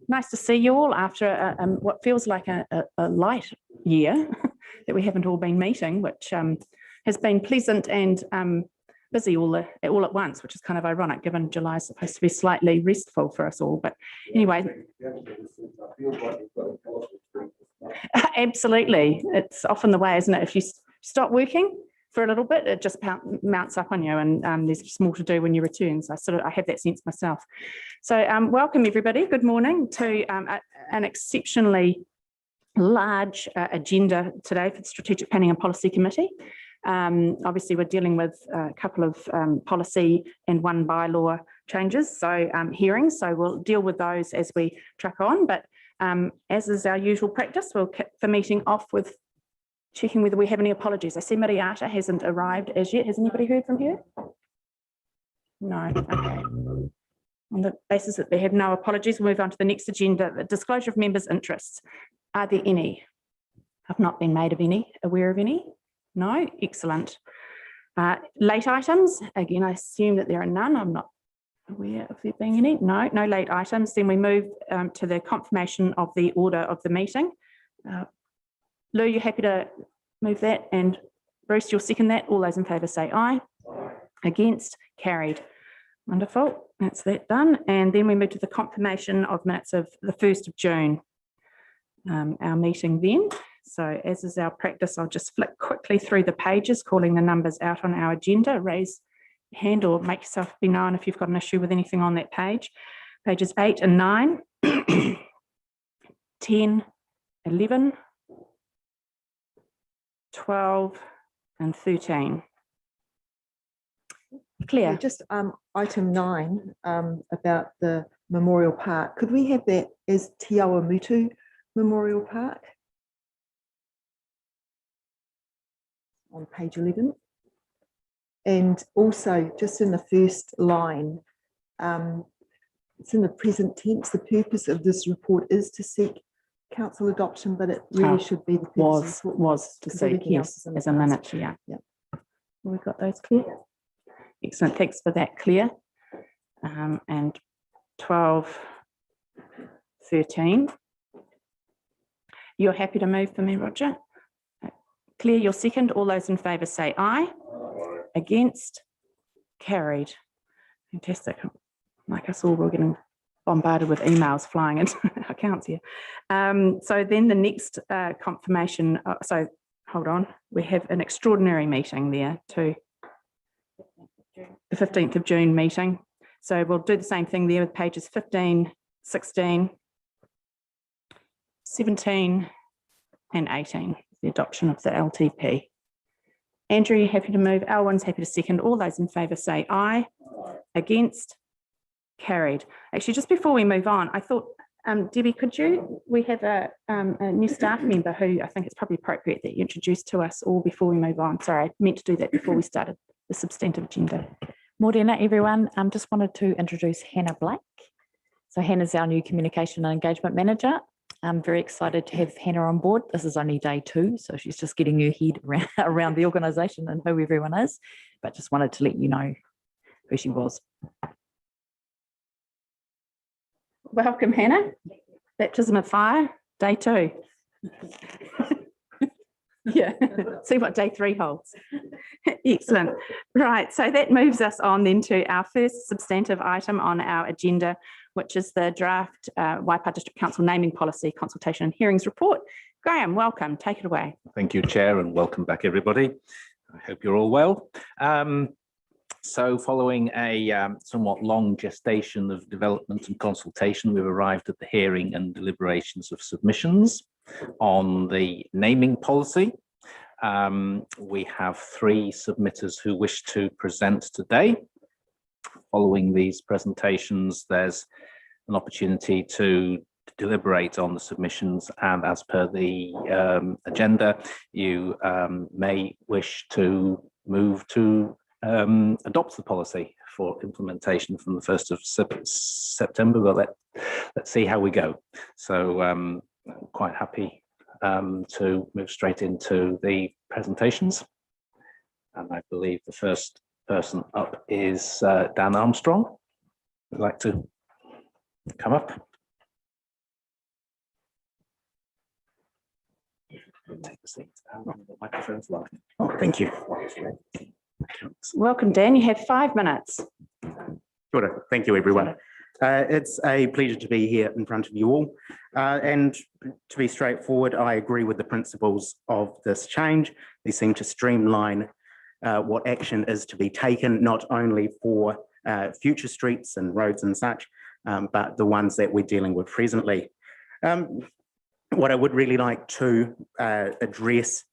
Nice to see you all after what feels like a light year that we haven't all been meeting, which has been pleasant and busy all at once, which is kind of ironic given July is supposed to be slightly restful for us all. But anyway, absolutely, it's often the way, isn't it? If you stop working for a little bit, it just mounts up on you, and there's just more to do when you return. So I have that sense myself. So welcome everybody. Good morning to an exceptionally large agenda today for the Strategic Planning and Policy Committee. Obviously, we're dealing with a couple of policy and one bylaw changes, so hearings. So we'll deal with those as we track on. But as is our usual practice, we'll kick the meeting off with checking whether we have any apologies. I see Mariata hasn't arrived as yet. Has anybody heard from her? No. Okay. On the basis that they have no apologies, we'll move on to the next agenda, the disclosure of members' interests. Are there any? I've not been made aware of any. No? Excellent. Late items. Again, I assume that there are none. I'm not aware of there being any. No late items. Then we move to the confirmation of the order of the meeting. Lou, you happy to move that? And Bruce, you'll second that. All those in favour say aye. Aye. Against? Carried. Wonderful. That's that done. And then we move to the confirmation of minutes of the 1st of June, our meeting then. So as is our practice, I'll just flick quickly through the pages, calling the numbers out on our agenda. Raise your hand or make yourself be known if you've got an issue with anything on that page. Pages 8 and 9, 10, 11, 12 and 13. Claire. Yeah, just item 9 about the Memorial Park. Could we have that as Te Awamutu Memorial Park on page 11? And also just in the first line, it's in the present tense. The purpose of this report is to seek council adoption, but it really should be the purpose was to seek, yes, as a minute. Yeah. We've got those clear. Excellent, thanks for that, Claire. And 12, 13. You're happy to move for me, Roger? Claire, you're second. All those in favour say aye. Aye. Against? Carried. Fantastic. Like us all, we're getting bombarded with emails flying into our accounts here. So then the next confirmation, so hold on, we have an extraordinary meeting there too. The 15th of June meeting. So we'll do the same thing there with pages 15, 16, 17 and 18, the adoption of the LTP. Andrew, you happy to move? Alwyn's happy to second. All those in favour say aye. Aye. Against? Carried. Actually, just before we move on, I thought, Debbie, we have a new staff member who I think it's probably appropriate that you introduce to us all before we move on. Sorry, I meant to do that before we started the substantive agenda. Morena, everyone. Just wanted to introduce Hannah Blake. So Hannah's our new communication and engagement manager. I'm very excited to have Hannah on board. This is only day 2, so she's just getting her head around the organisation and who everyone is, but just wanted to let you know who she was. Welcome, Hannah. Baptism of fire, day 2. Yeah, see what day 3 holds. Excellent. Right, so that moves us on then to our first substantive item on our agenda, which is the draft Waipa District Council naming policy consultation and hearings report. Graham, welcome. Take it away. Thank you, Chair, and welcome back, everybody. I hope you're all well. So following a somewhat long gestation of development and consultation, we've arrived at the hearing and deliberations of submissions on the naming policy. We have 3 submitters who wish to present today. Following these presentations, there's an opportunity to deliberate on the submissions, and as per the agenda, you may wish to move to adopt the policy for implementation from the 1st of September, but let's see how we go. So I'm quite happy to move straight into the presentations. And I believe the first person up is Dan Armstrong. Would like to come up? Take a seat. The microphone's live. Oh, thank you. Welcome, Dan. You have 5 minutes. Sure. Thank you, everyone. It's a pleasure to be here in front of you all. And to be straightforward, I agree with the principles of this change. They seem to streamline what action is to be taken, not only for future streets and roads and such, but the ones that we're dealing with presently. What I would really like to address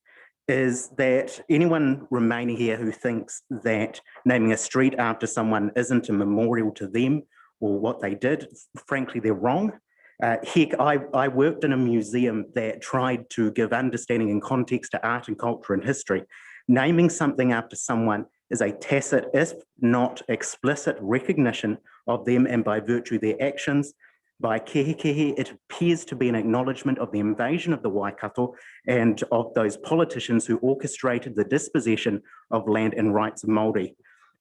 is that anyone remaining here who thinks that naming a street after someone isn't a memorial to them or what they did, frankly, they're wrong. Heck, I worked in a museum that tried to give understanding and context to art and culture and history. Naming something after someone is a tacit, if not explicit, recognition of them, and by virtue of their actions. By kehekehe, it appears to be an acknowledgement of the invasion of the Waikato and of those politicians who orchestrated the dispossession of land and rights of Māori.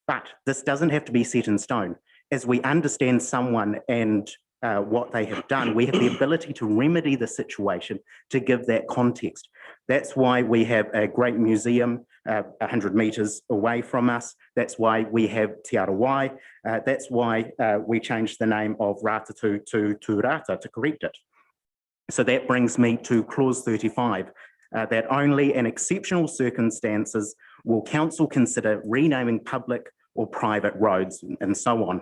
But this doesn't have to be set in stone. As we understand someone and what they have done, we have the ability to remedy the situation, to give that context. That's why we have a great museum 100 metres away from us. That's why we have Te Arawai. That's why we changed the name of Ratatu to Tūrata to correct it. So that brings me to clause 35, that only in exceptional circumstances will council consider renaming public or private roads and so on.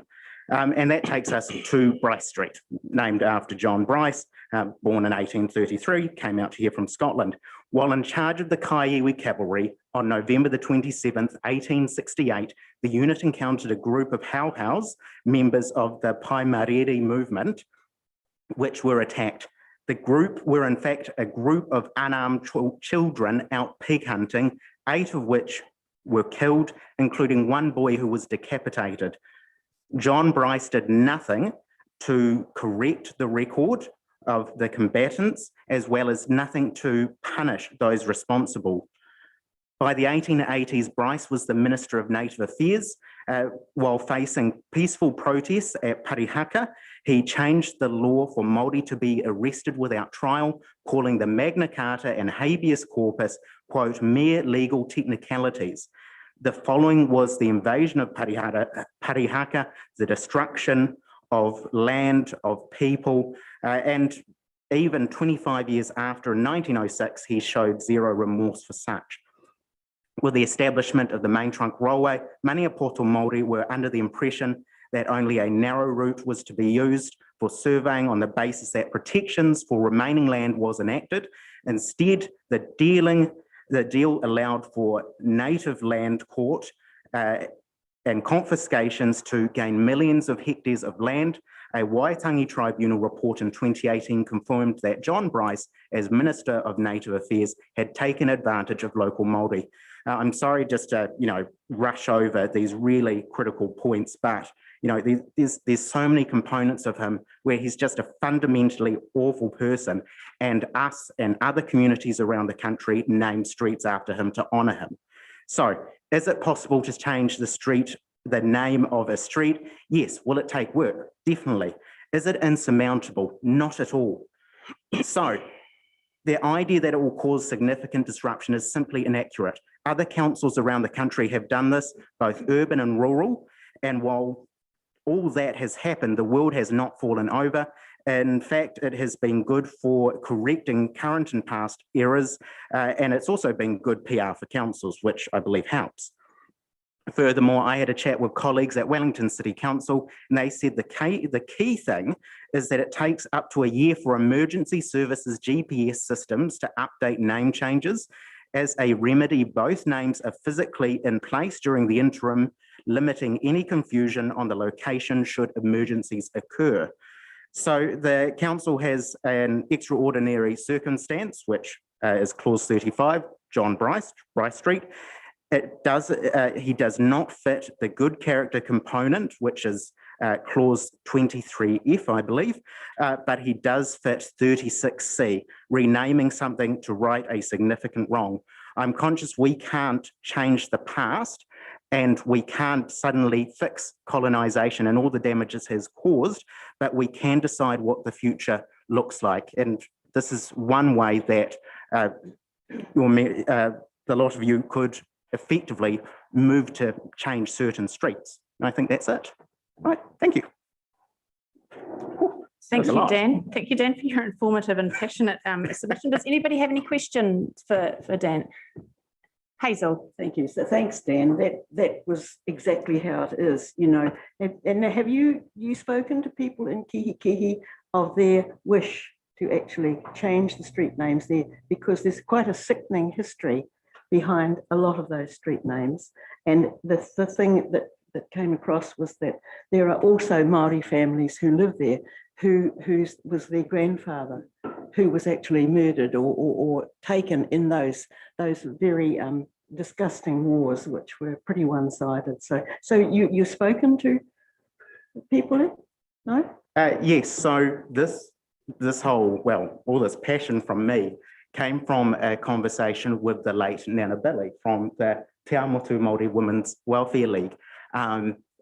And that takes us to Bryce Street, named after John Bryce, born in 1833, came out here from Scotland. While in charge of the Kaiiwi Cavalry on November the 27th, 1868, the unit encountered a group of hauhaus, members of the Paimariri movement, which were attacked. The group were in fact a group of unarmed children out pig hunting, 8 of which were killed, including one boy who was decapitated. John Bryce did nothing to correct the record of the combatants, as well as nothing to punish those responsible. By the 1880s, Bryce was the Minister of Native Affairs. While facing peaceful protests at Parihaka, he changed the law for Māori to be arrested without trial, calling the Magna Carta and habeas corpus, quote, mere legal technicalities. The following was the invasion of Parihaka, the destruction of land, of people, and even 25 years after, in 1906, he showed zero remorse for such. With the establishment of the main trunk railway, Maniapoto Māori were under the impression that only a narrow route was to be used for surveying on the basis that protections for remaining land was enacted. Instead, the deal allowed for native land court and confiscations to gain millions of hectares of land. A Waitangi Tribunal report in 2018 confirmed that John Bryce, as Minister of Native Affairs, had taken advantage of local Māori. I'm sorry just to, rush over these really critical points, but, there's so many components of him where he's just a fundamentally awful person, and us and other communities around the country name streets after him to honour him. So is it possible to change the name of a street? Yes. Will it take work? Definitely. Is it insurmountable? Not at all. So the idea that it will cause significant disruption is simply inaccurate. Other councils around the country have done this, both urban and rural, and while all that has happened, the world has not fallen over. In fact, it has been good for correcting current and past errors, and it's also been good PR for councils, which I believe helps. Furthermore, I had a chat with colleagues at Wellington City Council, and they said the key thing is that it takes up to a year for emergency services GPS systems to update name changes. As a remedy, both names are physically in place during the interim, limiting any confusion on the location should emergencies occur. So the council has an extraordinary circumstance, which is clause 35, John Bryce Street. He does not fit the good character component, which is clause 23F, I believe, but he does fit 36C, renaming something to right a significant wrong. I'm conscious we can't change the past, and we can't suddenly fix colonisation and all the damage it has caused, but we can decide what the future looks like. And this is one way that the lot of you could effectively move to change certain streets. And I think that's it. Right, thank you. Thank That's a you, lot. Dan. Thank you, Dan, for your informative and passionate submission. Does anybody have any questions for Dan? Hazel. Thank you. So thanks, Dan. That was exactly how it is, you know. And have you spoken to people in Kihikihi of their wish to actually change the street names there? Because there's quite a sickening history behind a lot of those street names. And the thing that came across was that there are also Māori families who live there who was their grandfather who was actually murdered or taken in those very disgusting wars, which were pretty one-sided. So you've spoken to people, no? Yes, so this whole, well, all this passion from me came from a conversation with the late Nana Billy from the Te Amotu Māori Women's Welfare League.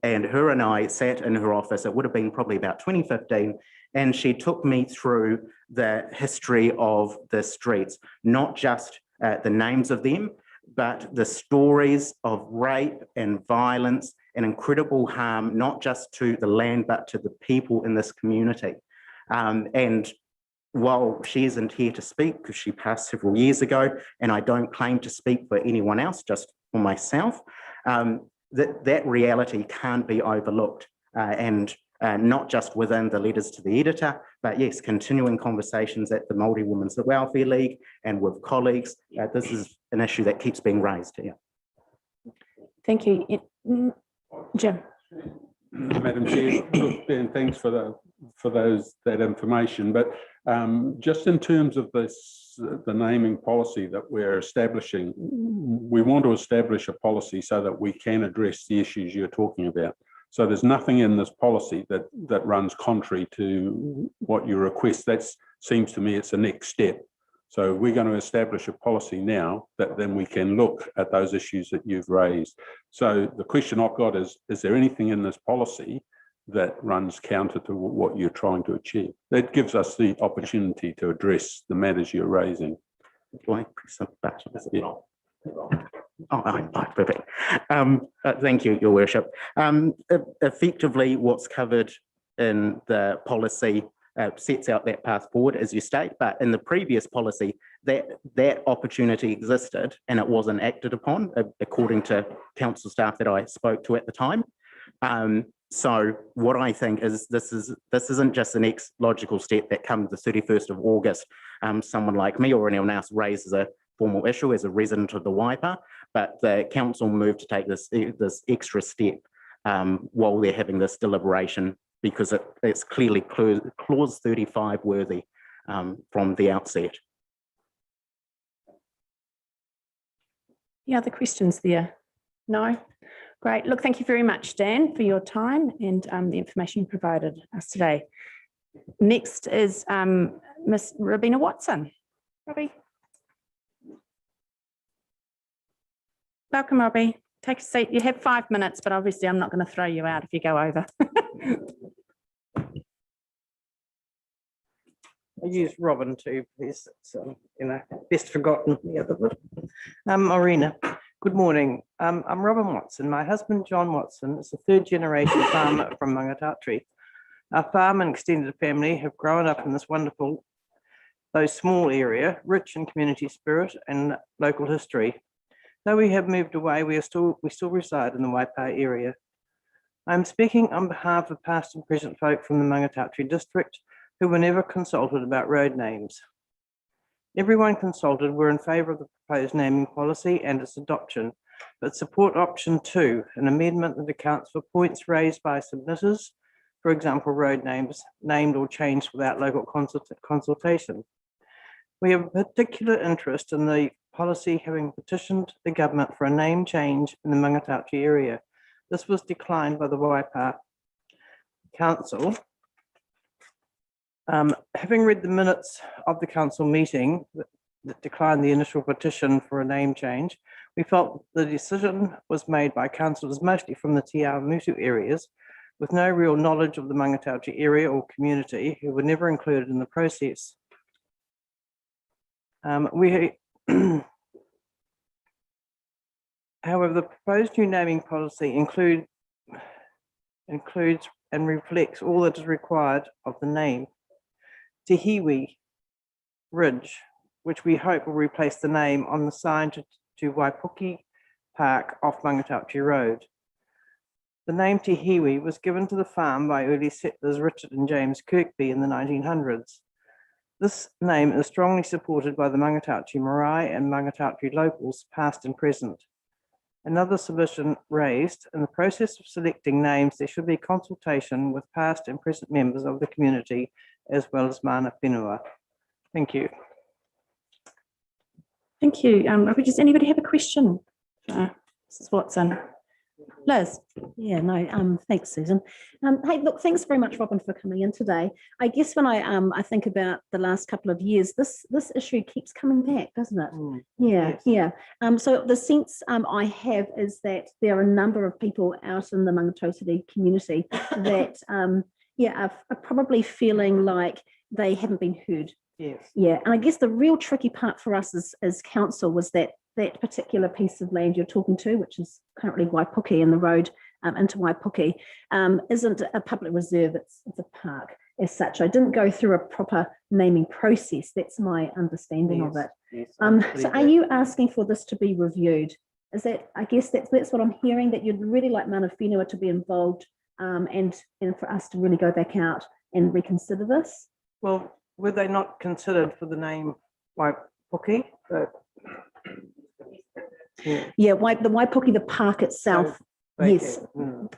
And her and I sat in her office, it would have been probably about 2015, and she took me through the history of the streets, not just the names of them, but the stories of rape and violence and incredible harm, not just to the land, but to the people in this community. And while she isn't here to speak, because she passed several years ago, and I don't claim to speak for anyone else, just for myself, that reality can't be overlooked, and not just within the letters to the editor, but yes, continuing conversations at the Māori Women's Welfare League and with colleagues. This is an issue that keeps being raised here. Thank you. Jim. Madam Chair, look, Ben, thanks for that information. But just in terms of the naming policy that we're establishing, we want to establish a policy so that we can address the issues you're talking about. So there's nothing in this policy that runs contrary to what you request. That seems to me it's the next step. So we're going to establish a policy now that then we can look at those issues that you've raised. So the question I've got is there anything in this policy that runs counter to what you're trying to achieve? That gives us the opportunity to address the matters you're raising. Do I press a button? Yeah. Oh, perfect. Thank you, Your Worship. Effectively, what's covered in the policy sets out that path forward, as you state, but in the previous policy, that opportunity existed and it wasn't acted upon, according to council staff that I spoke to at the time. So what I think is this isn't just the next logical step that comes the 31st of August. Someone like me or anyone else raises a formal issue as a resident of the Waipa, but the council moved to take this extra step while they're having this deliberation, because it's clearly clause 35 worthy from the outset. Any other questions there? No? Great. Look, thank you very much, Dan, for your time and the information you provided us today. Next is Miss Robina Watson. Robbie. Welcome, Robbie. Take a seat. You have 5 minutes, but obviously I'm not going to throw you out if you go over. I use Robin too, please. So, best forgotten the other bit. Marina, good morning. I'm Robin Watson. My husband, John Watson, is a third-generation farmer from Mangatatri. Our farm and extended family have grown up in this wonderful, though small area, rich in community spirit and local history. Though we have moved away, we still reside in the Waipa area. I'm speaking on behalf of past and present folk from the Mangatatri district who were never consulted about road names. Everyone consulted were in favour of the proposed naming policy and its adoption, but support option 2, an amendment that accounts for points raised by submitters, for example, road names named or changed without local consultation. We have a particular interest in the policy, having petitioned the government for a name change in the Mangatatri area. This was declined by the Waipa Council. Having read the minutes of the council meeting that declined the initial petition for a name change, we felt the decision was made by councillors mostly from the Te Awamutu areas with no real knowledge of the Mangatatri area or community who were never included in the process. However, the proposed new naming policy includes and reflects all that is required of the name. Te Hiwi Ridge, which we hope will replace the name on the sign to Waipuki Park off Mangatauchi Road. The name Te Hiwi was given to the farm by early settlers Richard and James Kirkby in the 1900s. This name is strongly supported by the Mangatauchi marae and Mangatauchi locals, past and present. Another submission raised, in the process of selecting names, there should be consultation with past and present members of the community, as well as mana whenua. Thank you. Thank you. Does anybody have a question? Mrs. Watson. Liz. Yeah, no, thanks, Susan. Hey, look, thanks very much, Robin, for coming in today. I guess when I think about the last couple of years, this issue keeps coming back, doesn't it? Yeah, yes. yeah. So the sense I have is that there are a number of people out in the Mangatauti community that, are probably feeling like they haven't been heard. Yes. Yeah, and I guess the real tricky part for us as council was that particular piece of land you're talking to, which is currently Waipuki and the road into Waipuki, isn't a public reserve, it's a park as such. I didn't go through a proper naming process. That's my understanding of it. Yes, so are you asking for this to be reviewed? Is that, I guess that's what I'm hearing, that you'd really like mana whenua to be involved and for us to really go back out and reconsider this? Well, were they not considered for the name Waipuki? Yeah, the Waipuki, the park itself. Yes,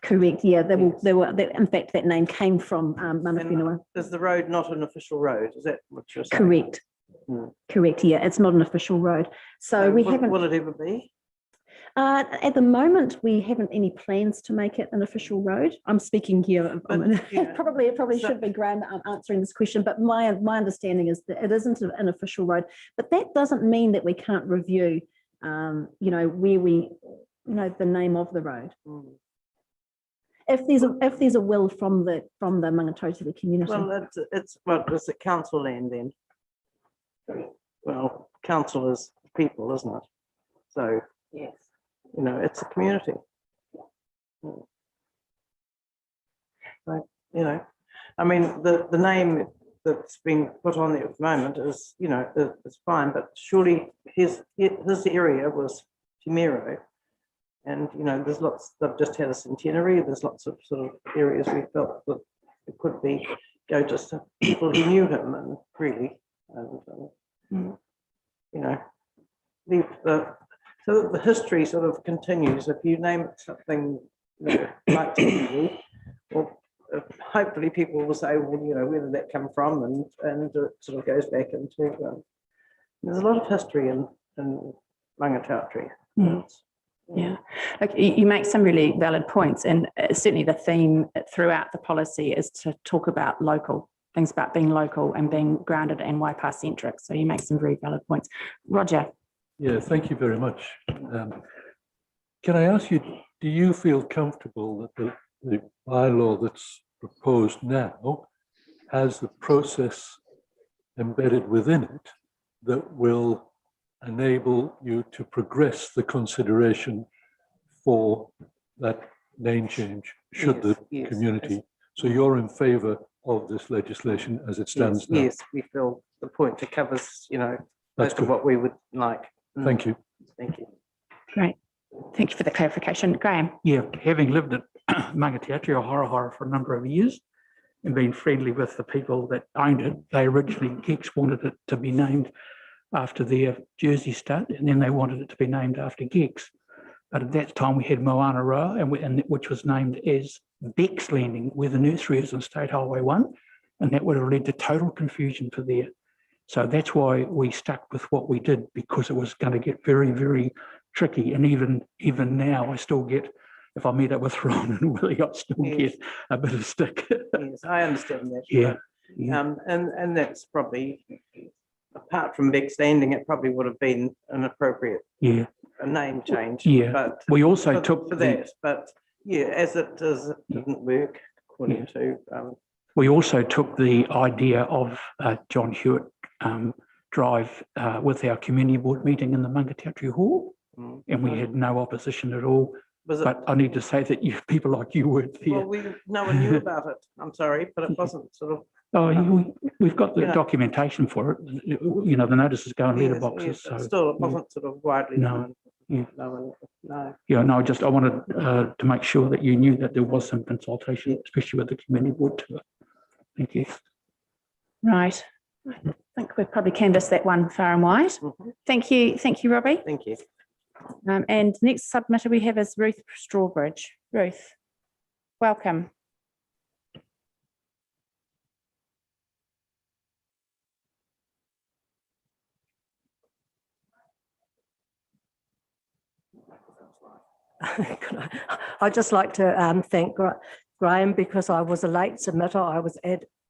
correct. Yeah, they were. In fact, that name came from mana whenua. Is the road not an official road? Is that what you're saying? Correct. Correct. Yeah, it's not an official road. So we haven't. Will it ever be? At the moment, we haven't any plans to make it an official road. I'm speaking here. Probably should be Graham answering this question, but my understanding is that it isn't an official road. But that doesn't mean that we can't review, where we, the name of the road. If there's a will from the Mangatauti community. Well, it's a council land then. Well, council is people, isn't it? So yes. It's a community. So, I mean, the name that's been put on there at the moment is, it's fine, but surely his area was Timero, and there's lots. They've just had a centenary. There's lots of sort of areas we felt that it could go just to people who knew him and really, and so the history sort of continues. If you name it something like TV, well, hopefully people will say, well, where did that come from? And it sort of goes back into, there's a lot of history in Mangatauti. Yeah, like you make some really valid points, and certainly the theme throughout the policy is to talk about local things, about being local and being grounded and Waipa centric. So you make some very valid points. Roger. Yeah, thank you very much. Can I ask you, do you feel comfortable that the bylaw that's proposed now has the process embedded within it that will enable you to progress the consideration for that name change should the community? So you're in favour of this legislation as it stands now? Yes, we feel the point it covers, most of what we would like. Thank you. Thank you. Great. Thank you for the clarification. Graham. Yeah, having lived at Mangatauti or Horohoro for a number of years and been friendly with the people that owned it, they originally, Geeks wanted it to be named after their Jersey stud, and then they wanted it to be named after Geeks. But at that time we had Moana Roa, which was named as Beck's Landing, where the nursery is on State Highway 1, and that would have led to total confusion for there. So that's why we stuck with what we did, because it was going to get very, very tricky. And even now, I still get, if I meet up with Ron and Willie, I still get a bit of stick. Yes, I understand that. Yeah. And that's probably, apart from Beck's Landing, it probably would have been an appropriate name change. Yeah. But we also took for that. But yeah, as it is, it didn't work according to. We also took the idea of John Hewitt drive with our community board meeting in the Mangatiatri Hall, and we had no opposition at all. Was it? But I need to say that people like you weren't there. Well, no one knew about it. I'm sorry, but it wasn't sort of. Oh, we've got the Yeah. documentation for it. You know, the notices go in Yes, letterboxes. yes, but So still, it wasn't sort of widely No, known. yeah. No. yeah, no, I wanted to make sure that you knew that there was some consultation, especially with the community board to it. Thank you. Right. I think we've probably canvassed that one far and wide. Mhm. Thank you, Robbie. Thank you. And next submitter we have is Ruth Strawbridge. Ruth, welcome. I'd just like to thank Graham because I was a late submitter. I was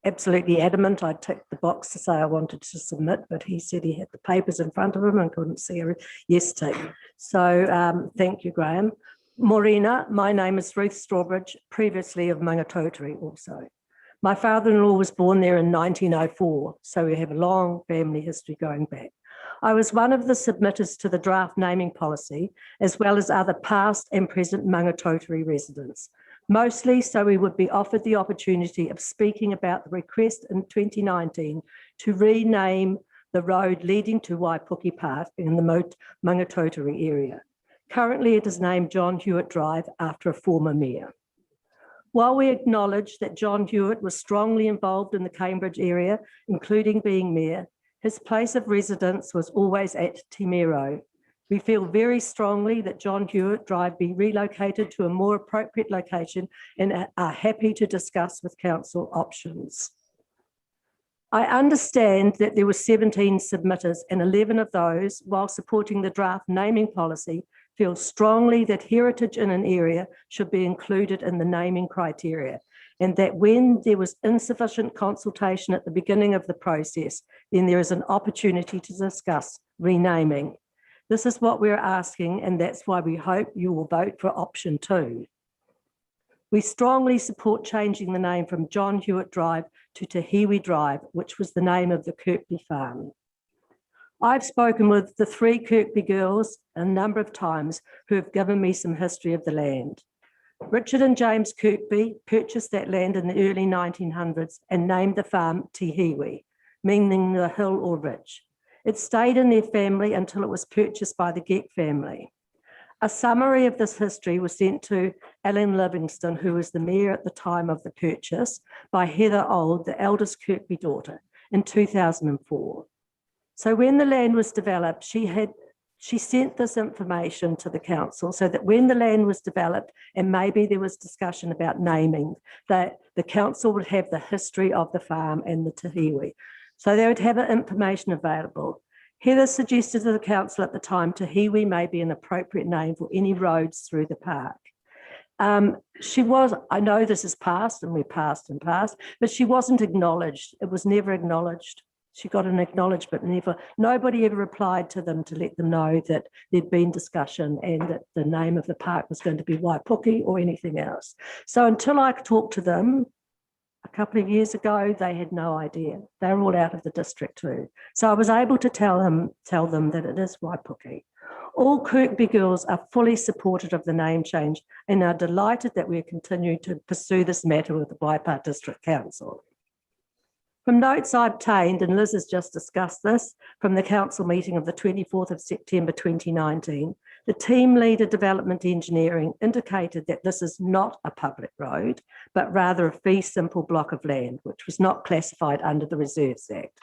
absolutely adamant. I ticked the box to say I wanted to submit, but he said he had the papers in front of him and couldn't see a yes tick. So thank you, Graham. Morena, my name is Ruth Strawbridge, previously of Mangatotari also. My father-in-law was born there in 1904, so we have a long family history going back. I was one of the submitters to the draft naming policy, as well as other past and present Mangatotari residents, mostly so we would be offered the opportunity of speaking about the request in 2019 to rename the road leading to Waipuki Park in the Mangatotari area. Currently, it is named John Hewitt Drive after a former mayor. While we acknowledge that John Hewitt was strongly involved in the Cambridge area, including being mayor, his place of residence was always at Te Mero. We feel very strongly that John Hewitt Drive be relocated to a more appropriate location and are happy to discuss with council options. I understand that there were 17 submitters and 11 of those, while supporting the draft naming policy, feel strongly that heritage in an area should be included in the naming criteria, and that when there was insufficient consultation at the beginning of the process, then there is an opportunity to discuss renaming. This is what we're asking, and that's why we hope you will vote for option 2. We strongly support changing the name from John Hewitt Drive to Te Hiwi Drive, which was the name of the Kirkby farm. I've spoken with the 3 Kirkby girls a number of times who have given me some history of the land. Richard and James Kirkby purchased that land in the early 1900s and named the farm Te Hiwi, meaning the hill or ridge. It stayed in their family until it was purchased by the Geck family. A summary of this history was sent to Ellen Livingston, who was the mayor at the time of the purchase, by Heather Old, the eldest Kirkby daughter, in 2004. So when the land was developed, she sent this information to the council so that when the land was developed and maybe there was discussion about naming, that the council would have the history of the farm and the Te Hiwi. So they would have information available. Heather suggested to the council at the time, Te Hiwi may be an appropriate name for any roads through the park. I know this is past and we're past and past, but she wasn't acknowledged. It was never acknowledged. She got an acknowledgement, nobody ever replied to them to let them know that there'd been discussion and that the name of the park was going to be Waipuki or anything else. So until I talked to them a couple of years ago, they had no idea. They were all out of the district too. So I was able to tell them that it is Waipuki. All Kirkby girls are fully supportive of the name change and are delighted that we continue to pursue this matter with the Waipa District Council. From notes I obtained, and Liz has just discussed this, from the council meeting of the 24th of September 2019, the team leader development engineering indicated that this is not a public road, but rather a fee simple block of land, which was not classified under the Reserves Act.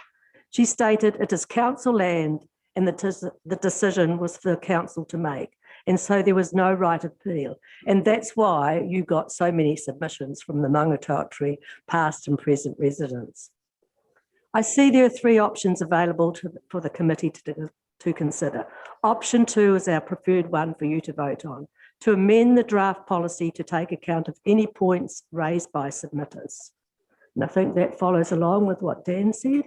She stated it is council land and the decision was for the council to make. And so there was no right of appeal. And that's why you got so many submissions from the Mangatotari past and present residents. I see there are 3 options available for the committee to consider. Option 2 is our preferred one for you to vote on, to amend the draft policy to take account of any points raised by submitters. And I think that follows along with what Dan said.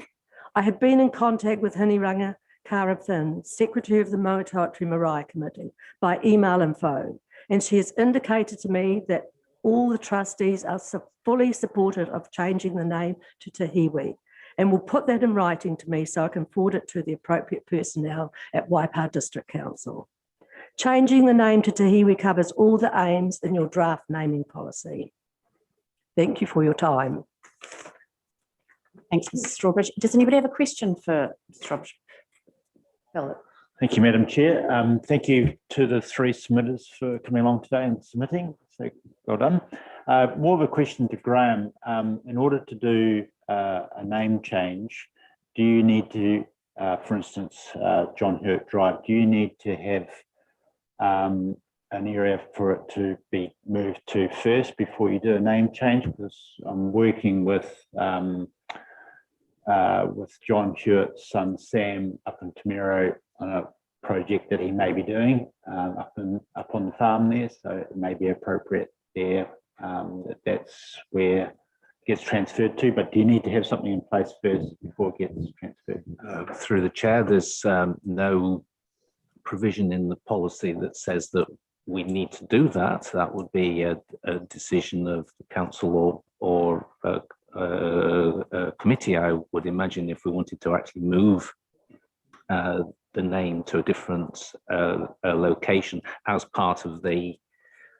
I have been in contact with Hiniranga Karathin, Secretary of the Mangatotari Marae Committee, by email and phone, and she has indicated to me that all the trustees are fully supportive of changing the name to Te Hiwi, and will put that in writing to me so I can forward it to the appropriate personnel at Waipa District Council. Changing the name to Te Hiwi covers all the aims in your draft naming policy. Thank you for your time. Thanks, Mrs. Strawbridge. Does anybody have a question for Mrs. Strawbridge? Philip. Thank you, Madam Chair. Thank you to the three submitters for coming along today and submitting. So well done. More of a question to Graham. In order to do a name change, do you need to, for instance, John Hurt Drive, do you need to have an area for it to be moved to first before you do a name change? Because I'm working with John Hewitt's son Sam up in Tamero on a project that he may be doing up on the farm there, so it may be appropriate there. That's where it gets transferred to, but do you need to have something in place first before it gets transferred? Through the chair, there's no provision in the policy that says that we need to do that. That would be a decision of the council or a committee, I would imagine, if we wanted to actually move the name to a different location as part of the,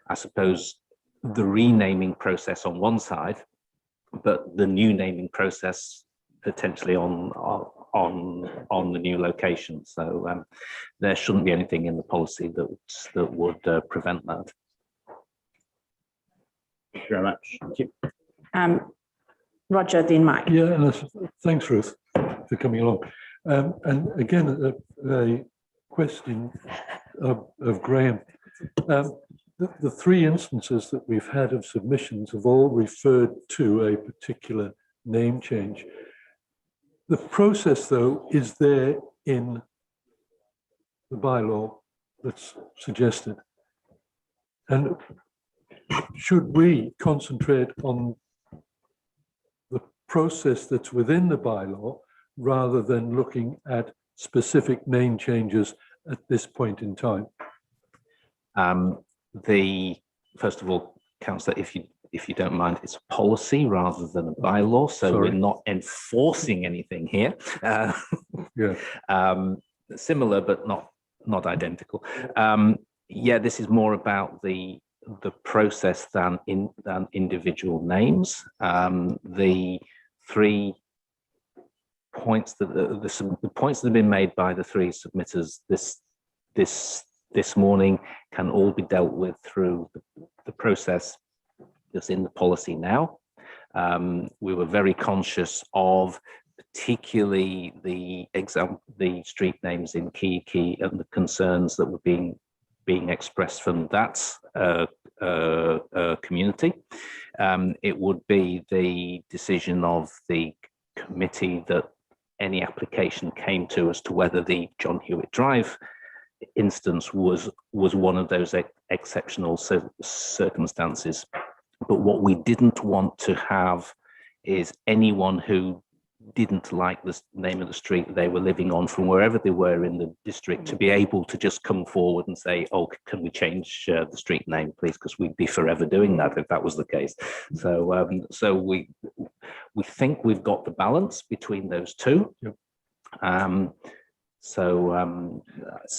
I suppose, the renaming process on one side, but the new naming process potentially on the new location. So there shouldn't be anything in the policy that would prevent that. Thank you very much. Thank you. Roger, then Mike. Yeah, and thanks, Ruth, for coming along. And again, a question of Graham. The three instances that we've had of submissions have all referred to a particular name change. The process, though, is there in the bylaw that's suggested. And should we concentrate on the process that's within the bylaw rather than looking at specific name changes at this point in time? First of all, Councillor, if you don't mind, it's a policy rather than a bylaw, so Sorry. we're not enforcing anything here. Yeah. Similar, but not identical. Yeah, this is more about the process than individual names. The 3 points that the points that have been made by the 3 submitters this morning can all be dealt with through the process that's in the policy now. We were very conscious of particularly the street names in Key and the concerns that were being expressed from that community. It would be the decision of the committee that any application came to as to whether the John Hewitt Drive instance was one of those exceptional circumstances. But what we didn't want to have is anyone who didn't like the name of the street they were living on from wherever they were in the district to be able to just come forward and say, oh, can we change the street name, please? Because we'd be forever doing that if that was the case. So we think we've got the balance between those two. Yep. It's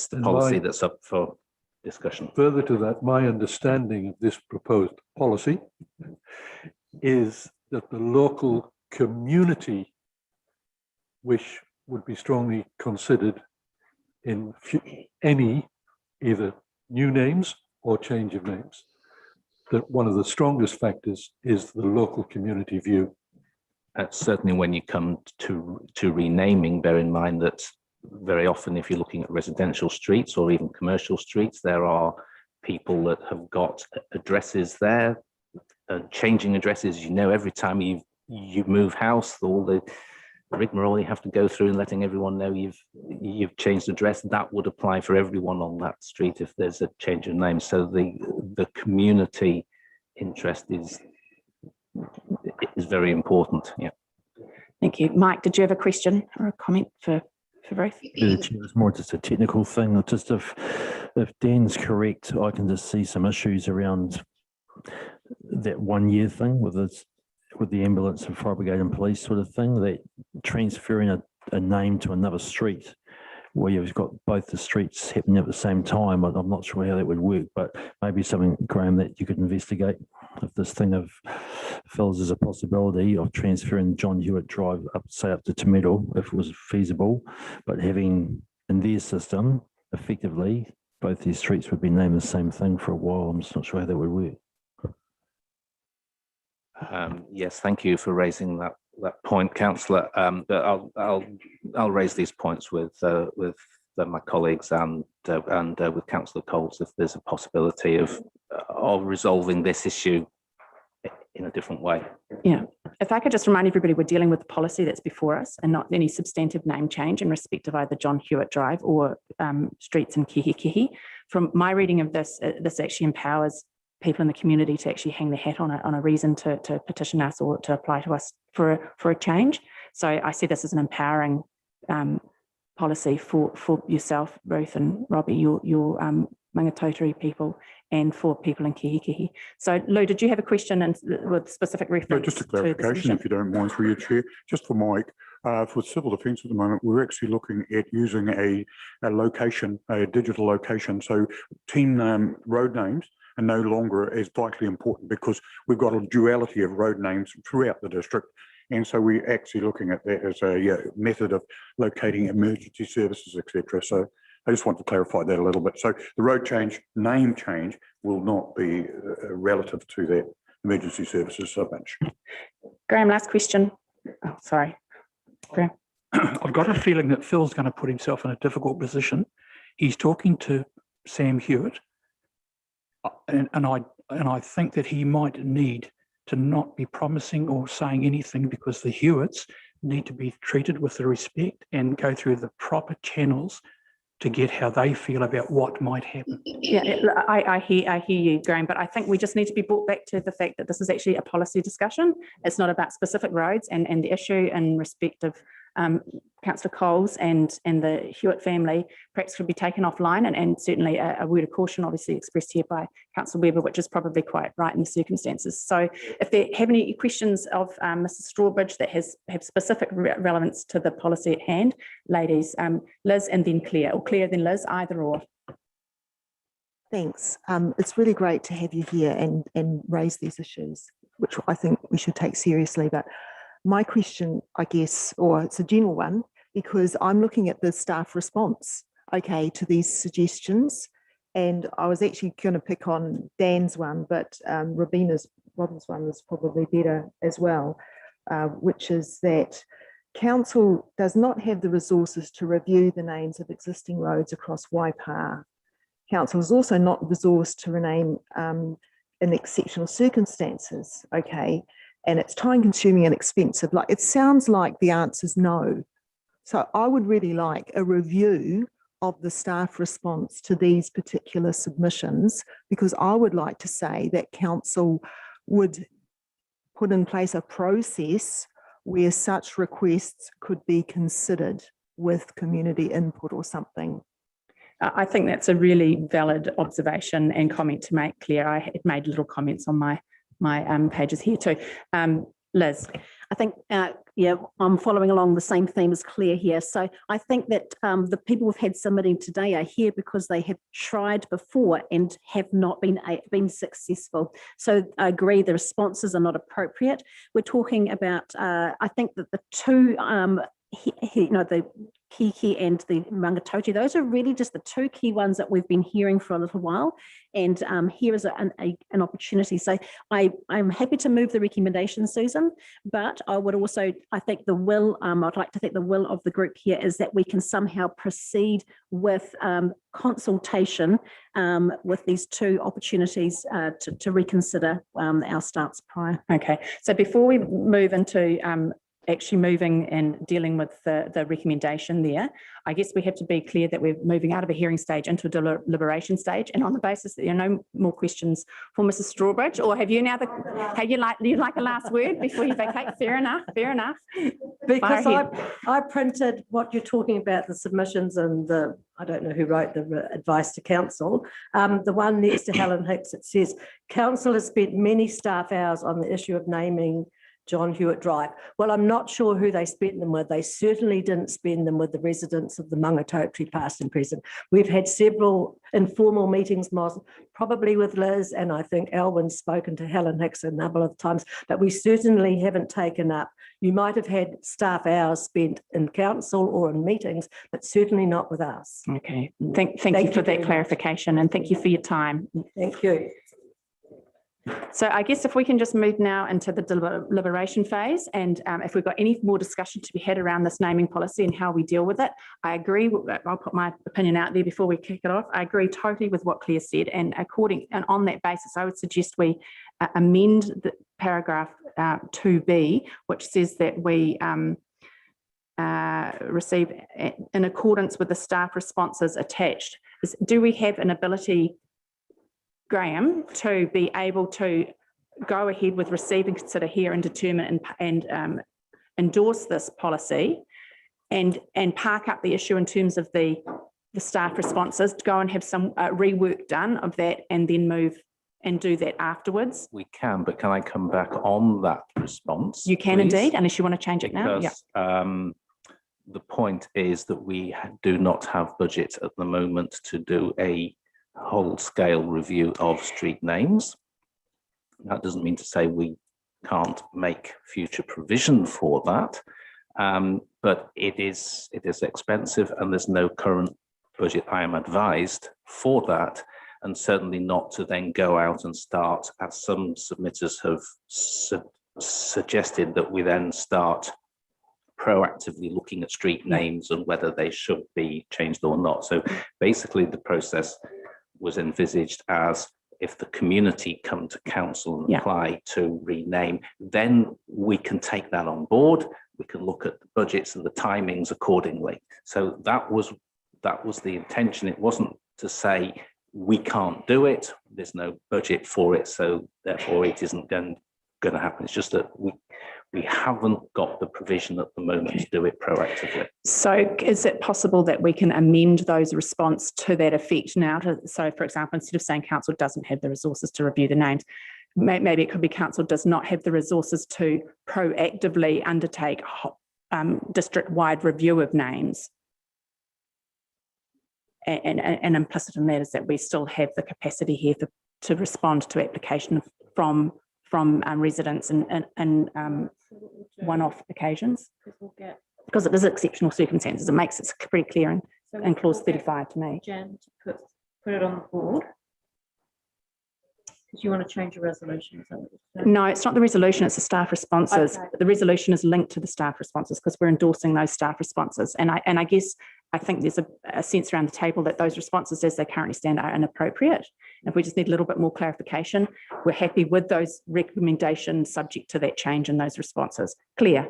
the policy that's up for discussion. Further to that, my understanding of this proposed policy is that the local community wish would be strongly considered in any either new names or change of names. That one of the strongest factors is the local community view. Certainly when you come to renaming, bear in mind that very often if you're looking at residential streets or even commercial streets, there are people that have got addresses there, changing addresses, every time you move house, all the rigmarole you have to go through and letting everyone know you've changed address. That would apply for everyone on that street if there's a change of name. So the community interest is very important. Yeah. Thank you. Mike, did you have a question or a comment for Ruth? It's more just a technical thing. Just if Dan's correct, I can just see some issues around that 1 year thing with this with the ambulance and fire brigade and police sort of thing, that transferring a name to another street where you've got both the streets happening at the same time. I'm not sure how that would work, but maybe something, Graham, that you could investigate. If this thing of Phil's is a possibility of transferring John Hewitt Drive up, say up to Tomato, if it was feasible, but having in their system, effectively, both these streets would be named the same thing for a while. I'm just not sure how that would work. Yes, thank you for raising that point, Councillor. But I'll raise these points with my colleagues and with Councillor Coles if there's a possibility of resolving this issue in a different way. Yeah, if I could just remind everybody, we're dealing with the policy that's before us and not any substantive name change in respect of either John Hewitt Drive or streets in Kihikihi. From my reading of this, this actually empowers people in the community to actually hang their hat on a reason to petition us or to apply to us for a change. So I see this as an empowering policy for yourself, Ruth and Robbie, your Mangatautari people, and for people in Kihikihi. So Lou, did you have a question and with specific reference? Just a clarification, if you don't mind, through your chair, just for Mike. For civil defence at the moment, we're actually looking at using a location, a digital location. So team road names are no longer as vitally important because we've got a duality of road names throughout the district. And so we're actually looking at that as a method of locating emergency services, etc. So I just want to clarify that a little bit. So the road change, name change will not be relative to that emergency services so much. Graham, last question. Oh, sorry. Graham. I've got a feeling that Phil's going to put himself in a difficult position. He's talking to Sam Hewitt, and I think that he might need to not be promising or saying anything because the Hewitts need to be treated with the respect and go through the proper channels to get how they feel about what might happen. Yeah, I hear you, Graham, but I think we just need to be brought back to the fact that this is actually a policy discussion. It's not about specific roads, and the issue in respect of Councillor Coles and the Hewitt family perhaps could be taken offline, and certainly a word of caution obviously expressed here by Councillor Webber, which is probably quite right in the circumstances. So if they have any questions of Mrs. Strawbridge that have specific relevance to the policy at hand, ladies, Liz and then Claire, or Claire then Liz, either or. Thanks. It's really great to have you here and raise these issues, which I think we should take seriously. But my question, I guess, or it's a general one, because I'm looking at the staff response, okay, to these suggestions. And I was actually going to pick on Dan's one, but Robin's one is probably better as well, which is that council does not have the resources to review the names of existing roads across Waipa. Council is also not resourced to rename in exceptional circumstances, okay? And it's time consuming and expensive. Like, it sounds like the answer is no. So I would really like a review of the staff response to these particular submissions, because I would like to say that council would put in place a process where such requests could be considered with community input or something. I think that's a really valid observation and comment to make, Claire. I had made little comments on my pages here too. Liz. I think, yeah, I'm following along the same theme as Claire here. So I think that the people we've had submitting today are here because they have tried before and have not been successful. So I agree the responses are not appropriate. We're talking about, I think that the two, the Kiki and the Mangatautari, those are really just the two key ones that we've been hearing for a little while. And here is an opportunity. So I'm happy to move the recommendation, Susan, but I would also, I think the will, I'd like to think the will of the group here is that we can somehow proceed with consultation with these two opportunities to reconsider our stance prior. Okay, so before we move into actually moving and dealing with the recommendation there, I guess we have to be clear that we're moving out of a hearing stage into a deliberation stage, and on the basis that there are no more questions for Mrs. Strawbridge, or have you now you'd like a last word before you vacate? Fair enough, fair enough. Because I printed what you're talking about, the submissions and the, I don't know who wrote the advice to council, the one next to Helen Hicks, it says, council has spent many staff hours on the issue of naming John Hewitt Drive. Well, I'm not sure who they spent them with. They certainly didn't spend them with the residents of the Mangatautri past and present. We've had several informal meetings, Moz, probably with Liz, and I think Elwyn's spoken to Helen Hicks a number of times, but we certainly haven't taken up. You might have had staff hours spent in council or in meetings, but certainly not with us. Okay, thank you for that clarification, and thank you for your time. Thank you. So I guess if we can just move now into the deliberation phase, and if we've got any more discussion to be had around this naming policy and how we deal with it, I agree. I'll put my opinion out there before we kick it off. I agree totally with what Claire said, and on that basis, I would suggest we amend the paragraph 2B, which says that we receive in accordance with the staff responses attached. Do we have an ability, Graham, to be able to go ahead with receive and consider, hear and determine and endorse this policy and park up the issue in terms of the staff responses, to go and have some rework done of that and then move and do that afterwards? We can, but can I come back on that response? You can please? indeed, unless you want to change it now. Because the point is that we do not have budget at the moment to do a whole-scale review of street names. That doesn't mean to say we can't make future provision for that, but it is expensive, and there's no current budget, I am advised, for that, and certainly not to then go out and start, as some submitters have suggested, that we then start proactively looking at street names and whether they should be changed or not. So basically the process was envisaged as, if the community come to council and apply to rename, then we can take that on board. We can look at the budgets and the timings accordingly. So that was the intention. It wasn't to say we can't do it, there's no budget for it, so therefore it isn't going to happen. It's just that we haven't got the provision at the moment to do it proactively. So is it possible that we can amend those response to that effect now? So for example, instead of saying council doesn't have the resources to review the names, maybe it could be council does not have the resources to proactively undertake district-wide review of names. And implicit in that is that we still have the capacity here to respond to application from residents and one-off occasions, because it is exceptional circumstances. It makes it pretty clear in clause 35 to me. Jan, to put it on the board, because you want to change your resolution. No, it's not the resolution, it's the staff responses. Okay. The resolution is linked to the staff responses because we're endorsing those staff responses. And I guess I think there's a sense around the table that those responses as they currently stand are inappropriate. If we just need a little bit more clarification, we're happy with those recommendations subject to that change in those responses. Claire?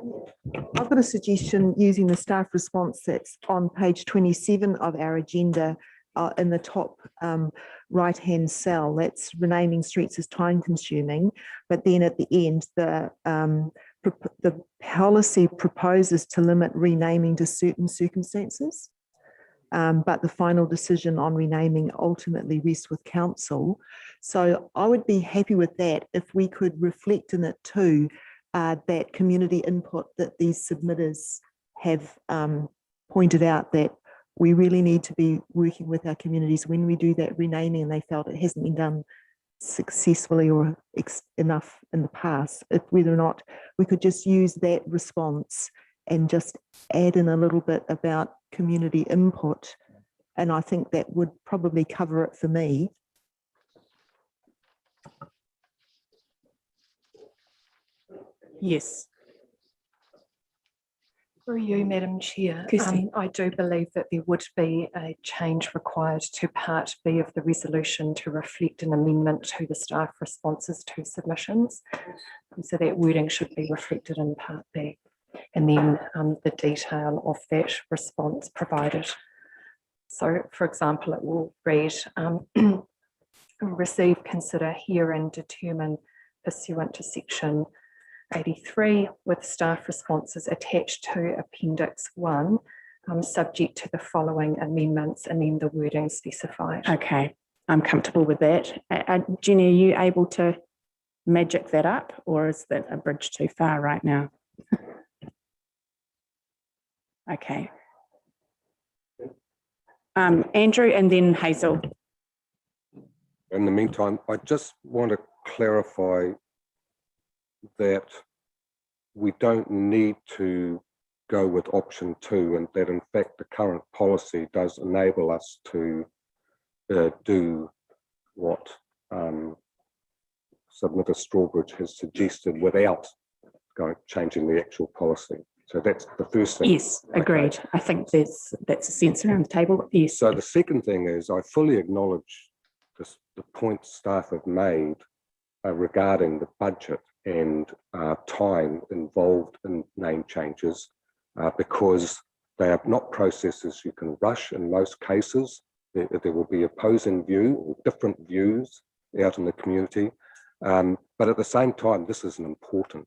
I've got a suggestion using the staff response that's on page 27 of our agenda. In the top right-hand cell, that's renaming streets as time-consuming, but then at the end, the policy proposes to limit renaming to certain circumstances, but the final decision on renaming ultimately rests with council. So I would be happy with that if we could reflect in it too that community input that these submitters have pointed out, that we really need to be working with our communities when we do that renaming, and they felt it hasn't been done successfully or enough in the past. If whether or not we could just use that response and just add in a little bit about community input, and I think that would probably cover it for me. Yes. Through you, Madam Chair, I do believe that there would be a change required to Part B of the resolution to reflect an amendment to the staff responses to submissions. So that wording should be reflected in Part B, and then the detail of that response provided. So, for example, it will read, receive, consider, hear and determine pursuant to section 83 with staff responses attached to Appendix 1, subject to the following amendments, and then the wording specified. Okay, I'm comfortable with that. Jenny, are you able to magic that up, or is that a bridge too far right now? Okay. Andrew and then Hazel. In the meantime, I just want to clarify that we don't need to go with option 2, and that in fact the current policy does enable us to do what Submitter Strawbridge has suggested without changing the actual policy. So that's the first thing. Yes, agreed. Okay. I think that's a sense around the table. Yes. So the second thing is I fully acknowledge the point staff have made regarding the budget and time involved in name changes because they are not processes you can rush in most cases. There will be opposing view or different views out in the community. But at the same time, this is an important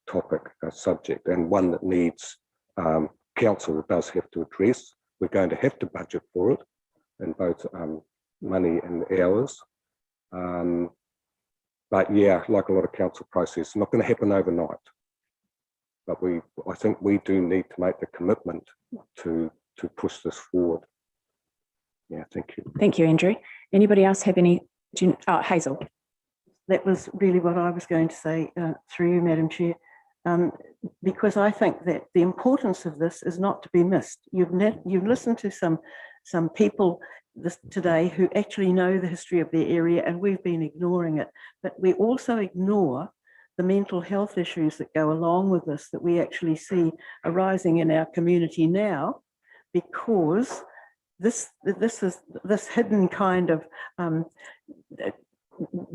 topic, subject, and one that needs council does have to address. We're going to have to budget for it in both money and hours. But yeah, like a lot of council process, not going to happen overnight. But I think we do need to make the commitment to push this forward. Yeah, thank you. Thank you, Andrew. Anybody else have any? Oh, Hazel. That was really what I was going to say through you, Madam Chair, because I think that the importance of this is not to be missed. You've listened to some people today who actually know the history of their area, and we've been ignoring it. But we also ignore the mental health issues that go along with this, that we actually see arising in our community now, because this hidden kind of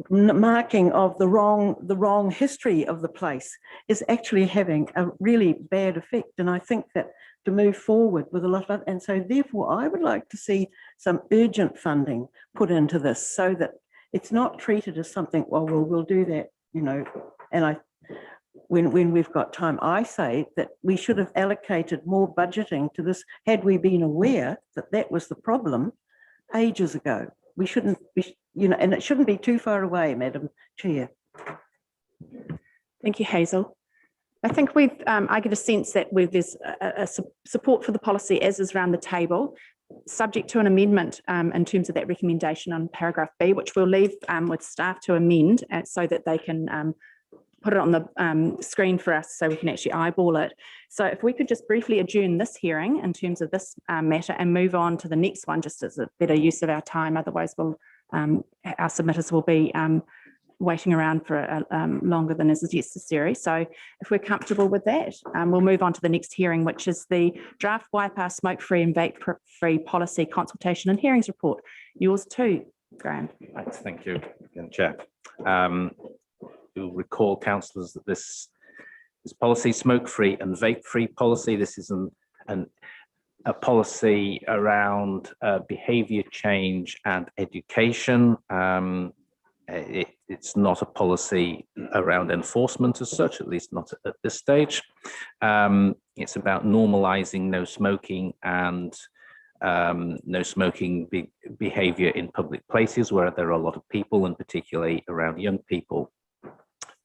marking of the wrong history of the place is actually having a really bad effect. And I think that to move forward with a lot of, and so therefore I would like to see some urgent funding put into this so that it's not treated as something, well, we'll do that, you know. And when we've got time, I say that we should have allocated more budgeting to this had we been aware that that was the problem ages ago. We shouldn't be, you know, and it shouldn't be too far away, Madam Chair. Thank you, Hazel. I think I get a sense that there's a support for the policy as is around the table, subject to an amendment in terms of that recommendation on paragraph B, which we'll leave with staff to amend so that they can put it on the screen for us so we can actually eyeball it. So if we could just briefly adjourn this hearing in terms of this matter and move on to the next one, just as a better use of our time. Otherwise, our submitters will be waiting around for longer than is necessary. So if we're comfortable with that, we'll move on to the next hearing, which is the draft Waipā smoke-free and vape-free policy consultation and hearings report. Yours too, Graham. Right, thank you, again, Chair. You'll recall, councillors, that this policy, smoke-free and vape-free policy, this is a policy around behaviour change and education. It's not a policy around enforcement as such, at least not at this stage. It's about normalising no smoking and no smoking behaviour in public places where there are a lot of people, and particularly around young people.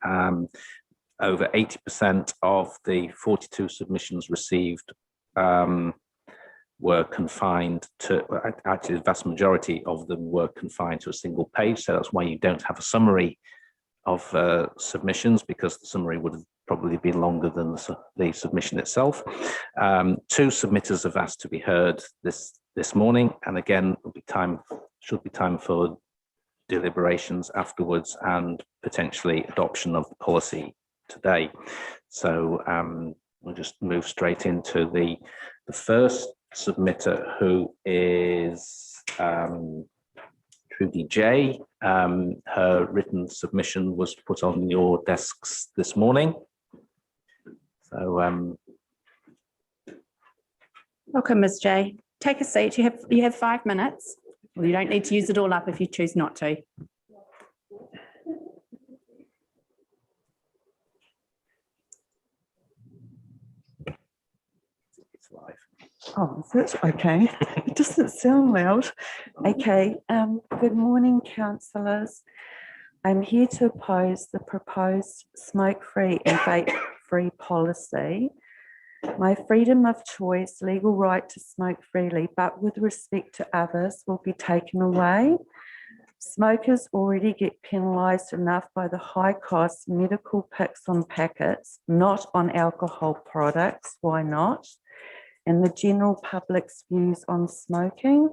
Over 80% of the 42 submissions received were confined to, actually the vast majority of them were confined to a single page. So that's why you don't have a summary of submissions, because the summary would have probably been longer than the submission itself. 2 submitters have asked to be heard this morning, and again, should be time for deliberations afterwards and potentially adoption of the policy today. So we'll just move straight into the first submitter, who is Trudy J. Her written submission was put on your desks this morning. So welcome, Ms. J. Take a seat. You have 5 minutes. Well, you don't need to use it all up if you choose not to. it's live. Oh, that's okay. It doesn't sound loud. Okay. Good morning, councillors. I'm here to oppose the proposed smoke-free and vape-free policy. My freedom of choice, legal right to smoke freely, but with respect to others, will be taken away. Smokers already get penalised enough by the high-cost medical picks on packets, not on alcohol products. Why not? And the general public's views on smoking.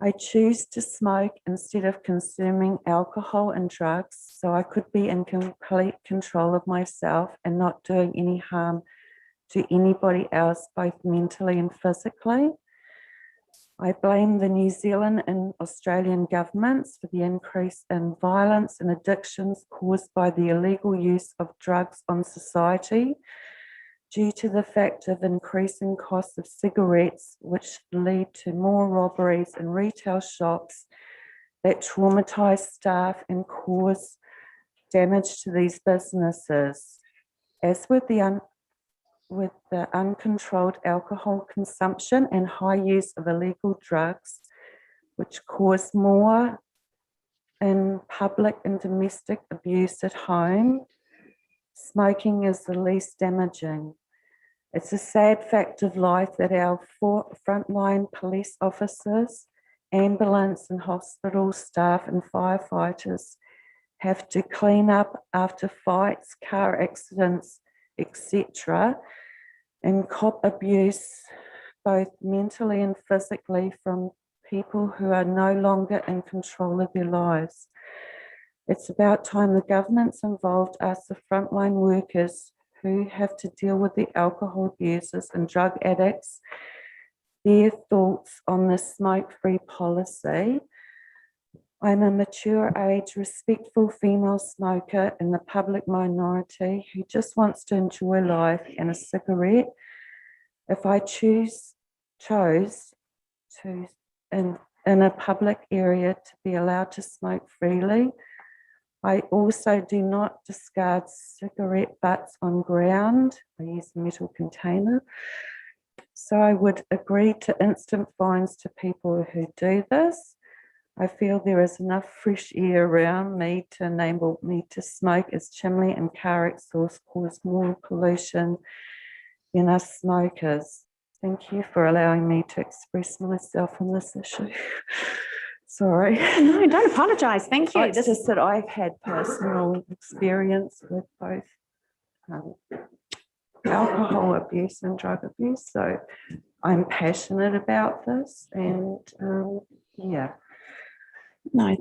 I choose to smoke instead of consuming alcohol and drugs, so I could be in complete control of myself and not doing any harm to anybody else, both mentally and physically. I blame the New Zealand and Australian governments for the increase in violence and addictions caused by the illegal use of drugs on society, due to the fact of increasing costs of cigarettes, which lead to more robberies in retail shops that traumatise staff and cause damage to these businesses. As with the uncontrolled alcohol consumption and high use of illegal drugs, which cause more in public and domestic abuse at home, smoking is the least damaging. It's a sad fact of life that our frontline police officers, ambulance and hospital staff and firefighters have to clean up after fights, car accidents, etc., and cop abuse, both mentally and physically, from people who are no longer in control of their lives. It's about time the governments involved us, the frontline workers who have to deal with the alcohol abusers and drug addicts, their thoughts on the smoke-free policy. I'm a mature age, respectful female smoker in the public minority who just wants to enjoy life and a cigarette. If I chose to, in a public area, to be allowed to smoke freely, I also do not discard cigarette butts on ground. I use a metal container. So I would agree to instant fines to people who do this. I feel there is enough fresh air around me to enable me to smoke, as chimney and car exhaust cause more pollution than us smokers. Thank you for allowing me to express myself on this issue. Sorry. No, don't apologise. Thank you. It's just that I've had personal experience with both alcohol abuse and drug abuse. So I'm passionate about this, and yeah. No,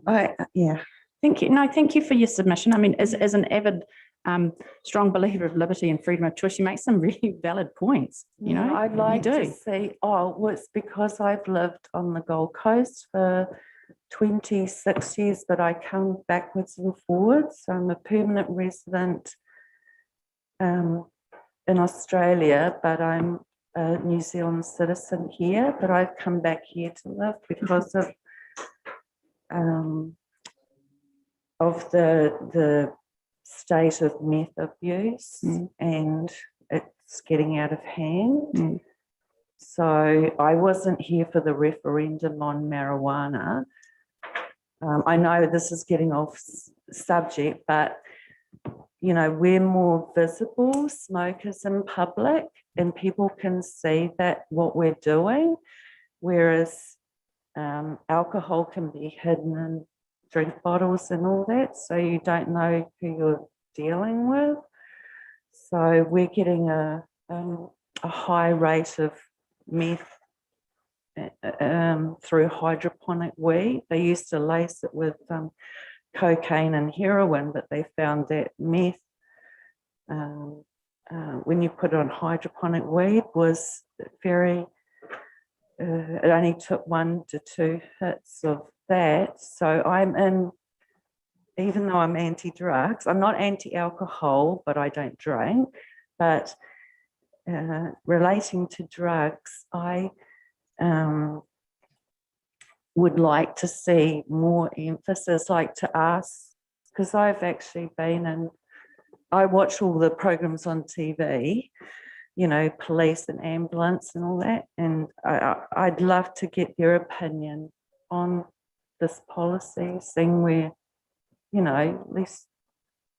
yeah. Thank you. No, thank you for your submission. I mean, as an avid strong believer of liberty and freedom of choice, you make some really valid points. You know, I'd like you to do. see, well, it's because I've lived on the Gold Coast for 26 years, but I come backwards and forwards. So I'm a permanent resident in Australia, but I'm a New Zealand citizen here, but I've come back here to live because of the state of meth abuse, and it's getting out of hand. So I wasn't here for the referendum on marijuana. I know this is getting off subject, but you know, we're more visible smokers in public, and people can see that what we're doing, whereas alcohol can be hidden in drink bottles and all that, so you don't know who you're dealing with. So we're getting a high rate of meth through hydroponic weed. They used to lace it with cocaine and heroin, but they found that meth, when you put it on hydroponic weed, was very, it only took 1 to 2 hits of that. So I'm in, even though I'm anti-drugs, I'm not anti-alcohol, but I don't drink. But relating to drugs, I would like to see more emphasis, like to ask, because I've actually been in, I watch all the programs on TV, you know, police and ambulance and all that, and I'd love to get their opinion on this policy, seeing where you know, at least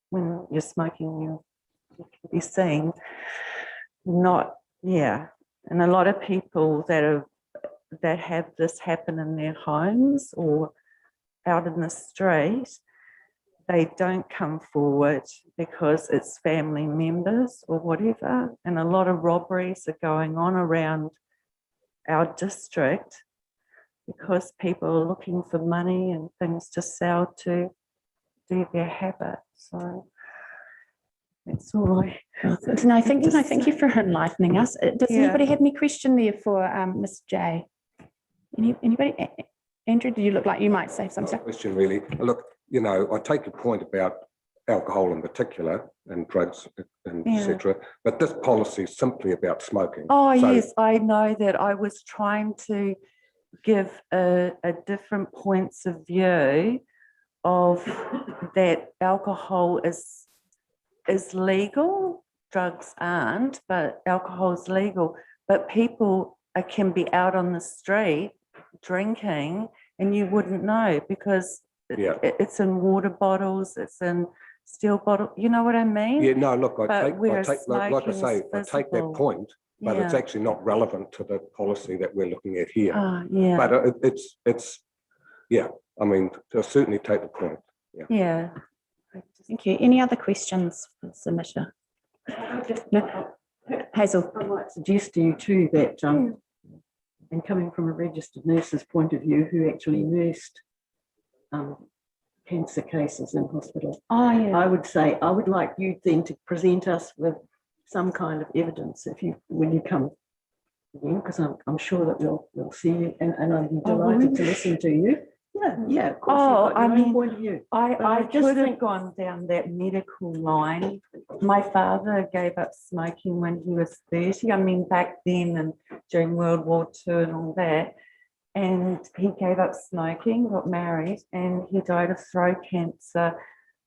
when you're smoking, you can be seen. Not, yeah. And a lot of people that have this happen in their homes or out in the street, they don't come forward because it's family members or whatever. And a lot of robberies are going on around our district because people are looking for money and things to sell to do their habit. So that's all I. No, thank you for enlightening us. Does Yeah. anybody have any question there for Ms. J? Anybody? Andrew, do you look like you might say something? Question really. Look, you know, I take your point about alcohol in particular and drugs and Yeah. etc. But this policy is simply about smoking. Oh, So- yes, I know that. I was trying to give a different points of view of that alcohol is legal, drugs aren't, but alcohol is legal. But people can be out on the street drinking and you wouldn't know because it's in water bottles, it's in steel bottle. You know what I mean? Yeah, no, look, I But take, like I smoking say, is I take that visible. point, but it's Yeah. actually not relevant to the policy that we're looking at here. Yeah. But it's, yeah, I mean, I certainly take the point. Yeah. Yeah. Thank you. Any other questions for the submitter? No? Hazel. I might suggest to you too that, and coming from a registered nurse's point of view, who actually nursed cancer cases in hospital. Oh, yeah. I would say, I would like you then to present us with some kind of evidence when you come again, because I'm sure that we'll see you and I'd be delighted to listen to you. Yeah, of course. Oh, You've got your own point of view. I just could have think- gone down that medical line. My father gave up smoking when he was 30. I mean, back then and during World War II and all that. And he gave up smoking, got married, and he died of throat cancer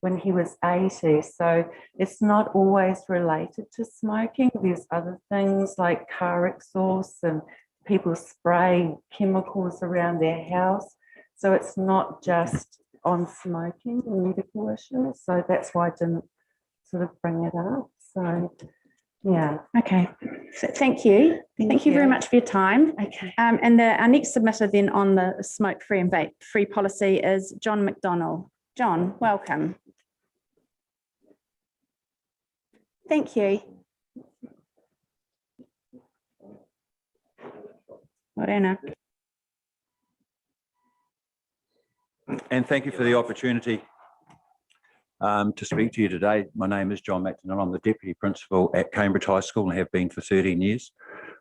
when he was 80. So it's not always related to smoking. There's other things like car exhaust and people spray chemicals around their house. So it's not just on smoking and medical issues. So that's why I didn't sort of bring it up. So, yeah. Okay. So thank you. Thank you very much for your time. Okay. And our next submitter then on the smoke-free and vape-free policy is John McDonnell. John, welcome. Thank you. Morena. And thank you for the opportunity to speak to you today. My name is John McDonnell. I'm the Deputy Principal at Cambridge High School and have been for 13 years.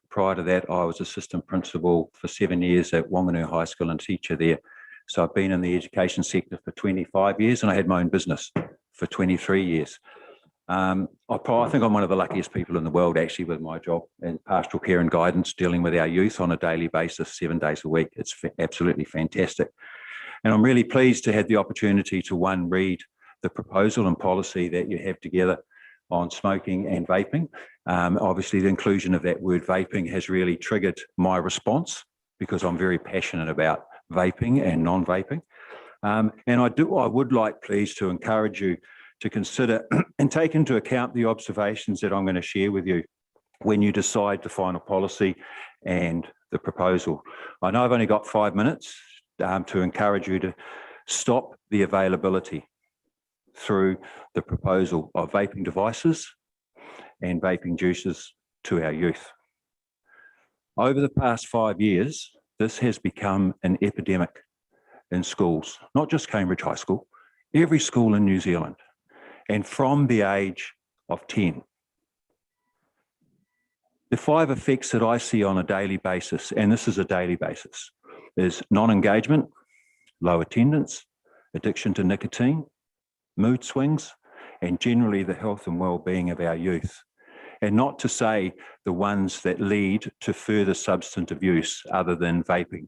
Prior to that, I was Assistant Principal for 7 years at Wanganui High School and teacher there. So I've been in the education sector for 25 years and I had my own business for 23 years. I think I'm one of the luckiest people in the world actually with my job in pastoral care and guidance, dealing with our youth on a daily basis, 7 days a week. It's absolutely fantastic. And I'm really pleased to have the opportunity to, one, read the proposal and policy that you have together on smoking and vaping. Obviously, the inclusion of that word vaping has really triggered my response because I'm very passionate about vaping and non-vaping. And I would like, please, to encourage you to consider and take into account the observations that I'm going to share with you when you decide the final policy and the proposal. I know I've only got 5 minutes to encourage you to stop the availability through the proposal of vaping devices and vaping juices to our youth. Over the past 5 years, this has become an epidemic in schools, not just Cambridge High School, every school in New Zealand, and from the age of 10. The 5 effects that I see on a daily basis, and this is a daily basis, is non-engagement, low attendance, addiction to nicotine, mood swings, and generally the health and well-being of our youth. And not to say the ones that lead to further substantive use other than vaping,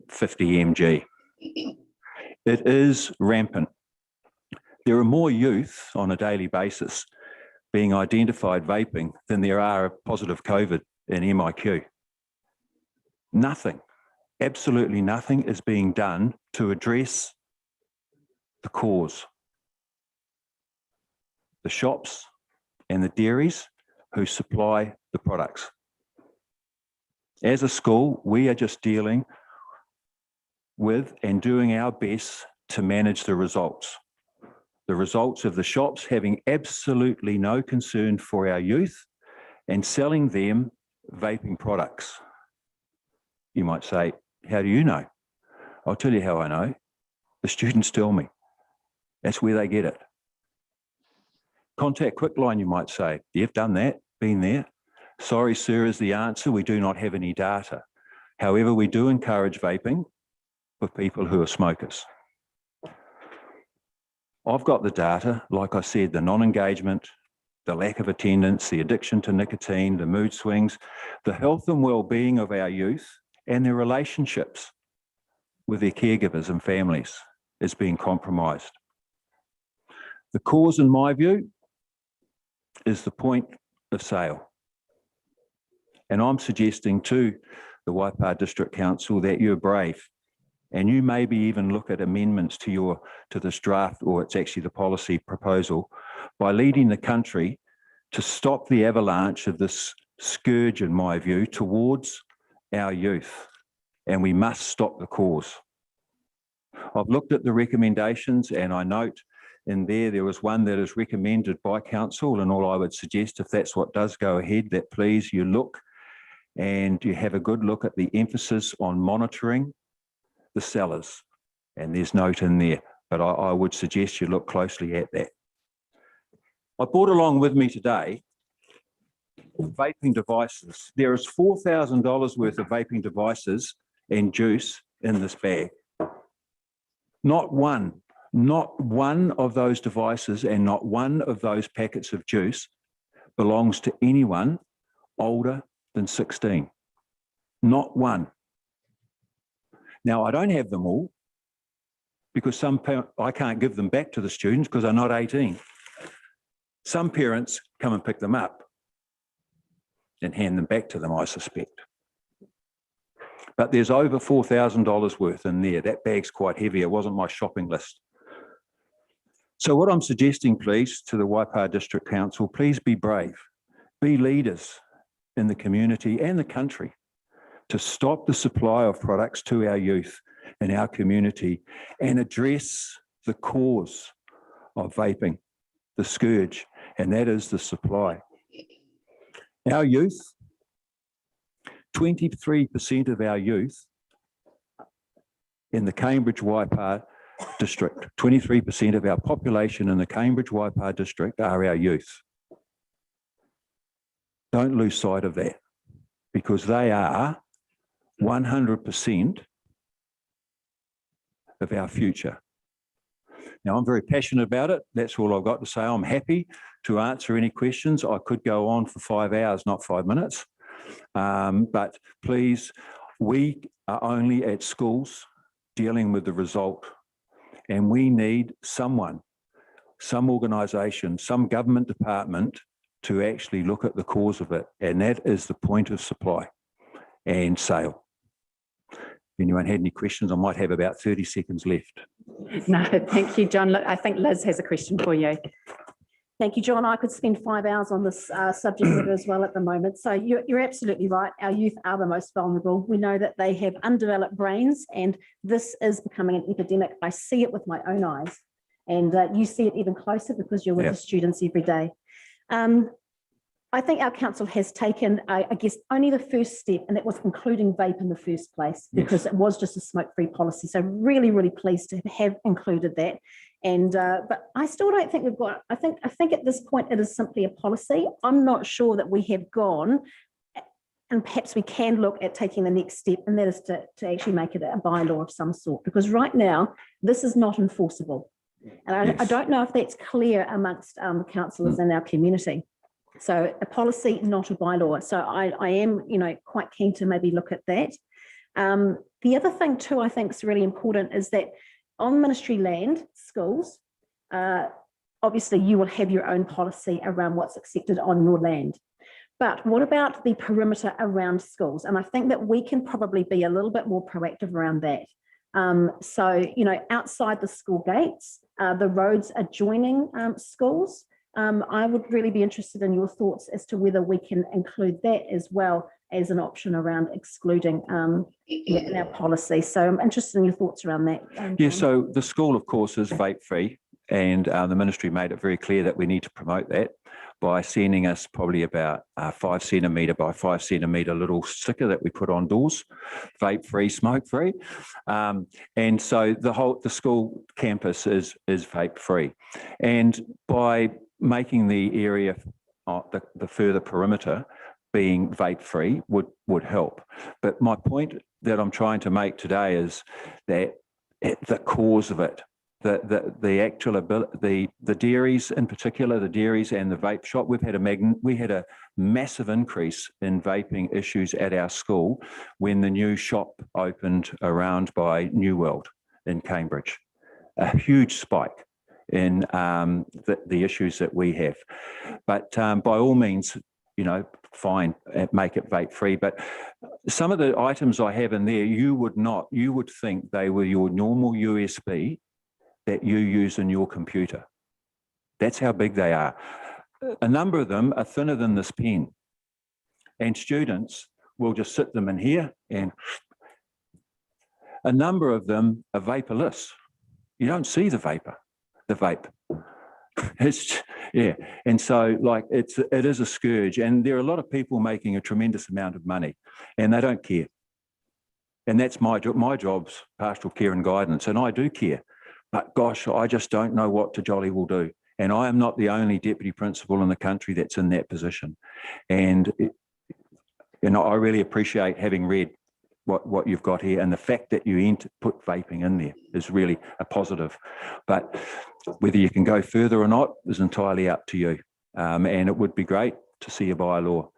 50 mg. It is rampant. There are more youth on a daily basis being identified vaping than there are positive COVID in MIQ. Nothing. Absolutely nothing is being done to address the cause the shops and the dairies who supply the products. As a school, we are just dealing with and doing our best to manage the results. The results of the shops having absolutely no concern for our youth and selling them vaping products. You might say, how do you know? I'll tell you how I know. The students tell me. That's where they get it. Contact Quickline, you might say. You've done that, been there. Sorry, sir, is the answer. We do not have any data. However, we do encourage vaping for people who are smokers. I've got the data, like I said, the non-engagement, the lack of attendance, the addiction to nicotine, the mood swings, the health and well-being of our youth and their relationships with their caregivers and families is being compromised. The cause, in my view, is the point of sale. And I'm suggesting to the Waipā District Council that you're brave and you maybe even look at amendments to this draft, or it's actually the policy proposal, by leading the country to stop the avalanche of this scourge, in my view, towards our youth. And we must stop the cause. I've looked at the recommendations and I note in there was one that is recommended by council, and all I would suggest, if that's what does go ahead, that please you look and you have a good look at the emphasis on monitoring the sellers. And there's note in there, but I would suggest you look closely at that. I brought along with me today vaping devices. There is $4,000 worth of vaping devices and juice in this bag. Not one of those devices and not one of those packets of juice belongs to anyone older than 16. Not one. Now, I don't have them all because I can't give them back to the students because they're not 18. Some parents come and pick them up and hand them back to them, I suspect. But there's over $4,000 worth in there. That bag's quite heavy. It wasn't my shopping list. So what I'm suggesting, please, to the Waipā District Council, please be brave. Be leaders in the community and the country to stop the supply of products to our youth in our community and address the cause of vaping, the scourge, and that is the supply. Our youth, 23% of our youth in the Cambridge-Waipā district, 23% of our population in the Cambridge-Waipā district are our youth. Don't lose sight of that, because they are 100% of our future. Now, I'm very passionate about it. That's all I've got to say. I'm happy to answer any questions. I could go on for 5 hours, not 5 minutes. But please, we are only at schools dealing with the result. And we need someone, some organisation, some government department to actually look at the cause of it. And that is the point of supply and sale. If anyone had any questions, I might have about 30 seconds left. No, thank you, John. Look, I think Liz has a question for you. Thank you, John. I could spend 5 hours on this subject matter as well at the moment. So you're absolutely right. Our youth are the most vulnerable. We know that they have undeveloped brains, and this is becoming an epidemic. I see it with my own eyes, and you see it even closer because you're with the students every day. I think our council has taken, I guess, only the first step, and that was including vape in the first place, because it was just a smoke-free policy. So really, really pleased to have included that. And but I still don't think we've got, I think at this point it is simply a policy. I'm not sure that we have gone, and perhaps we can look at taking the next step, and that is to actually make it a bylaw of some sort, because right now this is not enforceable. And I don't know if that's clear amongst the councillors in our community. So a policy, not a bylaw. So I am, quite keen to maybe look at that. The other thing too, I think is really important is that on ministry land, schools, obviously you will have your own policy around what's accepted on your land. But what about the perimeter around schools? And I think that we can probably be a little bit more proactive around that. So, outside the school gates, the roads adjoining schools, I would really be interested in your thoughts as to whether we can include that as well as an option around excluding in our policy. So I'm interested in your thoughts around that. Yeah, so the school, of course, is vape-free, and the ministry made it very clear that we need to promote that by sending us probably about 5 centimetre by 5 centimetre little sticker that we put on doors, vape-free, smoke-free. And so the school campus is vape-free. And by making the area, the further perimeter being vape-free would help. But my point that I'm trying to make today is that the cause of it, the actual ability, the dairies in particular, the dairies and the vape shop, we had a massive increase in vaping issues at our school when the new shop opened around by New World in Cambridge. A huge spike in the issues that we have. But by all means, you know, fine, make it vape free. But some of the items I have in there, you would think they were your normal USB that you use in your computer. That's how big they are. A number of them are thinner than this pen. And students will just sit them in here, and a number of them are vaporless. You don't see the vape. Yeah, and so like it is a scourge, and there are a lot of people making a tremendous amount of money, and they don't care. And that's my job's pastoral care and guidance, and I do care. But gosh, I just don't know what jolly will do. And I am not the only deputy principal in the country that's in that position. And I really appreciate having read what you've got here, and the fact that you put vaping in there is really a positive. But whether you can go further or not is entirely up to you. And it would be great to see a bylaw.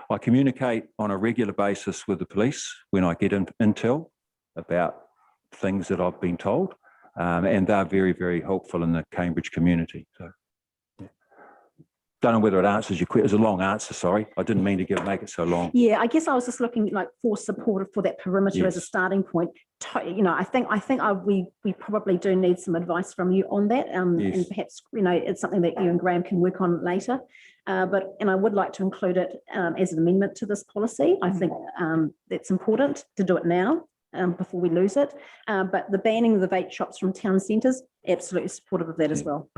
I communicate on a regular basis with the police when I get intel about things that I've been told, and they're very, very helpful in the Cambridge community. So, yeah. Don't know whether it answers your question. It's a long answer, sorry. I didn't mean to make it so long. Yeah, I guess I was just looking like for support for that perimeter as a starting point. You know, I think we probably do need some advice from you on that, and perhaps, you know, it's something that you and Graham can work on later. And I would like to include it as an amendment to this policy. I think that's important to do it now. Before we lose it. But the banning of the vape shops from town centres, absolutely supportive of that as well.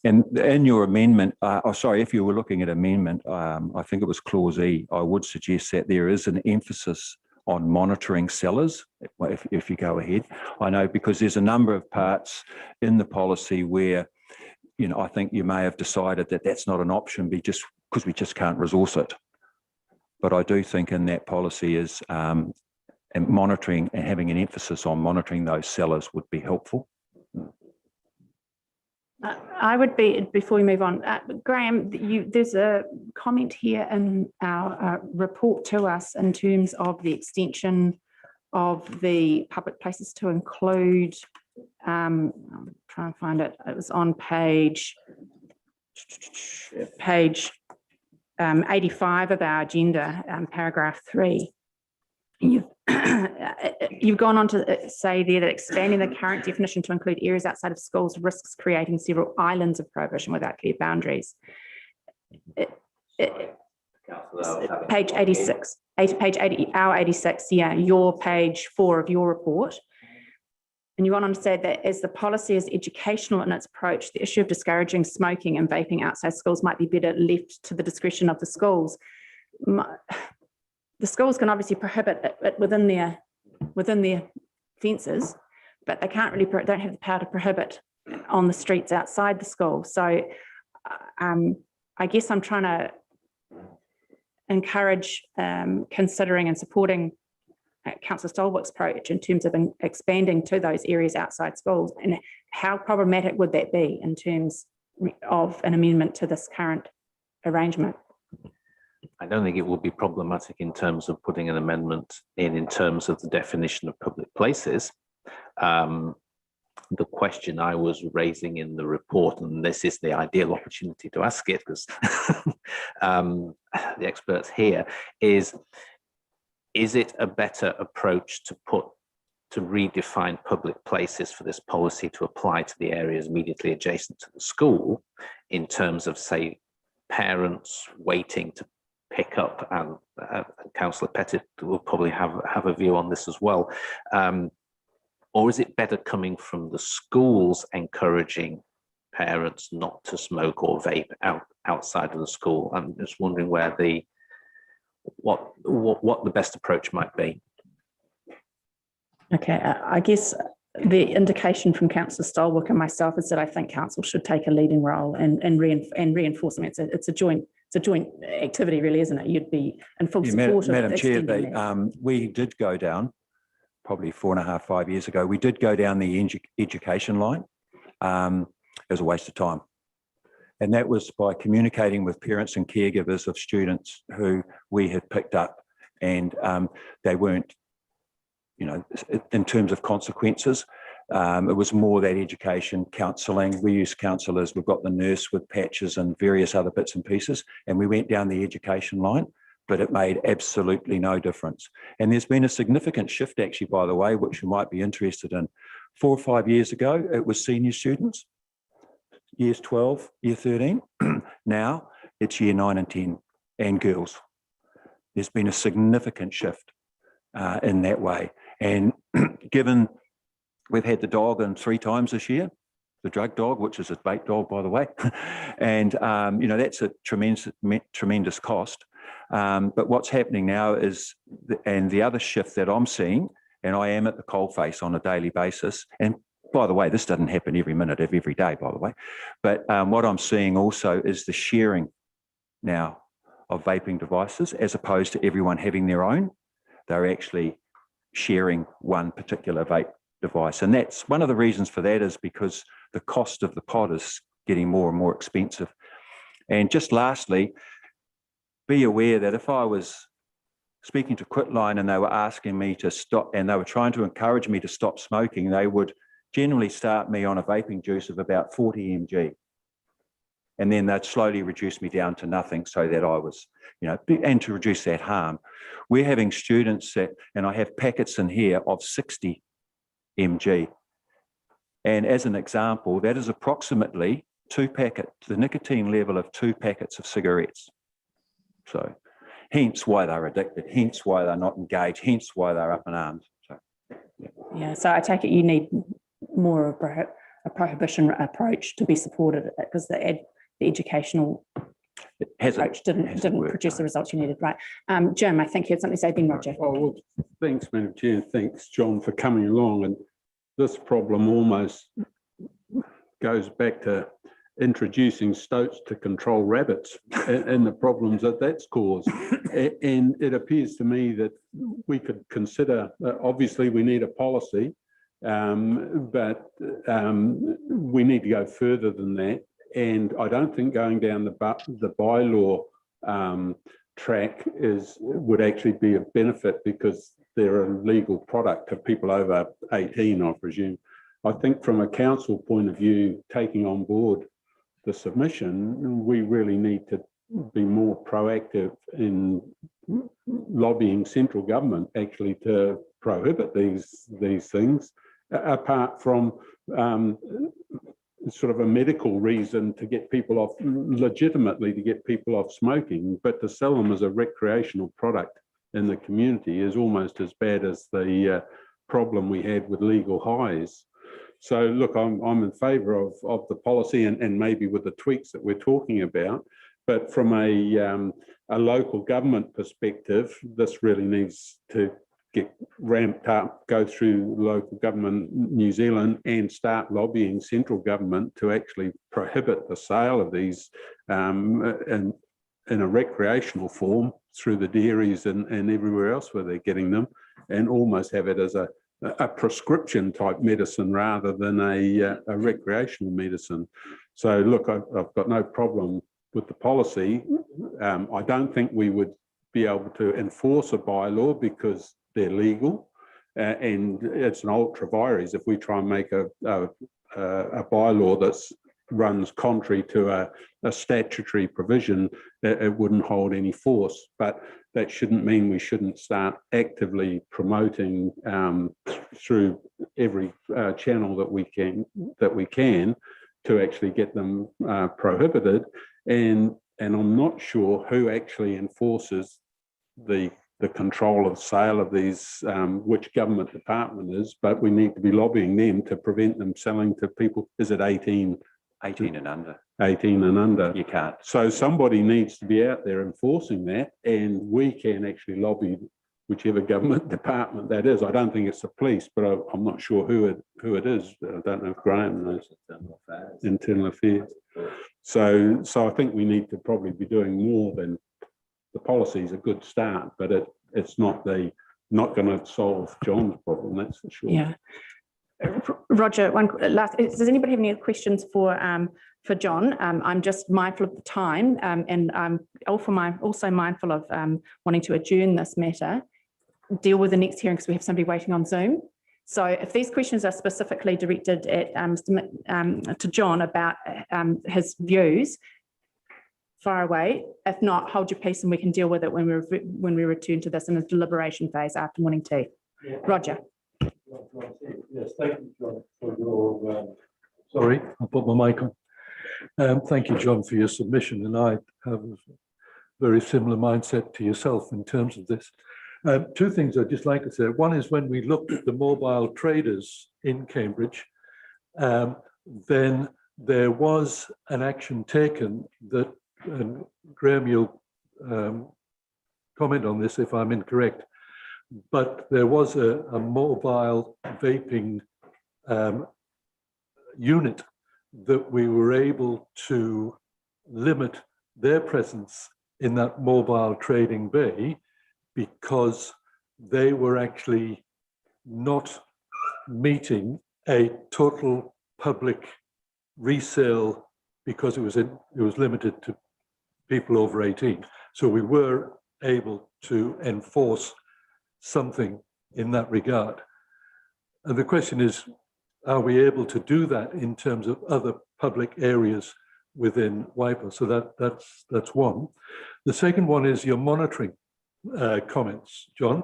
And in your amendment, if you were looking at amendment, I think it was clause E, I would suggest that there is an emphasis on monitoring sellers, if you go ahead. I know because there's a number of parts in the policy where, you know, I think you may have decided that that's not an option because we just can't resource it. But I do think in that policy is and monitoring and having an emphasis on monitoring those sellers would be helpful. I would be, before we move on, Graham, there's a comment here in our report to us in terms of the extension of the public places to include, I'll try and find it, it was on page 85 of our agenda, paragraph 3. You've gone on to say there that expanding the current definition to include areas outside of schools risks creating several islands of prohibition without clear boundaries. Page 86, page 80, our 86, yeah, your page 4 of your report. And you went on to say that as the policy is educational in its approach, the issue of discouraging smoking and vaping outside schools might be better left to the discretion of the schools. The schools can obviously prohibit it within their fences, but they can't really don't have the power to prohibit on the streets outside the school. So I guess I'm trying to encourage considering and supporting Councillor Stolwick's approach in terms of expanding to those areas outside schools, and how problematic would that be in terms of an amendment to this current arrangement? I don't think it will be problematic in terms of putting an amendment in terms of the definition of public places. The question I was raising in the report, and this is the ideal opportunity to ask it because the experts here, is it a better approach to redefine public places for this policy to apply to the areas immediately adjacent to the school in terms of, say, parents waiting to pick up, and Councillor Pettit will probably have a view on this as well. Or is it better coming from the schools encouraging parents not to smoke or vape outside of the school? I'm just wondering where what the best approach might be. Okay, I guess the indication from Councillor Stolwick and myself is that I think council should take a leading role and reinforce. I mean, it's a joint activity, really, isn't it? You'd be in full support of Madam Chair, extending that. we did go down probably 4.5, 5 years ago. We did go down the education line. It was a waste of time. And that was by communicating with parents and caregivers of students who we had picked up, and they weren't, you know, in terms of consequences. It was more that education, counselling. We use counsellors. We've got the nurse with patches and various other bits and pieces, and we went down the education line, but it made absolutely no difference. And there's been a significant shift, actually, by the way, which you might be interested in. 4 or 5 years ago, it was senior students, years 12, year 13. Now it's year 9 and 10 and girls. There's been a significant shift in that way. And given we've had the dog in 3 times this year, the drug dog, which is a vape dog, by the way, and you know, that's a tremendous cost. But what's happening now is, and the other shift that I'm seeing, and I am at the coalface on a daily basis, and by the way, this doesn't happen every minute of every day, by the way, but what I'm seeing also is the sharing now of vaping devices, as opposed to everyone having their own. They're actually sharing one particular vape device. And that's one of the reasons for that, is because the cost of the pod is getting more and more expensive. And just lastly, be aware that if I was speaking to Quitline and they were asking me to stop, and they were trying to encourage me to stop smoking, they would generally start me on a vaping juice of about 40 mg. And then they'd slowly reduce me down to nothing, so that I was, you know, and to reduce that harm. We're having students that, and I have packets in here of 60 mg. And as an example, that is approximately 2 packets, the nicotine level of 2 packets of cigarettes. So hence why they're addicted, hence why they're not engaged, hence why they're up in arms. So, Yeah, so I take it you need more of a prohibition approach to be supported, because the educational approach didn't produce the results you needed, right? Jim, I think you had something to say, then Roger. Oh, well, thanks, Madam Chair, and thanks, John, for coming along. And this problem almost goes back to introducing stoats to control rabbits and the problems that that's caused. And it appears to me that we could consider, obviously we need a policy, but we need to go further than that. And I don't think going down the bylaw track would actually be a benefit, because they're a legal product to people over 18, I presume. I think from a council point of view, taking on board the submission, we really need to be more proactive in lobbying central government actually to prohibit these things, apart from sort of a medical reason to get people off, legitimately to get people off smoking, but to sell them as a recreational product in the community is almost as bad as the problem we had with legal highs. So look, I'm in favour of the policy and maybe with the tweaks that we're talking about, but from a local government perspective, this really needs to get ramped up, go through local government New Zealand and start lobbying central government to actually prohibit the sale of these in a recreational form through the dairies and everywhere else where they're getting them, and almost have it as a prescription type medicine rather than a recreational medicine. So look, I've got no problem with the policy. I don't think we would be able to enforce a bylaw because they're legal, and it's an ultra vires. If we try and make a bylaw that runs contrary to a statutory provision, it wouldn't hold any force. But that shouldn't mean we shouldn't start actively promoting through every channel that we can to actually get them prohibited. And I'm not sure who actually enforces the control of sale of these, which government department is, but we need to be lobbying them to prevent them selling to people. Is it 18? 18 and under. 18 and under. You can't. So somebody needs to be out there enforcing that, and we can actually lobby whichever government department that is. I don't think it's the police, but I'm not sure who it is. I don't know if Graham knows. Internal Affairs. So I think we need to probably be doing more than the policy is a good start, but it's not going to solve John's problem, that's for sure. Yeah. Roger, does anybody have any questions for John? I'm just mindful of the time, and I'm also mindful of wanting to adjourn this matter, deal with the next hearing because we have somebody waiting on Zoom. So if these questions are specifically directed at to John about his views, far away. If not, hold your peace and we can deal with it when we return to this in the deliberation phase after morning tea. Yeah. Roger. Yes, thank you, John, for your. Sorry, I'll put my mic on. Thank you, John, for your submission, and I have a very similar mindset to yourself in terms of this. Two things I'd just like to say. One is when we looked at the mobile traders in Cambridge, then there was an action taken that, and Graham, you'll comment on this if I'm incorrect, but there was a mobile vaping unit that we were able to limit their presence in that mobile trading bay because they were actually not meeting a total public resale because it was limited to people over 18. So we were able to enforce something in that regard. And the question is, are we able to do that in terms of other public areas within WIPO? So that's one. The second one is your monitoring comments, John.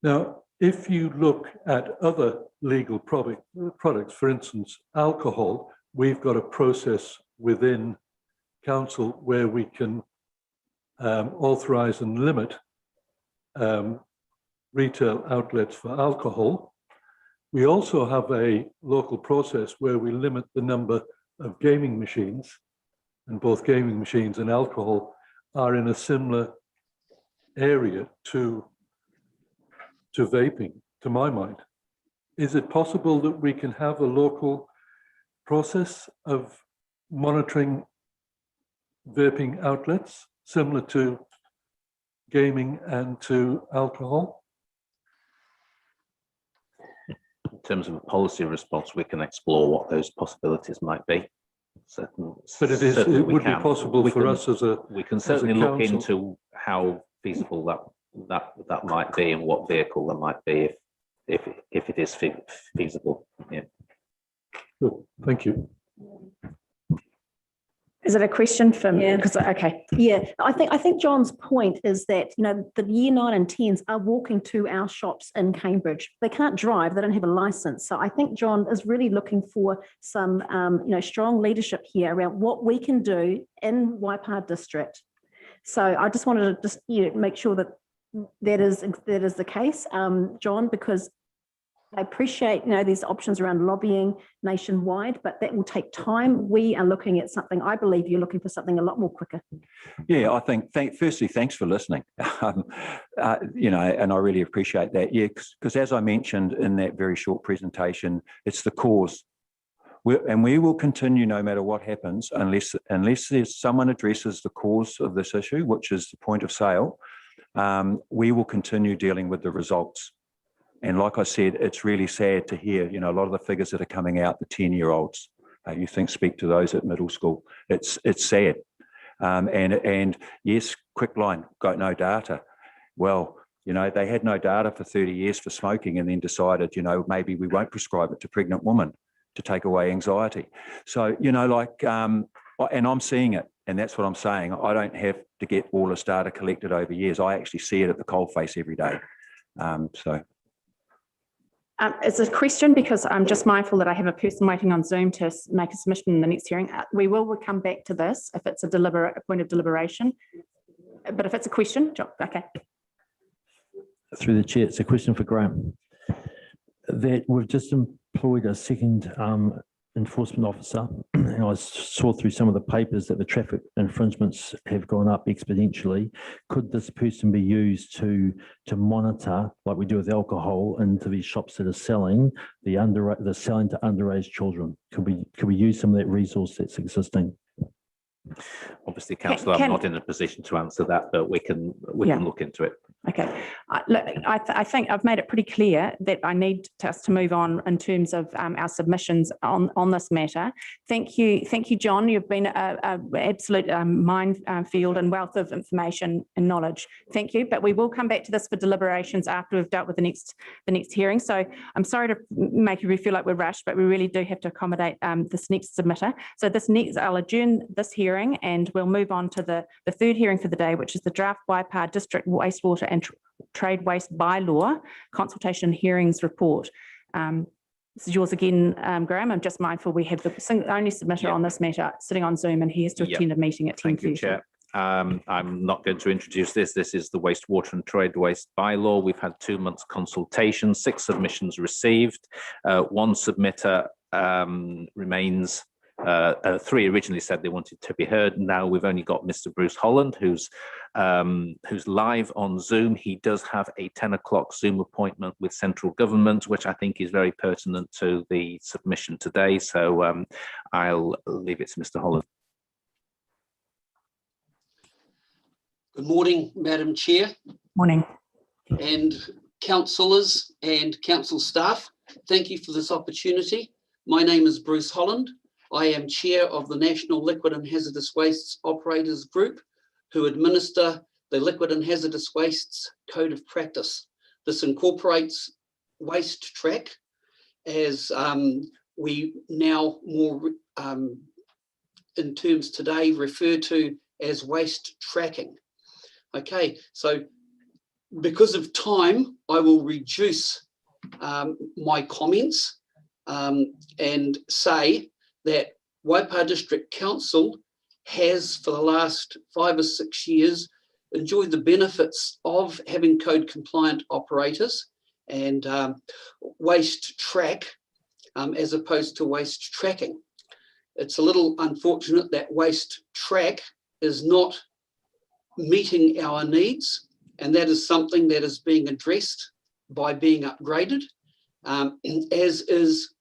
Now, if you look at other legal products, for instance, alcohol, we've got a process within council where we can authorize and limit retail outlets for alcohol. We also have a local process where we limit the number of gaming machines, and both gaming machines and alcohol are in a similar area to vaping, to my mind. Is it possible that we can have a local process of monitoring vaping outlets similar to gaming and to alcohol? In terms of a policy response, we can explore what those possibilities might be. But it would be possible for us as a we can certainly look into how feasible that might be and what vehicle that might be if it is feasible. Yeah. Good. Thank you. Is it a question for me? Yeah. Okay. Yeah, I think John's point is that, you know, the year 9 and 10s are walking to our shops in Cambridge. They can't drive, they don't have a license. So I think John is really looking for some, strong leadership here around what we can do in Waipā district. So I just wanted to make sure that is the case, John, because I appreciate, these options around lobbying nationwide, but that will take time. We are looking at something, I believe you're looking for something a lot more quicker. Yeah, I think, firstly, thanks for listening. And I really appreciate that. Yeah, because as I mentioned in that very short presentation, it's the cause. We will continue no matter what happens, unless there's someone addresses the cause of this issue, which is the point of sale, we will continue dealing with the results. And like I said, it's really sad to hear, a lot of the figures that are coming out, the 10-year-olds, you think speak to those at middle school. It's sad. And yes, quick line, got no data. Well, they had no data for 30 years for smoking and then decided, maybe we won't prescribe it to pregnant women to take away anxiety. So, and I'm seeing it. And that's what I'm saying. I don't have to get all this data collected over years. I actually see it at the coalface every day. It's a question because I'm just mindful that I have a person waiting on Zoom to make a submission in the next hearing. We will come back to this if it's a point of deliberation. But if it's a question, okay. Through the chair, it's a question for Graham. That we've just employed a second enforcement officer, and I saw through some of the papers that the traffic infringements have gone up exponentially. Could this person be used to monitor, like we do with alcohol, into these shops that are selling the selling to underage children? Could we use some of that resource that's existing? Obviously, councillor, I'm not in a position to answer that, but we can look into it. Okay. Look, I think I've made it pretty clear that I need us to move on in terms of our submissions on this matter. Thank you, John. You've been an absolute minefield and wealth of information and knowledge. Thank you. But we will come back to this for deliberations after we've dealt with the next hearing. So I'm sorry to make you feel like we're rushed, but we really do have to accommodate this next submitter. So I'll adjourn this hearing and we'll move on to the third hearing for the day, which is the draft Waipa District Wastewater and Trade Waste Bylaw Consultation and Hearings Report. This is yours again, Graham. I'm just mindful we have the only submitter on this matter sitting on Zoom, and he has to attend a meeting at 10:30. Thank you, Chair. I'm not going to introduce this. This is the Wastewater and Trade Waste Bylaw. We've had 2 months consultation, 6 submissions received. One submitter remains. 3 originally said they wanted to be heard. Now we've only got Mr. Bruce Holland, who's live on Zoom. He does have a 10 o'clock Zoom appointment with central government, which I think is very pertinent to the submission today. So I'll leave it to Mr. Holland. Good morning, Madam Chair. Morning. And councillors and council staff. Thank you for this opportunity. My name is Bruce Holland. I am chair of the National Liquid and Hazardous Wastes Operators Group, who administer the Liquid and Hazardous Wastes Code of Practice. This incorporates Waste Track, as we now more in terms today refer to as waste tracking. Okay, so because of time, I will reduce my comments and say that Waipa District Council has, for the last 5 or 6 years, enjoyed the benefits of having code compliant operators and waste track as opposed to waste tracking. It's a little unfortunate that waste track is not meeting our needs, and that is something that is being addressed by being upgraded, as is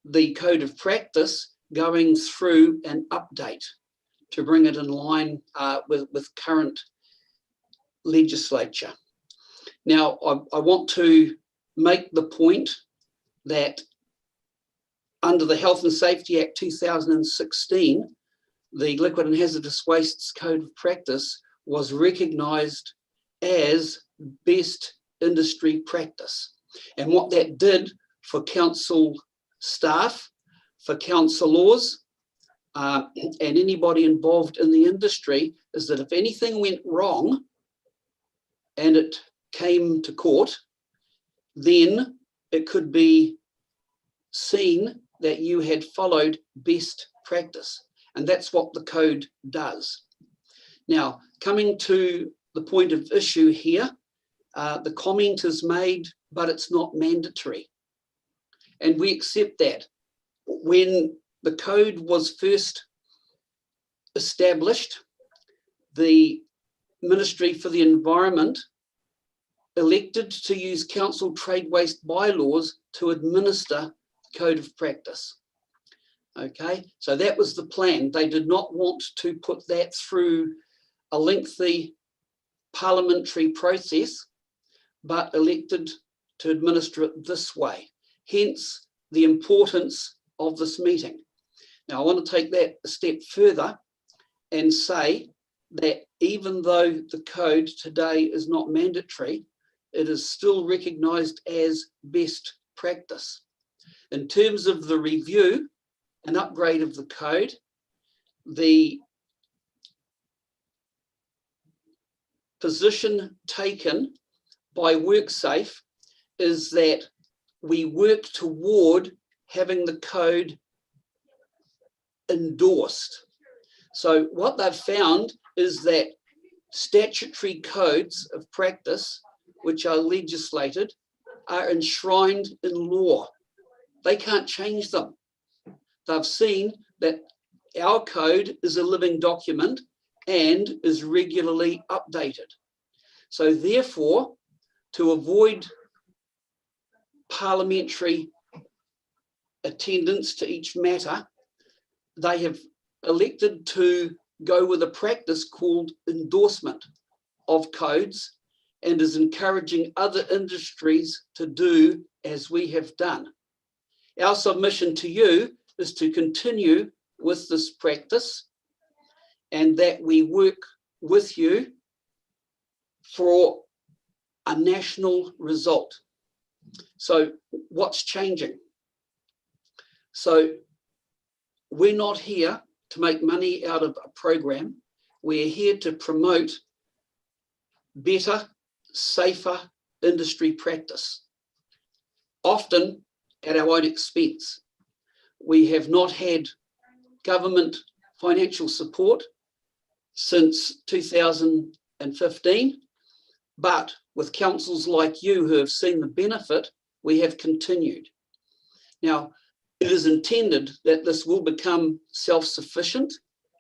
the code of practice going through an update to bring it in line with current legislature. Now, I want to make the point that under the Health and Safety Act 2016, the Liquid and Hazardous Wastes Code of Practice was recognised as best industry practice. And what that did for council staff, for councillors, and anybody involved in the industry is that if anything went wrong and it came to court, then it could be seen that you had followed best practice. And that's what the code does. Now, coming to the point of issue here, the comment is made, but it's not mandatory. And we accept that. When the code was first established, the Ministry for the Environment elected to use council trade waste bylaws to administer the code of practice. Okay, so that was the plan. They did not want to put that through a lengthy parliamentary process, but elected to administer it this way. Hence the importance of this meeting. Now, I want to take that a step further and say that even though the code today is not mandatory, it is still recognised as best practice. In terms of the review and upgrade of the code, the position taken by WorkSafe is that we work toward having the code endorsed. So what they've found is that statutory codes of practice, which are legislated, are enshrined in law. They can't change them. They've seen that our code is a living document and is regularly updated. So therefore, to avoid parliamentary attendance to each matter, they have elected to go with a practice called endorsement of codes, and is encouraging other industries to do as we have done. Our submission to you is to continue with this practice, and that we work with you for a national result. So what's changing? So we're not here to make money out of a program. We're here to promote better, safer industry practice, often at our own expense. We have not had government financial support since 2015, but with councils like you who have seen the benefit, we have continued. Now, it is intended that this will become self-sufficient,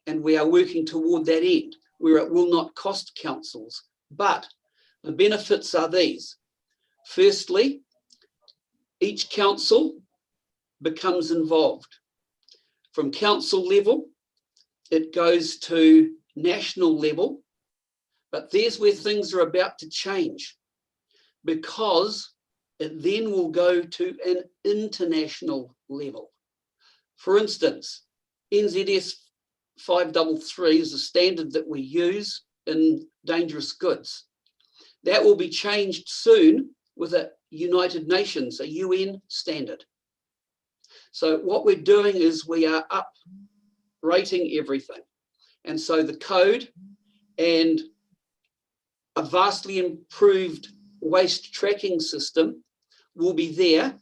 and we are working toward that end, where it will not cost councils. But the benefits are these. Firstly, each council becomes involved. From council level, it goes to national level, but there's where things are about to change, because it then will go to an international level. For instance, NZS 533 is a standard that we use in dangerous goods. That will be changed soon with a United Nations, a UN standard. So what we're doing is we are up-rating everything. And so the code and a vastly improved waste tracking system will be there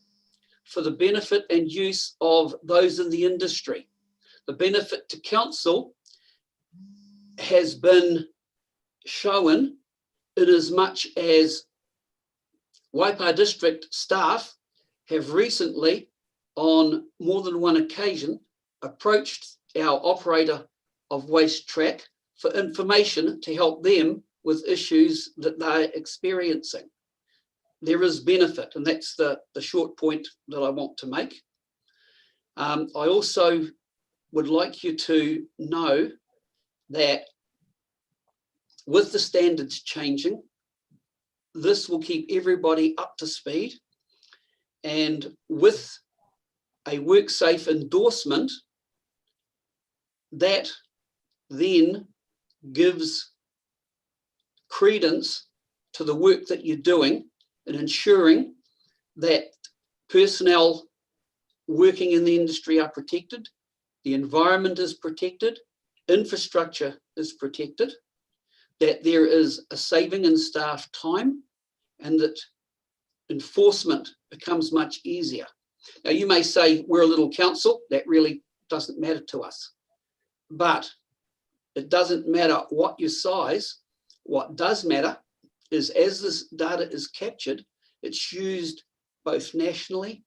for the benefit and use of those in the industry. The benefit to council has been shown in as much as Waipa District staff have recently, on more than one occasion, approached our operator of Waste Track for information to help them with issues that they're experiencing. There is benefit, and that's the short point that I want to make. I also would like you to know that with the standards changing, this will keep everybody up to speed, and with a WorkSafe endorsement, that then gives credence to the work that you're doing in ensuring that personnel working in the industry are protected, the environment is protected, infrastructure is protected, that there is a saving in staff time, and that enforcement becomes much easier. Now, you may say we're a little council, that really doesn't matter to us, but it doesn't matter what your size. What does matter is, as this data is captured, it's used both nationally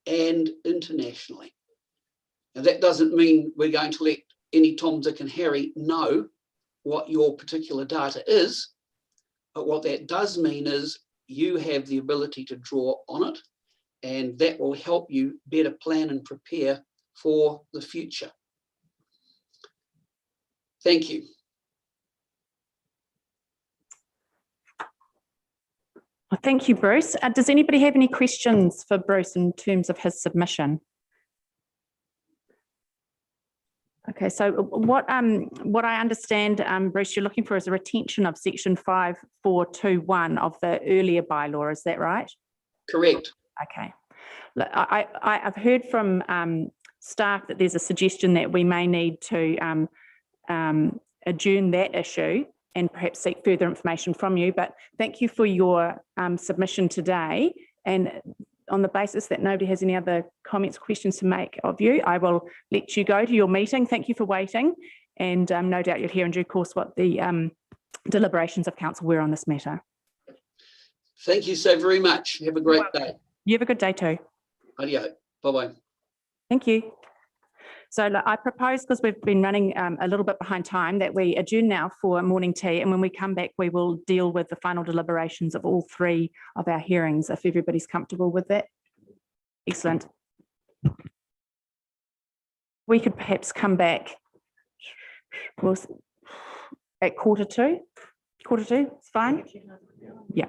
and internationally. Now, that doesn't mean we're going to let any Tom, Dick and Harry know what your particular data is, but what that does mean is you have the ability to draw on it, and that will help you better plan and prepare for the future. Thank you. Well, thank you, Bruce. Does anybody have any questions for Bruce in terms of his submission? Okay, so what I understand, Bruce, you're looking for is a retention of section 5421 of the earlier bylaw, is that right? Correct. Okay. Look, I've heard from staff that there's a suggestion that we may need to adjourn that issue and perhaps seek further information from you, but thank you for your submission today. And on the basis that nobody has any other comments, questions to make of you, I will let you go to your meeting. Thank you for waiting. And no doubt you'll hear in due course what the deliberations of council were on this matter. Thank you so very much. Have a great day. You have a good day too. Adios. Bye-bye. Thank you. So look, I propose, because we've been running a little bit behind time, that we adjourn now for morning tea. And when we come back, we will deal with the final deliberations of all three of our hearings, if everybody's comfortable with that. Excellent. We could perhaps come back at 1:45. 1:45, it's fine. Yeah.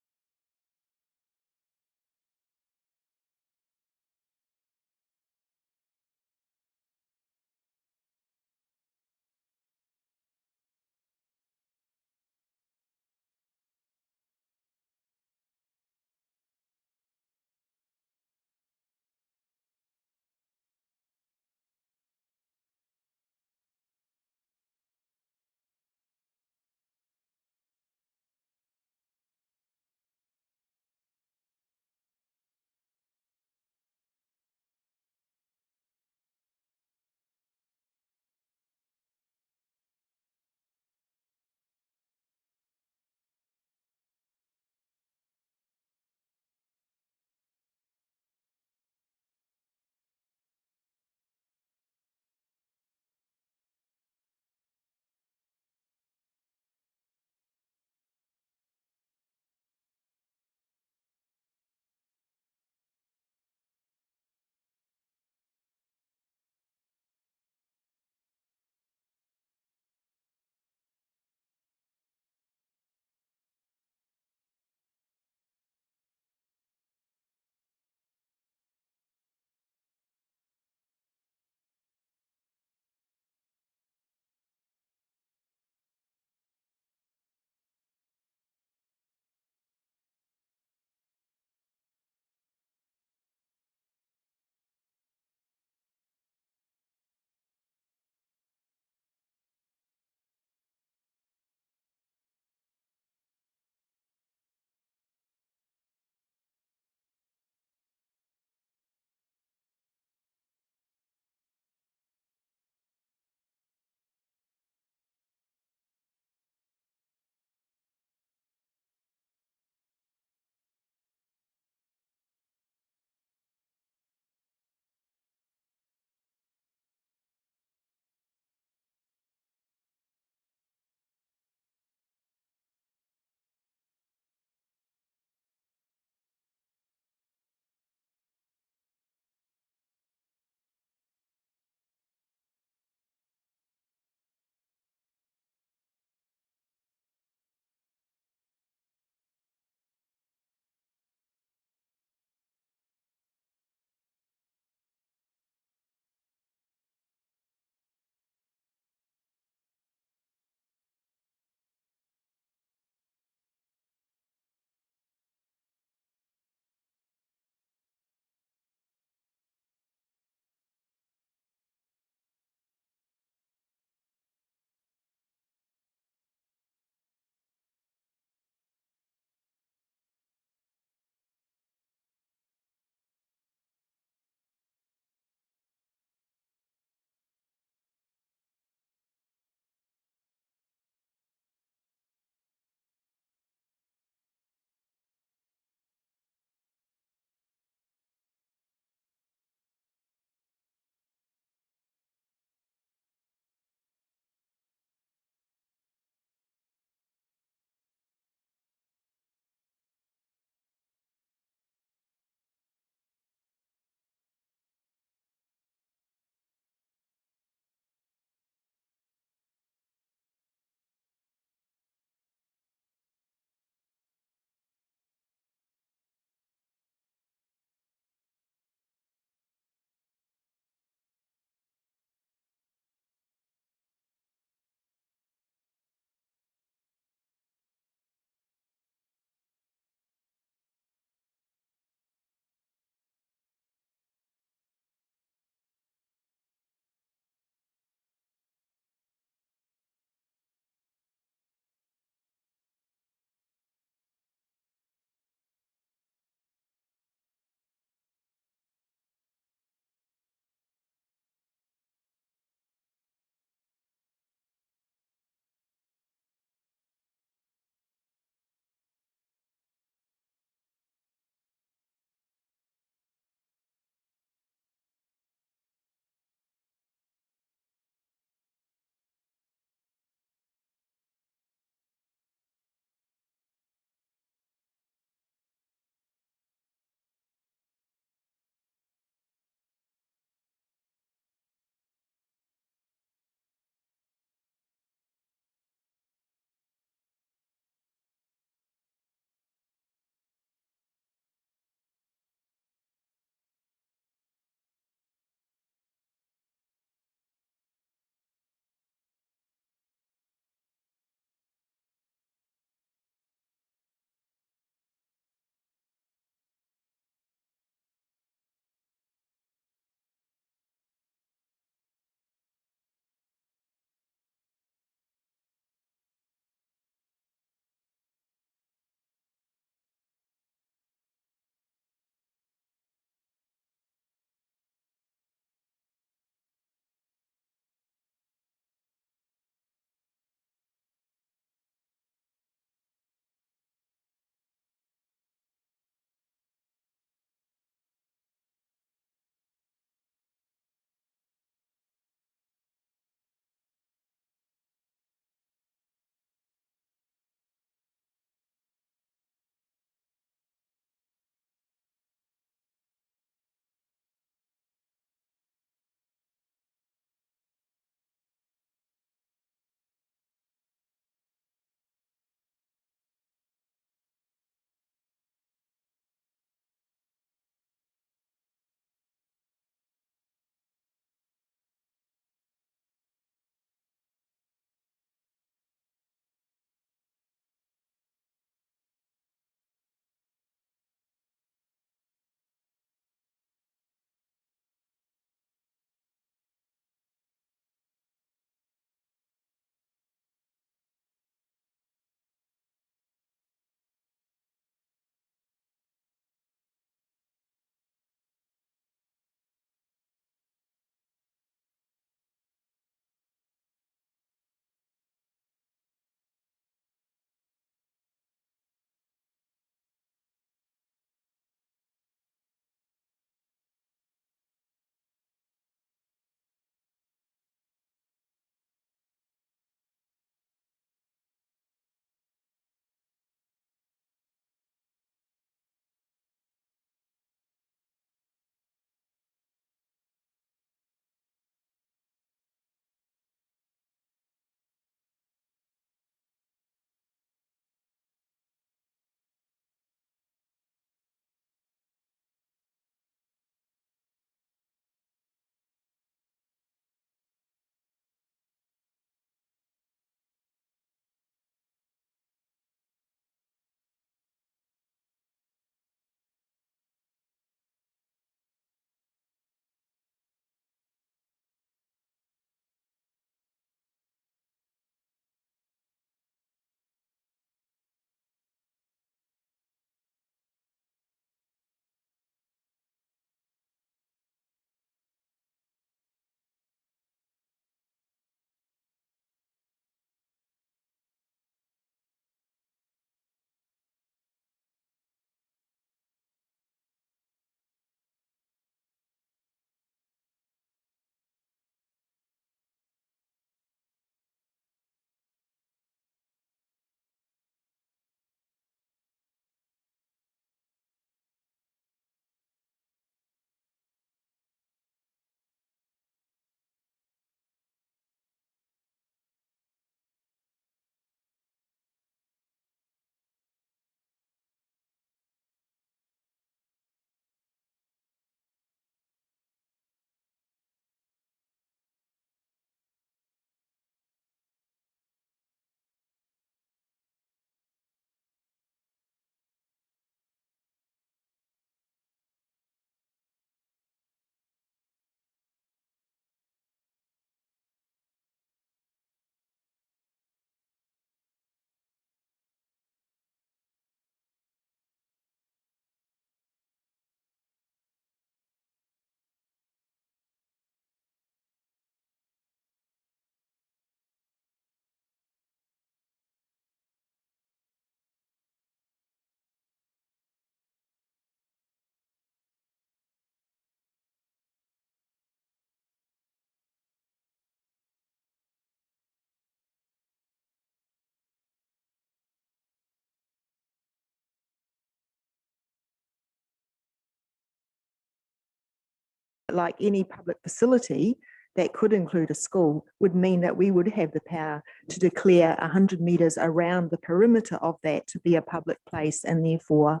like any public facility that could include a school, would mean that we would have the power to declare 100 metres around the perimeter of that to be a public place, and therefore,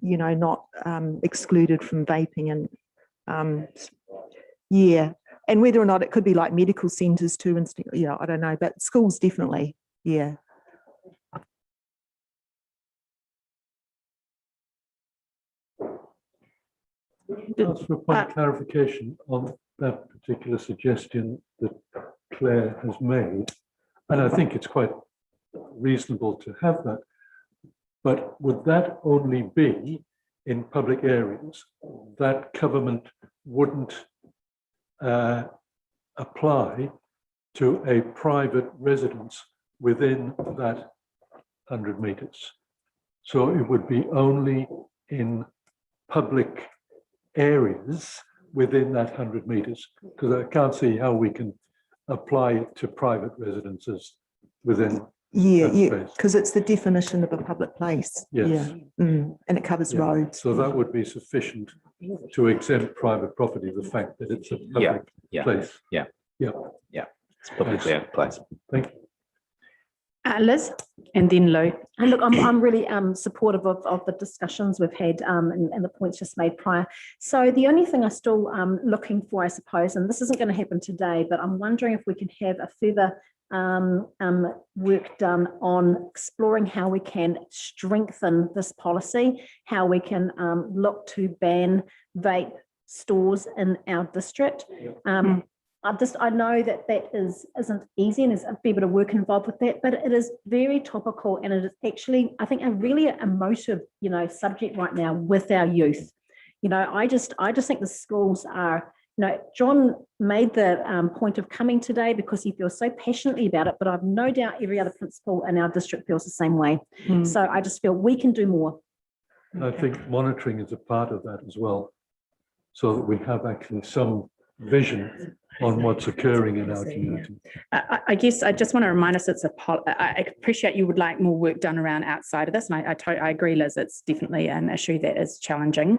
you know, not excluded from vaping. And yeah, and whether or not it could be like medical centres too, and you know, I don't know, but schools definitely, yeah. Ask for a point of clarification on that particular suggestion that Claire has made, and I think it's quite reasonable to have that. But would that only be in public areas? That government wouldn't apply to a private residence within that 100 metres. So it would be only in public areas within that 100 metres, because I can't see how we can apply it to private residences within. Yeah, because it's the definition of a public place. Yes. Yeah. And it covers roads. So that would be sufficient to exempt private property, the fact that it's a public place. Yeah. It's publicly owned place. Thank you. Liz, and then Lou. And look, I'm really supportive of the discussions we've had and the points just made prior. So the only thing I'm still looking for, I suppose, and this isn't going to happen today, but I'm wondering if we can have a further work done on exploring how we can strengthen this policy, how we can look to ban vape stores in our district. I know that isn't easy, and there's a fair bit of work involved with that, but it is very topical, and it is actually, I think, a really emotive, you know, subject right now with our youth. You know, I just think the schools are, you know, John made the point of coming today because he feels so passionately about it, but I've no doubt every other principal in our district feels the same way. So I just feel we can do more. I think monitoring is a part of that as well, so that we have actually some vision on what's occurring in our community. I guess I just want to remind us I appreciate you would like more work done around outside of this, and I agree, Liz, it's definitely an issue that is challenging,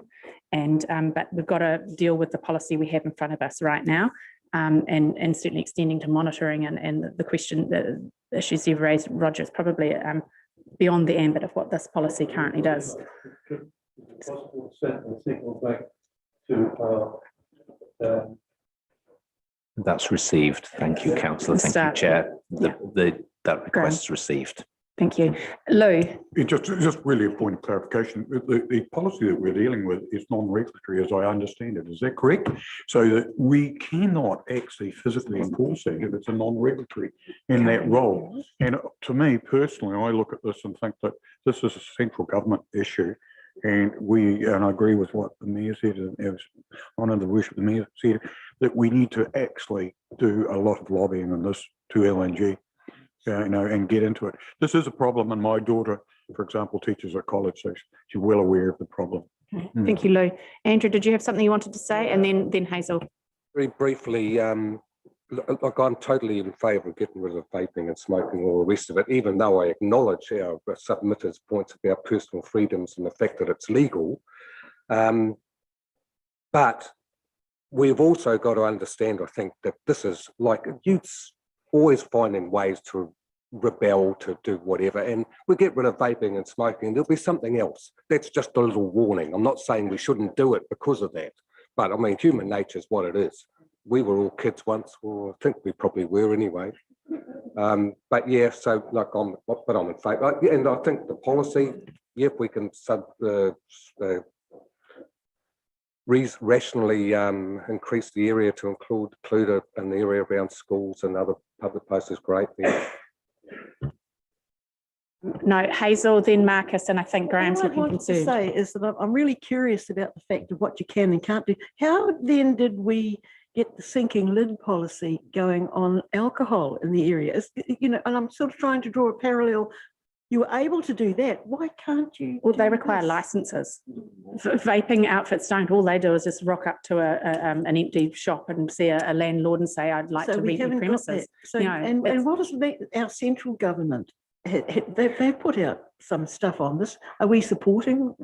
and but we've got to deal with the policy we have in front of us right now, and certainly extending to monitoring and the question, the issues you've raised, Roger, is probably beyond the ambit of what this policy currently does. That's received. Thank you, Councillor. Thank you, Chair. That request is received. Thank you. Lou. Just really a point of clarification. The policy that we're dealing with is non-regulatory, as I understand it. Is that correct? So that we cannot actually physically enforce it if it's a non-regulatory in that role. And to me personally, I look at this and think that this is a central government issue. And I agree with what the Mayor said, and it was one of the worship the Mayor said, that we need to actually do a lot of lobbying on this to LNG, you know, and get into it. This is a problem, and my daughter, for example, teaches at college, so she's well aware of the problem. Thank you, Lou. Andrew, did you have something you wanted to say? And then Hazel. Very briefly, look, I'm totally in favour of getting rid of vaping and smoking and all the rest of it, even though I acknowledge our submitters' points about personal freedoms and the fact that it's legal. But we've also got to understand, I think, that this is like youths always finding ways to rebel, to do whatever, and we get rid of vaping and smoking, there'll be something else. That's just a little warning. I'm not saying we shouldn't do it because of that, but I mean, human nature is what it is. We were all kids once, or I think we probably were anyway. But yeah, so like I'm in favour. And I think the policy, yeah, if we can rationally increase the area to include an area around schools and other public places, great. Yeah. No, Hazel, then Marcus, and I think Graham's looking concerned. What I want to say is that I'm really curious about the fact of what you can and can't do. How then did we get the sinking lid policy going on alcohol in the area? You know, and I'm sort of trying to draw a parallel. You were able to do that. Why can't you? Well, they require licenses. Vaping outfits don't. All they do is just rock up to an empty shop and see a landlord and say, "I'd like to rent your premises." So, you know, and what does our central government? They've put out some stuff on this. Are we supporting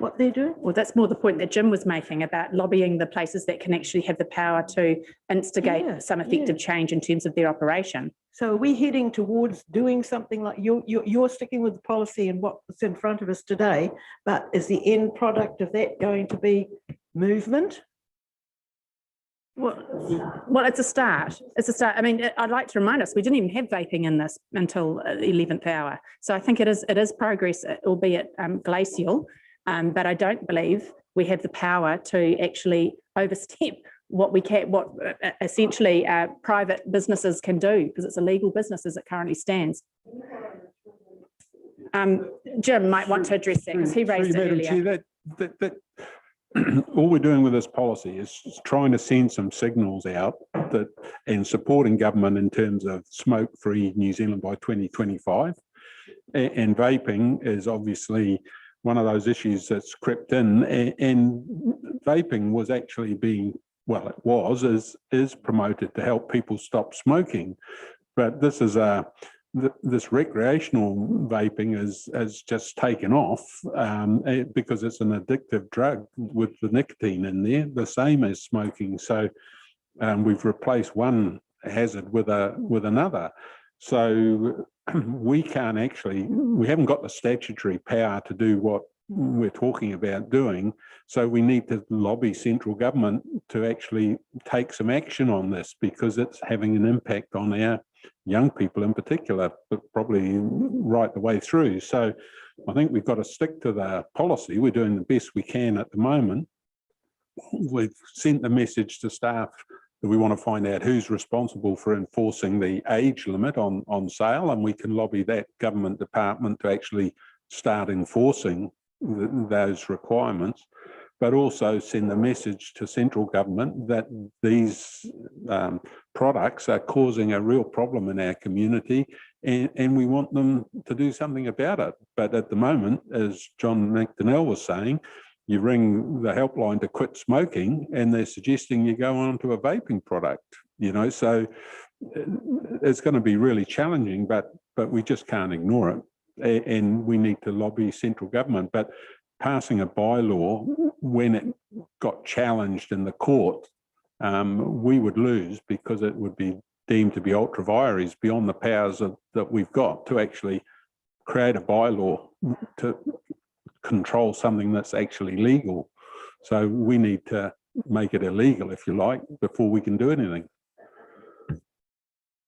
what they're doing? Well, that's more the point that Jim was making about lobbying the places that can actually have the power to instigate Yeah, some effective change in terms of their operation. So are we heading towards doing something like you're sticking with the policy and what's in front of us today, but is the end product of that going to be movement? Well, it's a start. It's a start. I mean, I'd like to remind us, we didn't even have vaping in this until the 11th hour. So I think it is progress, albeit glacial, but I don't believe we have the power to actually overstep what we can, what essentially private businesses can do, because it's a legal business as it currently stands. Jim might want to address that because he raised it earlier. All we're doing with this policy is trying to send some signals out that and supporting government in terms of smoke-free New Zealand by 2025. And vaping is obviously one of those issues that's crept in, and vaping was actually being, well, it is promoted to help people stop smoking. But this is this recreational vaping has just taken off because it's an addictive drug with the nicotine in there, the same as smoking. So we've replaced one hazard with another. So we haven't got the statutory power to do what we're talking about doing. So we need to lobby central government to actually take some action on this, because it's having an impact on our young people in particular, but probably right the way through. So I think we've got to stick to the policy. We're doing the best we can at the moment. We've sent the message to staff that we want to find out who's responsible for enforcing the age limit on sale, and we can lobby that government department to actually start enforcing those requirements, but also send the message to central government that these products are causing a real problem in our community, and we want them to do something about it. But at the moment, as John McDonnell was saying, you ring the helpline to quit smoking and they're suggesting you go on to a vaping product, so it's going to be really challenging, but we just can't ignore it. And we need to lobby central government. But passing a bylaw, when it got challenged in the court, we would lose, because it would be deemed to be ultra vires, beyond the powers that we've got to actually create a bylaw to control something that's actually legal. So we need to make it illegal, if you like, before we can do anything.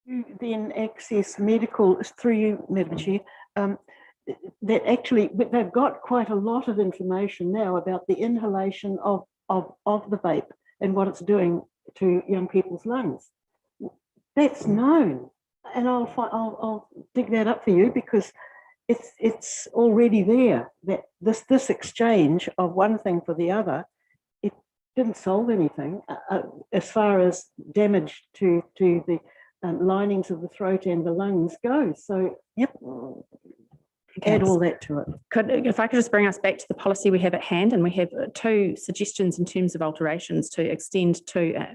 You then access medical, through you, Madam Chair, that actually they've got quite a lot of information now about the inhalation of the vape and what it's doing to young people's lungs. That's known, and I'll dig that up for you, because it's already there. That this exchange of one thing for the other, it didn't solve anything as far as damage to the linings of the throat and the lungs go. So, yep. Add all that to it. If I could just bring us back to the policy we have at hand, and we have two suggestions in terms of alterations to extend to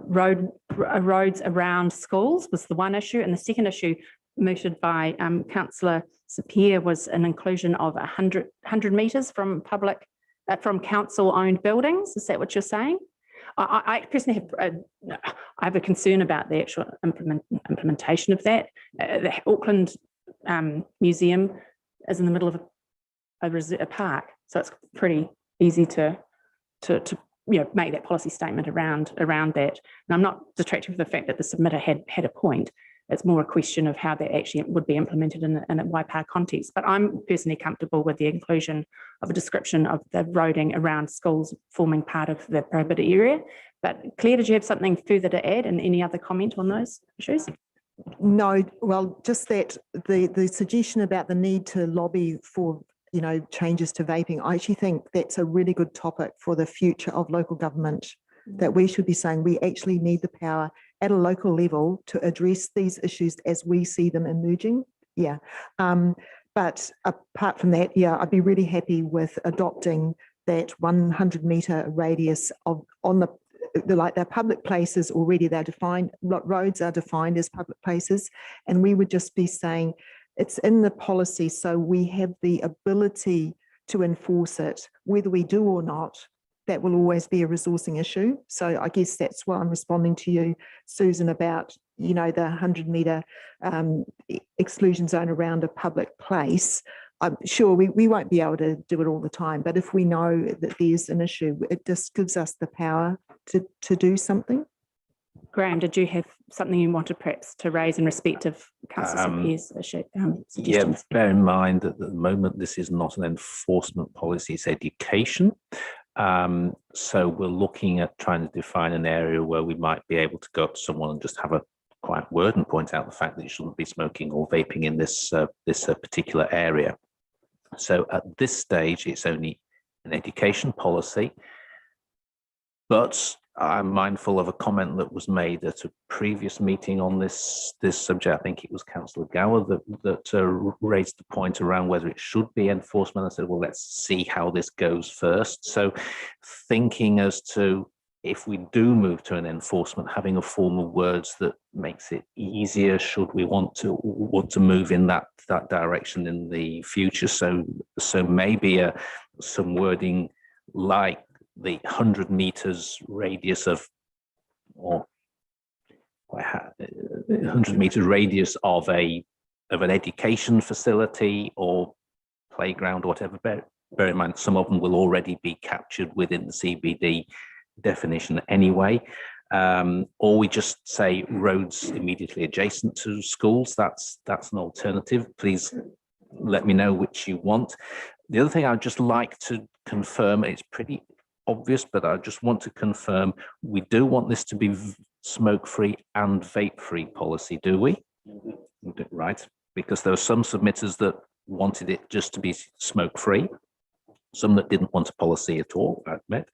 roads around schools was the one issue, and the second issue mooted by Councillor Sapir was an inclusion of 100 metres from council-owned buildings. Is that what you're saying? I personally have a concern about the actual implementation of that. The Auckland Museum is in the middle of a park, so it's pretty easy to make that policy statement around that. And I'm not detracting from the fact that the submitter had a point. It's more a question of how that actually would be implemented in a Waipā context. But I'm personally comfortable with the inclusion of a description of the roading around schools forming part of the prohibited area. But Claire, did you have something further to add, and any other comment on those issues? No, well, just that the suggestion about the need to lobby for changes to vaping, I actually think that's a really good topic for the future of local government, that we should be saying we actually need the power at a local level to address these issues as we see them emerging. Yeah. But apart from that, yeah, I'd be really happy with adopting that 100-metre radius on the public places already. They're defined, roads are defined as public places, and we would just be saying it's in the policy, so we have the ability to enforce it. Whether we do or not, that will always be a resourcing issue. So I guess that's why I'm responding to you, Susan, about, you know, the 100-metre exclusion zone around a public place. I'm sure we won't be able to do it all the time, but if we know that there's an issue, it just gives us the power to do something. Graham, did you have something you wanted perhaps to raise in respect of Councillor St Pierre's Yeah, suggestions? bear in mind that at the moment this is not an enforcement policy, it's education. So we're looking at trying to define an area where we might be able to go up to someone and just have a quiet word and point out the fact that you shouldn't be smoking or vaping in this particular area. So at this stage, it's only an education policy, but I'm mindful of a comment that was made at a previous meeting on this subject. I think it was Councillor Gower that raised the point around whether it should be enforcement. I said, well, let's see how this goes first. So thinking as to if we do move to an enforcement, having a form of words that makes it easier, should we want to move in that direction in the future. So maybe some wording like the 100 meters radius of, or 100 meters radius of an education facility or playground or whatever. Bear in mind, some of them will already be captured within the CBD definition anyway. Or we just say roads immediately adjacent to schools. That's an alternative. Please let me know which you want. The other thing I'd just like to confirm, it's pretty obvious, but I just want to confirm, we do want this to be smoke-free and vape-free policy, do we? Right, because there are some submitters that wanted it just to be smoke-free, some that didn't want a policy at all, I admit.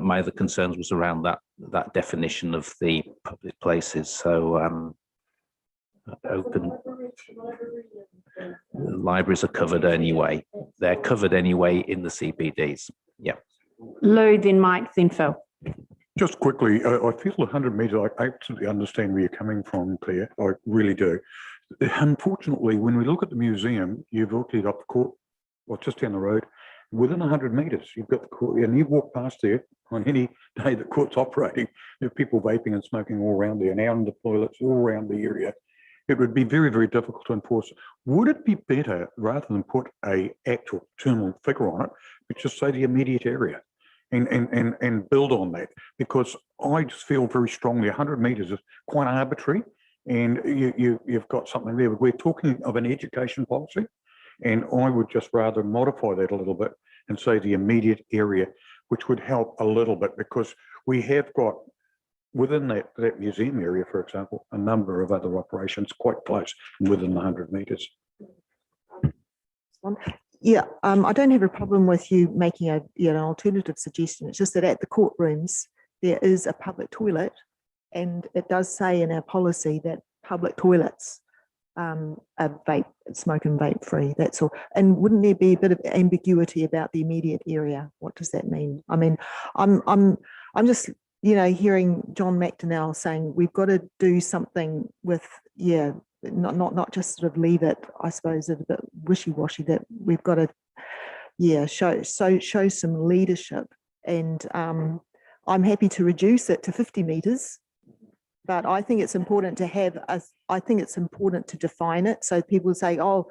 My other concerns was around that definition of the public places. So open libraries are covered anyway. They're covered anyway in the CBDs. Yeah. Lou, then Mike, then Phil. Just quickly, I feel 100 metres, I absolutely understand where you're coming from, Claire. I really do. Unfortunately, when we look at the museum, you've already got the court, well, just down the road. Within 100 metres, you've got the court, and you walk past there on any day the court's operating, there are people vaping and smoking all around there, and out in the toilets, all around the area. It would be very, very difficult to enforce. Would it be better, rather than put a actual terminal figure on it, but just say the immediate area and build on that? Because I just feel very strongly 100 metres is quite arbitrary, and you've got something there. We're talking of an education policy, and I would just rather modify that a little bit and say the immediate area, which would help a little bit, because we have got within that museum area, for example, a number of other operations quite close within the 100 metres. Yeah, I don't have a problem with you making an alternative suggestion. It's just that at the courtrooms, there is a public toilet, and it does say in our policy that public toilets are smoke and vape free. That's all. And wouldn't there be a bit of ambiguity about the immediate area? What does that mean? I mean, I'm just, hearing John McDonnell saying we've got to do something with, not just sort of leave it, I suppose, a bit wishy-washy, that we've got to, show some leadership. And I'm happy to reduce it to 50 metres, but I think it's important to I think it's important to define it, so people say, oh,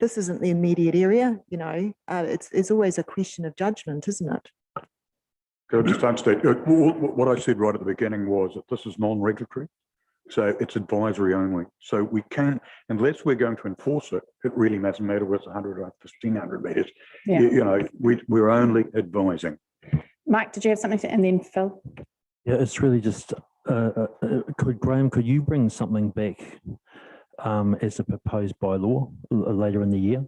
this isn't the immediate area. It's always a question of judgment, isn't it? Can I just understand? What I said right at the beginning was that this is non-regulatory, so it's advisory only. So we can, unless we're going to enforce it, it really doesn't matter whether it's 100 or 1,500 metres. Yeah. We're only advising. Mike, did you have something to, and then Phil? Yeah, it's really just, Graham, could you bring something back as a proposed bylaw later in the year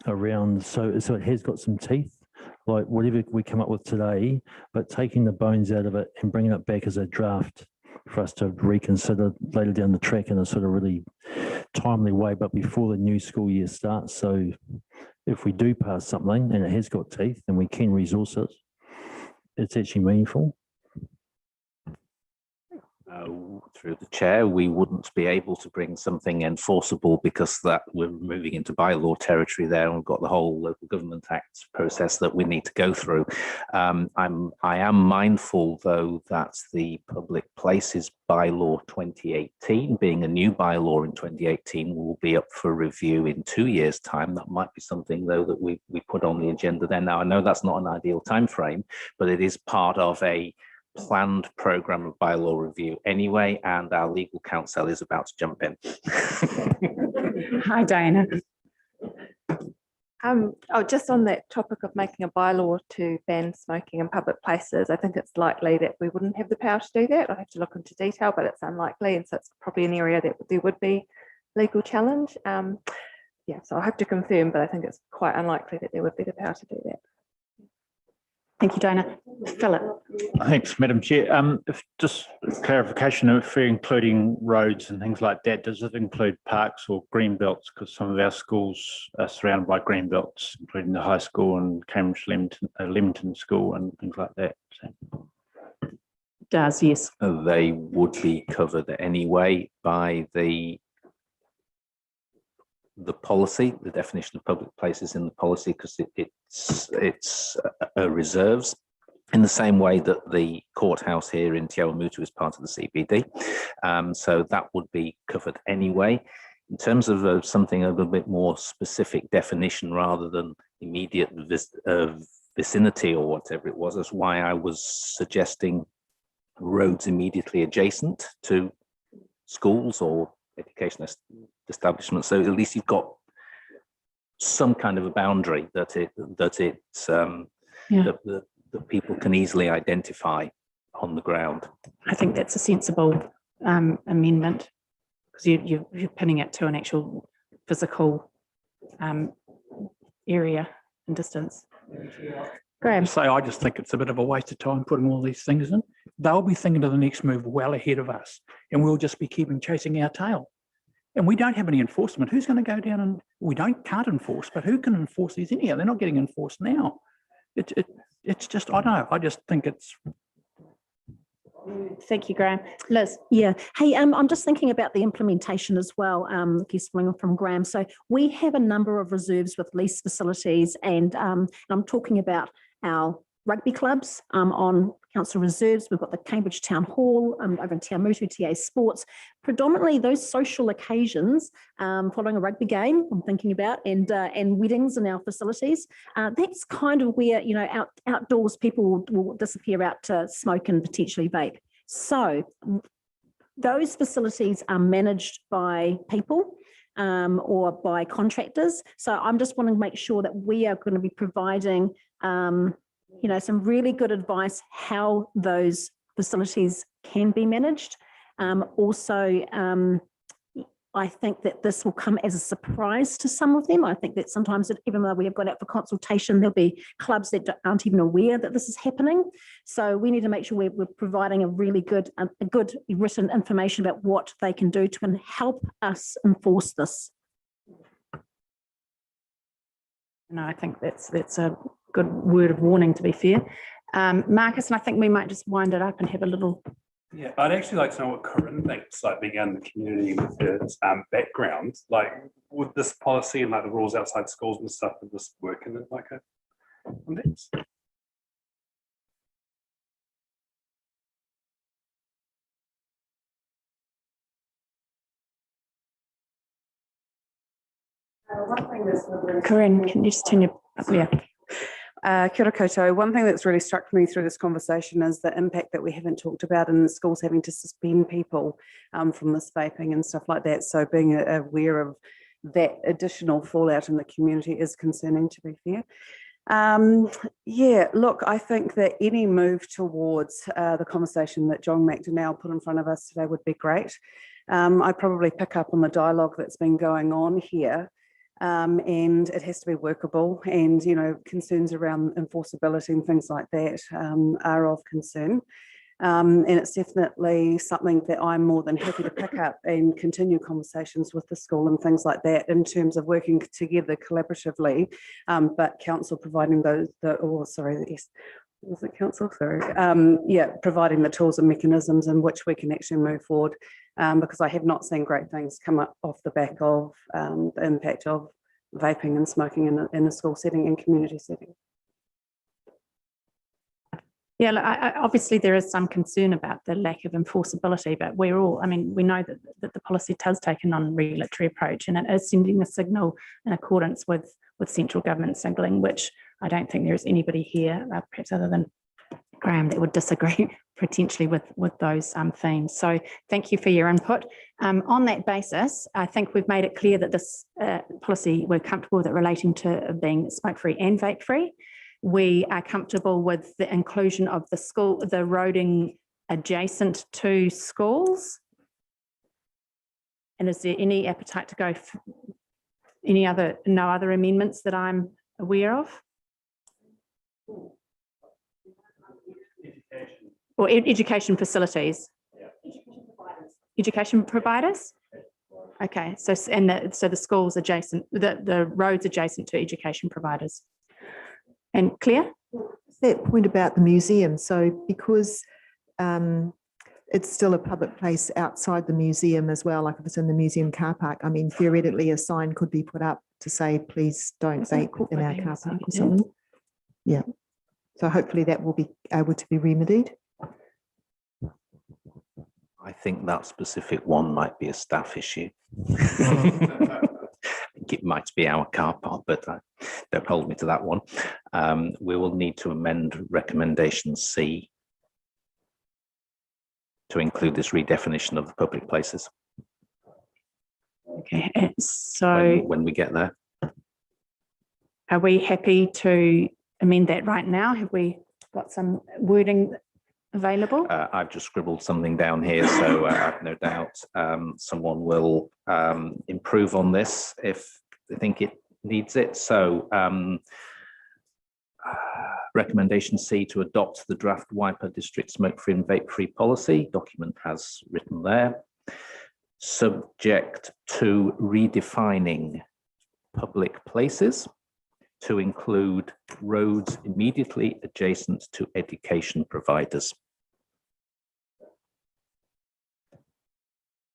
around, so it has got some teeth, like whatever we come up with today, but taking the bones out of it and bringing it back as a draft for us to reconsider later down the track in a sort of really timely way, but before the new school year starts. So if we do pass something and it has got teeth and we can resource it, it's actually meaningful. through the chair, we wouldn't be able to bring something enforceable because that we're moving into bylaw territory there, and we've got the whole Local Government Act process that we need to go through. I am mindful, though, that the Public Places Bylaw 2018, being a new bylaw in 2018, will be up for review in 2 years' time. That might be something, though, that we put on the agenda then. Now, I know that's not an ideal time frame, but it is part of a planned program of bylaw review anyway, and our legal counsel is about to jump in. Hi, Diana. Just on that topic of making a bylaw to ban smoking in public places, I think it's likely that we wouldn't have the power to do that. I have to look into detail, but it's unlikely, and so it's probably an area that there would be legal challenge. Yeah, so I have to confirm, but I think it's quite unlikely that there would be the power to do that. Thank you, Diana. Philip. Thanks, Madam Chair. If just clarification, if we're including roads and things like that, does it include parks or green belts? Because some of our schools are surrounded by green belts, including the high school and Cambridge Leamington School and things like that. So. Does, yes. They would be covered anyway by the policy, the definition of public places in the policy, because it's reserves, in the same way that the courthouse here in Te Awamutu is part of the CBD. So that would be covered anyway. In terms of something a little bit more specific definition rather than immediate vicinity or whatever it was, that's why I was suggesting roads immediately adjacent to schools or education establishments. So at least you've got some kind of a boundary that people can easily identify on the ground. I think that's a sensible amendment, because you're pinning it to an actual physical area and distance. Graham. I just think it's a bit of a waste of time putting all these things in. They'll be thinking of the next move well ahead of us, and we'll just be chasing our tail. And we don't have any enforcement. Who's going to go down and can't enforce, but who can enforce these anyhow? They're not getting enforced now. It's just, I don't know. I just think it's. Thank you, Graham. Liz. Yeah. Hey, I'm just thinking about the implementation as well, guest from Graham. So we have a number of reserves with lease facilities, and I'm talking about our rugby clubs on council reserves. We've got the Cambridge Town Hall over in Te Awamutu, TA Sports. Predominantly those social occasions following a rugby game, I'm thinking about, and weddings in our facilities. That's kind of where, outdoors people will disappear out to smoke and potentially vape. So those facilities are managed by people or by contractors. So I'm just wanting to make sure that we are going to be providing some really good advice how those facilities can be managed. I think that this will come as a surprise to some of them. I think that sometimes, even though we have gone out for consultation, there'll be clubs that aren't even aware that this is happening. So we need to make sure we're providing a really good, written information about what they can do to help us enforce this. No, I think that's a good word of warning, to be fair. Marcus, and I think we might just wind it up and have a little. Yeah, I'd actually like to know what Corinne thinks, being in the community with her background, would this policy and the rules outside schools and stuff, would this work in a context? Corinne, can you just turn your, yeah. Kia ora koutou. One thing that's really struck me through this conversation is the impact that we haven't talked about in schools having to suspend people from this vaping and stuff like that. So being aware of that additional fallout in the community is concerning, to be fair. Yeah, look, I think that any move towards the conversation that John McDonnell put in front of us today would be great. I probably pick up on the dialogue that's been going on here. And it has to be workable, and concerns around enforceability and things like that are of concern, and it's definitely something that I'm more than happy to pick up and continue conversations with the school and things like that in terms of working together collaboratively, but council providing Was it council? Sorry. Yeah, providing the tools and mechanisms in which we can actually move forward, because I have not seen great things come up off the back of the impact of vaping and smoking in a school setting and community setting. Yeah, look, obviously there is some concern about the lack of enforceability, but we're all, I mean, we know that the policy does take a non-regulatory approach, and it is sending a signal in accordance with central government signalling, which I don't think there is anybody here, perhaps other than Graham, that would disagree potentially with those themes. So thank you for your input. On that basis, I think we've made it clear that this policy, we're comfortable with it relating to being smoke-free and vape-free. We are comfortable with the inclusion of the roading adjacent to schools. And is there any appetite to go no other amendments that I'm aware of? Or education facilities? Education providers? Okay, so the schools adjacent, the roads adjacent to education providers. And Claire? That point about the museum. So because it's still a public place outside the museum as well, like if it's in the museum car park, I mean, theoretically a sign could be put up to say, please don't vape in our car park or something. Yeah. So hopefully that will be able to be remedied. I think that specific one might be a staff issue. I think it might be our car park, but don't hold me to that one. We will need to amend recommendation C to include this redefinition of the public places. Okay, so when we get there. Are we happy to amend that right now? Have we got some wording available? I've just scribbled something down here, so I've no doubt someone will improve on this if they think it needs it. So recommendation C to adopt the draft Wiper District Smoke-Free and Vape-Free policy document as written there, subject to redefining public places to include roads immediately adjacent to education providers,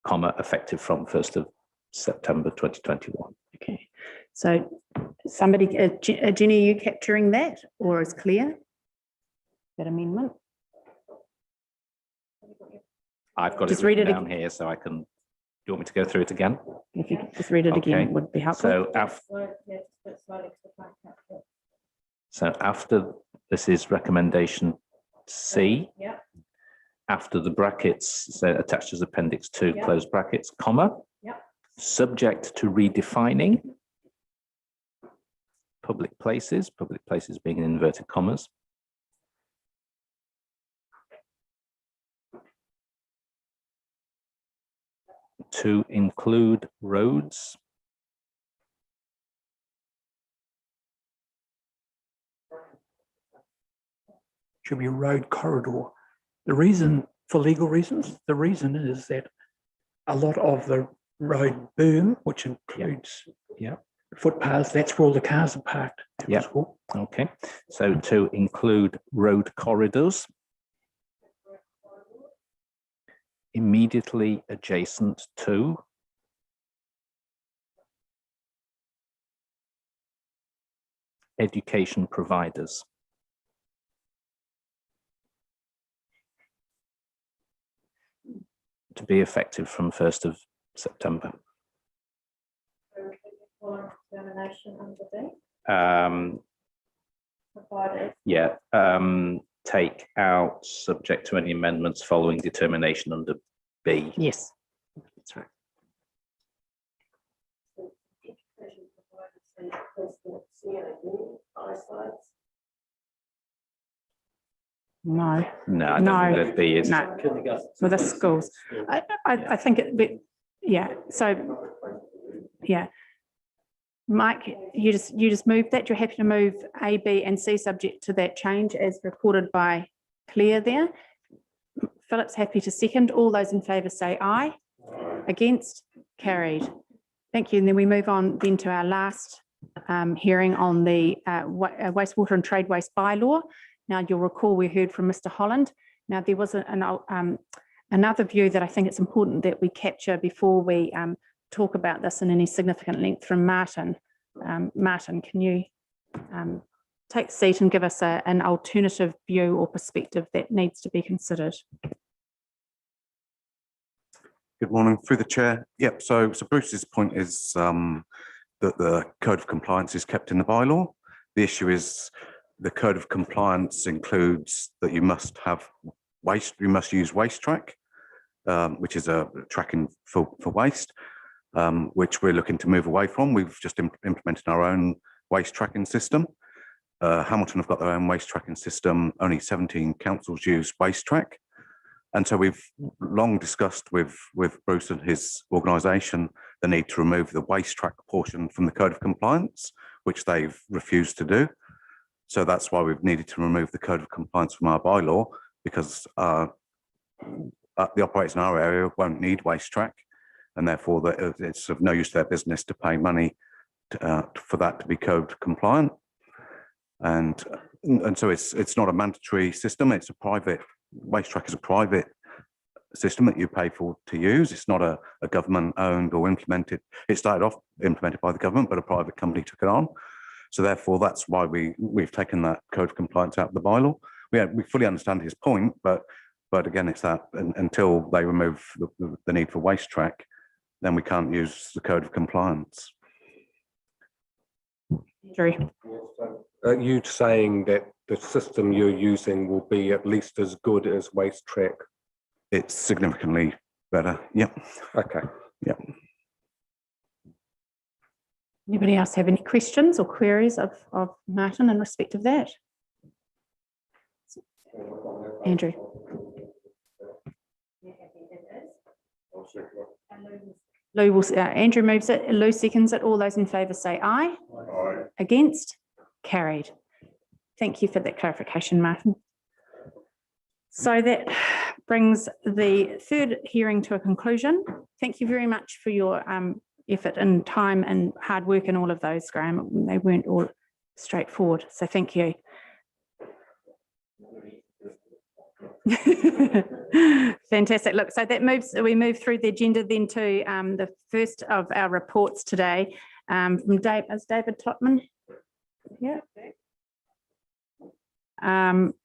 comma, effective from 1st of September 2021. Okay, so somebody, Jenny, are you capturing that or is clear that amendment? I've got Just it read it down here so I can, do you want me to go through it again? If you could just read it again, it would be helpful. So after this is recommendation C, after the brackets, so attached as appendix 2, close brackets, comma, subject to redefining public places being in inverted commas, to include roads should be a road corridor. The reason, for legal reasons, the reason is that a lot of the road berm, which includes footpaths, that's where all the cars are parked. Yeah. Okay. So to include road corridors immediately adjacent to education providers. To be effective from 1st of September. Take out subject to any amendments following determination under B. Yes, that's right. No, I don't think that B is. No, for the schools. I think it, so, Mike, you just moved that. You're happy to move A, B, and C subject to that change as recorded by Claire there. Philip's happy to second. All those in favour say aye. Against? Carried. Thank you. And then we move on then to our last hearing on the wastewater and trade waste bylaw. Now, you'll recall we heard from Mr. Holland. Now, there was another view that I think it's important that we capture before we talk about this in any significant length from Martin. Martin, can you take the seat and give us an alternative view or perspective that needs to be considered? Good morning, through the chair. Yep, so Bruce's point is that the code of compliance is kept in the bylaw. The issue is the code of compliance includes that you must have waste, you must use Wastetrack, which is a tracking for waste, which we're looking to move away from. We've just implemented our own waste tracking system. Hamilton have got their own waste tracking system. Only 17 councils use Wastetrack. And so we've long discussed with Bruce and his organisation the need to remove the Wastetrack portion from the code of compliance, which they've refused to do. So that's why we've needed to remove the code of compliance from our bylaw, because the operators in our area won't need Wastetrack, and therefore it's of no use to their business to pay money for that to be code compliant. And so it's not a mandatory system. It's a private, Wastetrack is a private system that you pay for to use. It's not a government owned or implemented. It started off implemented by the government, but a private company took it on. So therefore, that's why we've taken that code of compliance out of the bylaw. We fully understand his point, but again, it's that until they remove the need for Wastetrack, then we can't use the code of compliance. Are you saying that the system you're using will be at least as good as Wastetrack? It's significantly better. Yep. Okay. Yep. Anybody else have any questions or queries of Martin in respect of that? Andrew. Lou will, Andrew moves it, Lou seconds it. All those in favour say aye. Aye. Against? Carried. Thank you for that clarification, Martin. So that brings the third hearing to a conclusion. Thank you very much for your effort and time and hard work and all of those, Graham. They weren't all straightforward, so thank you. Fantastic. Look, so that moves, we move through the agenda then to the first of our reports today from Dave, is David Totman? Yeah.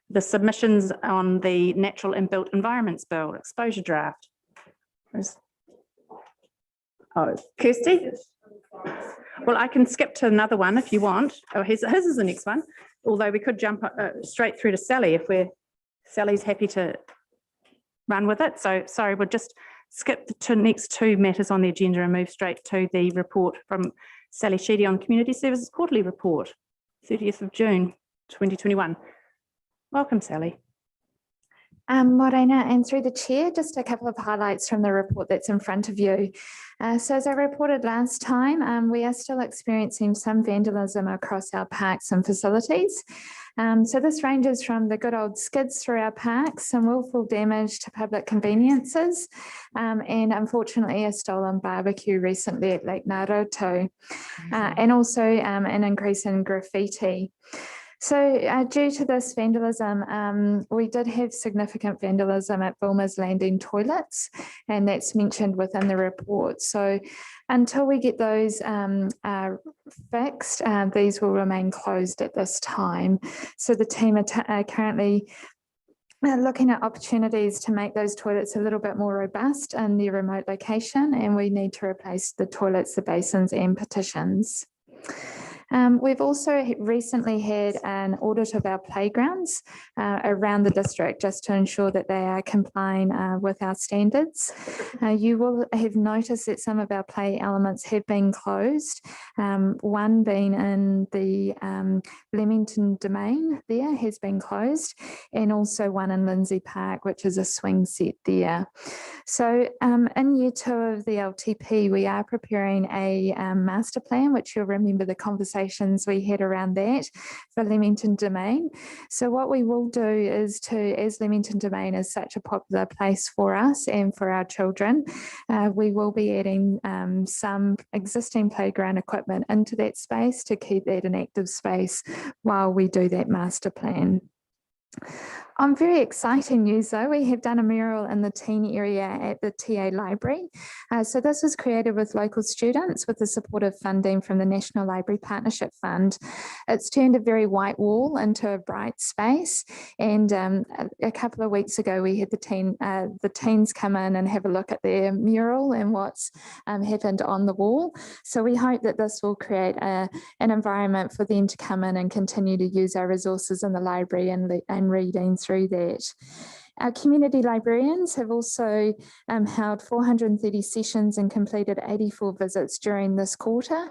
The submissions on the Natural and Built Environments Bill, exposure draft. Oh, Kirsty? Well, I can skip to another one if you want. Oh, his is the next one. Although we could jump straight through to Sally if Sally's happy to run with it. So sorry, we'll just skip the next two matters on the agenda and move straight to the report from Sally Sheedy on Community Services Quarterly Report, 30th of June, 2021. Welcome, Sally. Morena, and through the chair, just a couple of highlights from the report that's in front of you. So as I reported last time, we are still experiencing some vandalism across our parks and facilities. So this ranges from the good old skids through our parks, some willful damage to public conveniences, and unfortunately a stolen barbecue recently at Lake Naroto, and also an increase in graffiti. So due to this vandalism, we did have significant vandalism at Vilma's Landing toilets, and that's mentioned within the report. So until we get those fixed, these will remain closed at this time. So the team are currently looking at opportunities to make those toilets a little bit more robust in their remote location, and we need to replace the toilets, the basins and partitions. We've also recently had an audit of our playgrounds around the district just to ensure that they are complying with our standards. You will have noticed that some of our play elements have been closed, one being in the Leamington Domain there has been closed, and also one in Lindsay Park, which is a swing set there. So in year 2 of the LTP, we are preparing a master plan, which you'll remember the conversation we had around that for Leamington Domain. So what we will do is as Leamington Domain is such a popular place for us and for our children, we will be adding some existing playground equipment into that space to keep that an active space while we do that master plan. On very exciting news though, we have done a mural in the teen area at the TA library. So this was created with local students with the support of funding from the National Library Partnership Fund. It's turned a very white wall into a bright space. And a couple of weeks ago, we had the teens come in and have a look at their mural and what's happened on the wall. So we hope that this will create an environment for them to come in and continue to use our resources in the library and reading through that. Our community librarians have also held 430 sessions and completed 84 visits during this quarter.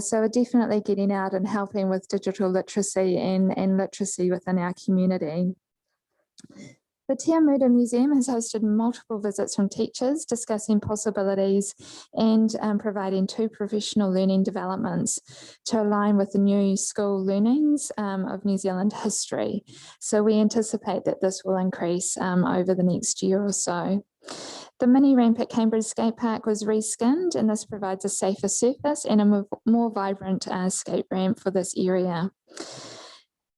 So we're definitely getting out and helping with digital literacy and literacy within our community. The Te Amutu Museum has hosted multiple visits from teachers discussing possibilities and providing 2 professional learning developments to align with the new school learnings of New Zealand history. So we anticipate that this will increase over the next year or so. The mini ramp at Cambridge Skate Park was reskinned, and this provides a safer surface and a more vibrant skate ramp for this area.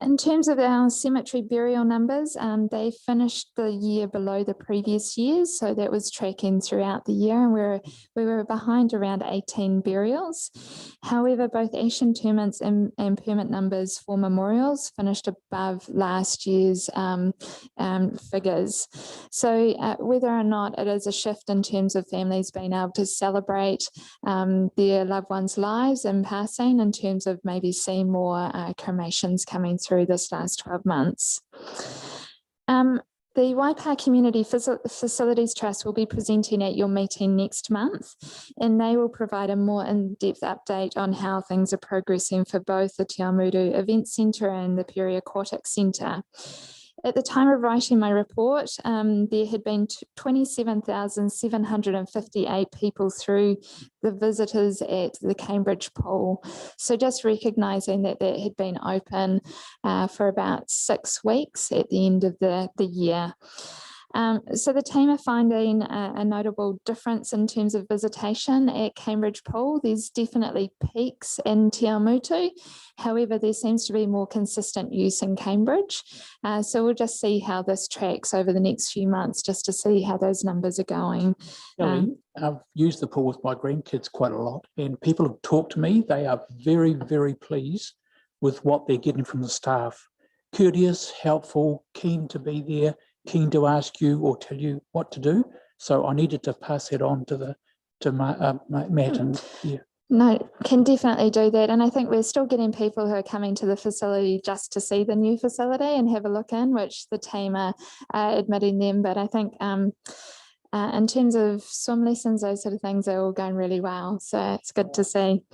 In terms of our cemetery burial numbers, they finished the year below the previous years, so that was tracking throughout the year, and we were behind around 18 burials. However, both ash interments and permit numbers for memorials finished above last year's figures. So whether or not it is a shift in terms of families being able to celebrate their loved ones' lives and passing, in terms of maybe seeing more cremations coming through this last 12 months. The Waipa Community Facilities Trust will be presenting at your meeting next month, and they will provide a more in-depth update on how things are progressing for both the Te Amutu Event Centre and the Peri Aquatic Centre. At the time of writing my report, there had been 27,758 people through the visitors at the Cambridge pool. So just recognising that that had been open for about 6 weeks at the end of the year. So the team are finding a notable difference in terms of visitation at Cambridge Pool. There's definitely peaks in Te Amutu. However, there seems to be more consistent use in Cambridge. So we'll just see how this tracks over the next few months, just to see how those numbers are going. I've used the pool with my grandkids quite a lot, and people have talked to me. They are very, very pleased with what they're getting from the staff. Courteous, helpful, keen to be there, keen to ask you or tell you what to do. So I needed to pass it on to Matt and yeah. No, can definitely do that. And I think we're still getting people who are coming to the facility just to see the new facility and have a look in, which the team are admitting them. But I think in terms of swim lessons, those sort of things are all going really well. So it's good to see.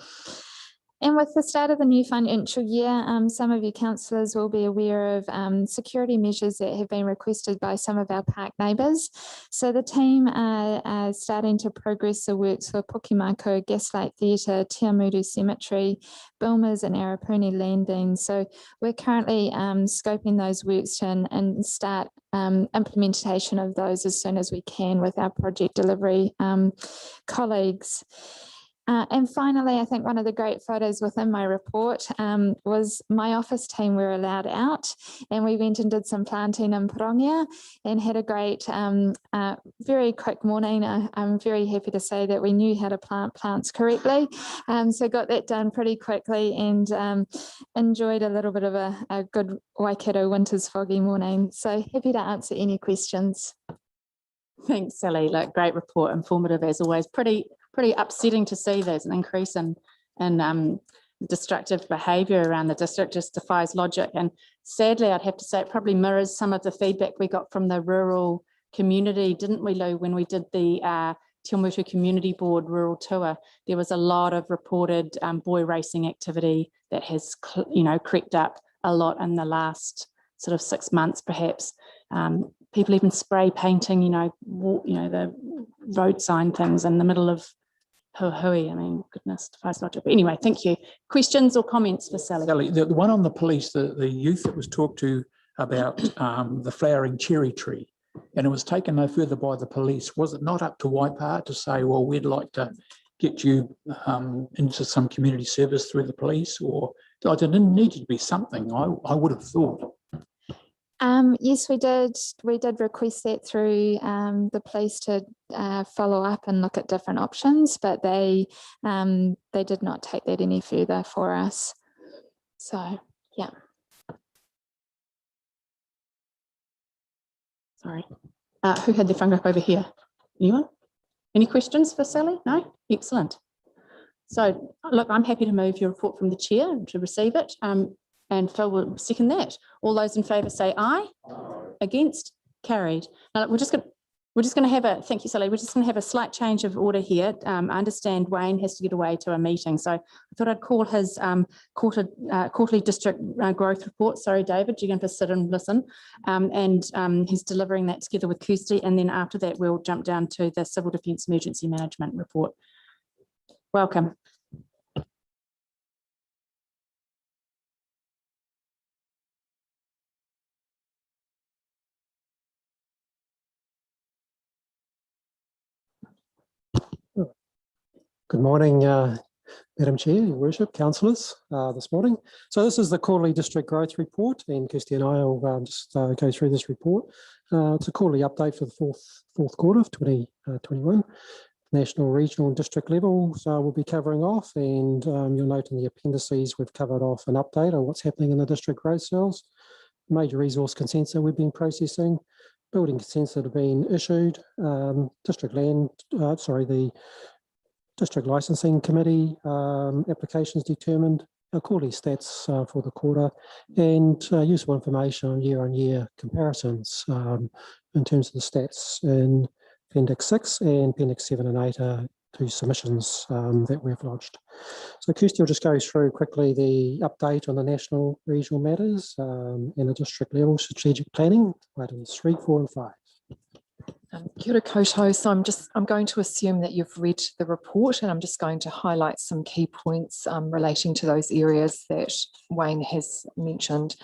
And with the start of the new financial year, some of you councillors will be aware of security measures that have been requested by some of our park neighbours. So the team are starting to progress the works for Pukimako, Gaslight Theatre, Te Amutu Cemetery, Bilmers and Arapuni Landing. So we're currently scoping those works and start implementation of those as soon as we can with our project delivery colleagues. And finally, I think one of the great photos within my report was my office team were allowed out, and we went and did some planting in Porongia and had a great, very quick morning. I'm very happy to say that we knew how to plant plants correctly. So got that done pretty quickly and enjoyed a little bit of a good Waikato winter's foggy morning. So happy to answer any questions. Thanks, Sally. Look, great report, informative as always. Pretty upsetting to see there's an increase in destructive behaviour around the district. Just defies logic. And sadly, I'd have to say it probably mirrors some of the feedback we got from the rural community, didn't we, Lou, when we did the Te Amutu Community Board rural tour? There was a lot of reported boy racing activity that has, crept up a lot in the last sort of 6 months, perhaps. People even spray painting, the road sign things in the middle of Hui. I mean, goodness, defies logic. But anyway, thank you. Questions or comments for Sally? Sally, the one on the police, the youth that was talked to about the flowering cherry tree, and it was taken no further by the police. Was it not up to Waipa to say, well, we'd like to get you into some community service through the police? Or there didn't need to be something, I would have thought. Yes, we did. We did request that through the police to follow up and look at different options, but they did not take that any further for us. So, yeah. Sorry. Who had their phone up over here? Anyone? Any questions for Sally? No? Excellent. So, look, I'm happy to move your report from the chair to receive it. And Phil will second that. All those in favour say aye. Against? Carried. Now, we're just going to have a, thank you, Sally, we're just going to have a slight change of order here. I understand Wayne has to get away to a meeting, so I thought I'd call his quarterly district growth report. Sorry, David, you're going to sit and listen. He's delivering that together with Kirsty, and then after that, we'll jump down to the Civil Defence Emergency Management report. Welcome. Good morning, Madam Chair, Your Worship, councillors, this morning. So this is the quarterly district growth report, and Kirsty and I will just go through this report. It's a quarterly update for the fourth quarter of 2021. National, regional and district level, so we'll be covering off, and you'll note in the appendices we've covered off an update on what's happening in the district growth cells, major resource consents that we've been processing, building consents that have been issued, the District Licensing Committee applications determined, our quarterly stats for the quarter, and useful information on year-on-year comparisons in terms of the stats in Appendix 6 and Appendix 7 and 8 are two submissions that we've lodged. So Kirsty will just go through quickly the update on the national regional matters and the district level strategic planning, items 3, 4 and 5. Kia ora koutou. So I'm going to assume that you've read the report, and I'm just going to highlight some key points relating to those areas that Wayne has mentioned.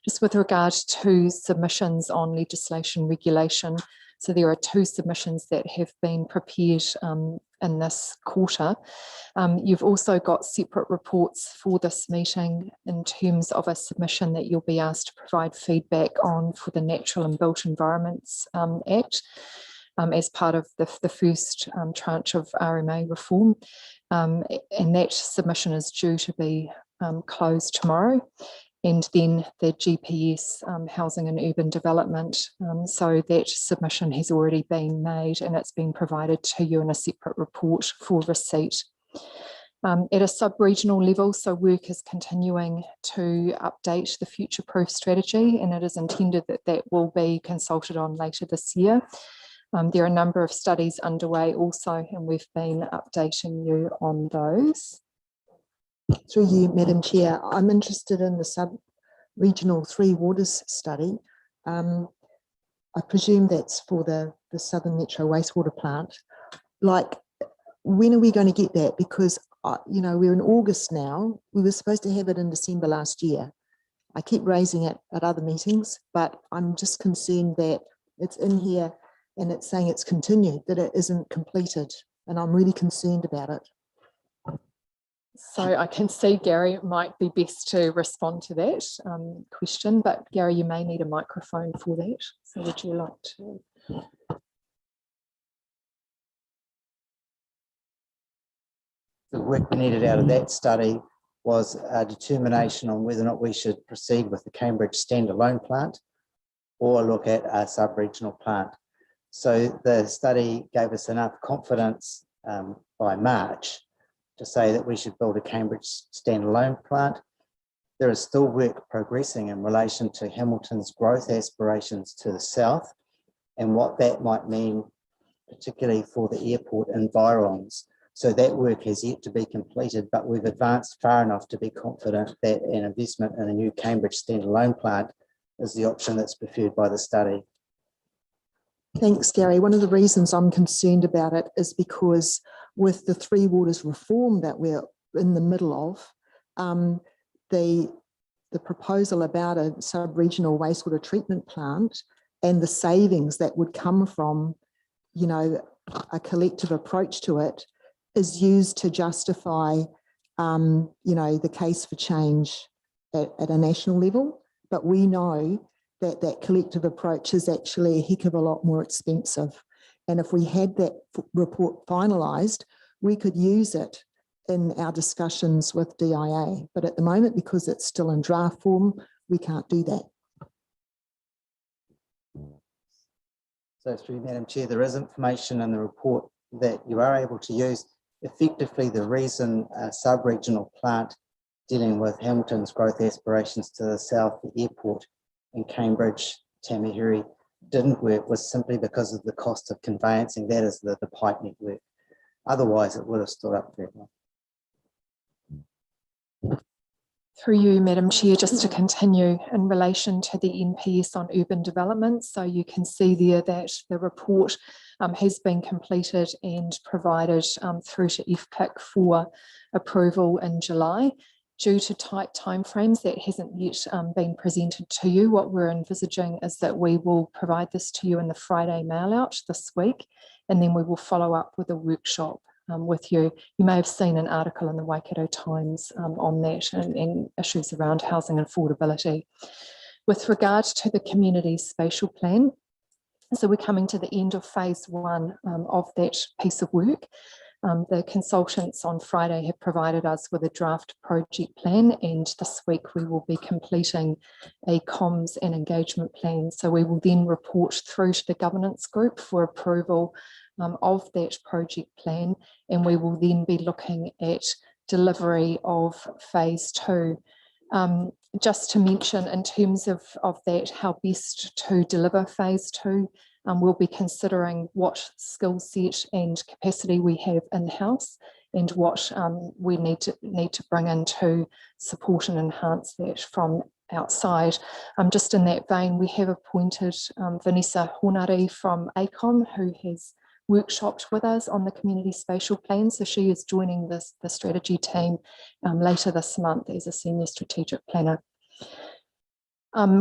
Just with regard to submissions on legislation regulation, so there are 2 submissions that have been prepared in this quarter. You've also got separate reports for this meeting in terms of a submission that you'll be asked to provide feedback on for the Natural and Built Environments Act as part of the first tranche of RMA reform. And that submission is due to be closed tomorrow. And then the GPS Housing and Urban Development. So that submission has already been made and it's been provided to you in a separate report for receipt. At a sub-regional level, so work is continuing to update the future-proof strategy, and it is intended that that will be consulted on later this year. There are a number of studies underway also, and we've been updating you on those. Through you, Madam Chair, I'm interested in the sub-regional 3 waters study. I presume that's for the Southern Metro Wastewater Plant. Like, when are we going to get that? Because, you know, we're in August now. We were supposed to have it in December last year. I keep raising it at other meetings, but I'm just concerned that it's in here and it's saying it's continued, that it isn't completed. And I'm really concerned about it. So I can see Gary might be best to respond to that question, but Gary, you may need a microphone for that. So would you like to? The work we needed out of that study was a determination on whether or not we should proceed with the Cambridge standalone plant or look at a sub-regional plant. So the study gave us enough confidence by March to say that we should build a Cambridge standalone plant. There is still work progressing in relation to Hamilton's growth aspirations to the south and what that might mean, particularly for the airport environs. So that work has yet to be completed, but we've advanced far enough to be confident that an investment in a new Cambridge standalone plant is the option that's preferred by the study. Thanks, Gary. One of the reasons I'm concerned about it is because with the 3 waters reform that we're in the middle of, the proposal about a sub-regional wastewater treatment plant and the savings that would come from, you know, a collective approach to it is used to justify, you know, the case for change at a national level. But we know that collective approach is actually a heck of a lot more expensive. And if we had that report finalised, we could use it in our discussions with DIA. But at the moment, because it's still in draft form, we can't do that. So through Madam Chair, there is information in the report that you are able to use. Effectively, the reason a sub-regional plant dealing with Hamilton's growth aspirations to the south, the airport in Cambridge, Tamahiri, didn't work was simply because of the cost of conveyancing. That is the pipe network. Otherwise, it would have stood up very well. Through you, Madam Chair, just to continue in relation to the NPS on urban development. So you can see there that the report has been completed and provided through to FPIC for approval in July. Due to tight timeframes, that hasn't yet been presented to you. What we're envisaging is that we will provide this to you in the Friday mail out this week, and then we will follow up with a workshop with you. You may have seen an article in the Waikato Times on that and issues around housing affordability. With regard to the community spatial plan, so we're coming to the end of phase 1 of that piece of work. The consultants on Friday have provided us with a draft project plan, and this week we will be completing a comms and engagement plan. So we will then report through to the governance group for approval of that project plan, and we will then be looking at delivery of phase 2. Just to mention in terms of that, how best to deliver phase 2, we'll be considering what skill set and capacity we have in-house and what we need to bring in to support and enhance that from outside. Just in that vein, we have appointed Vanessa Hornari from ACOM, who has workshopped with us on the community spatial plan. So she is joining the strategy team later this month as a senior strategic planner.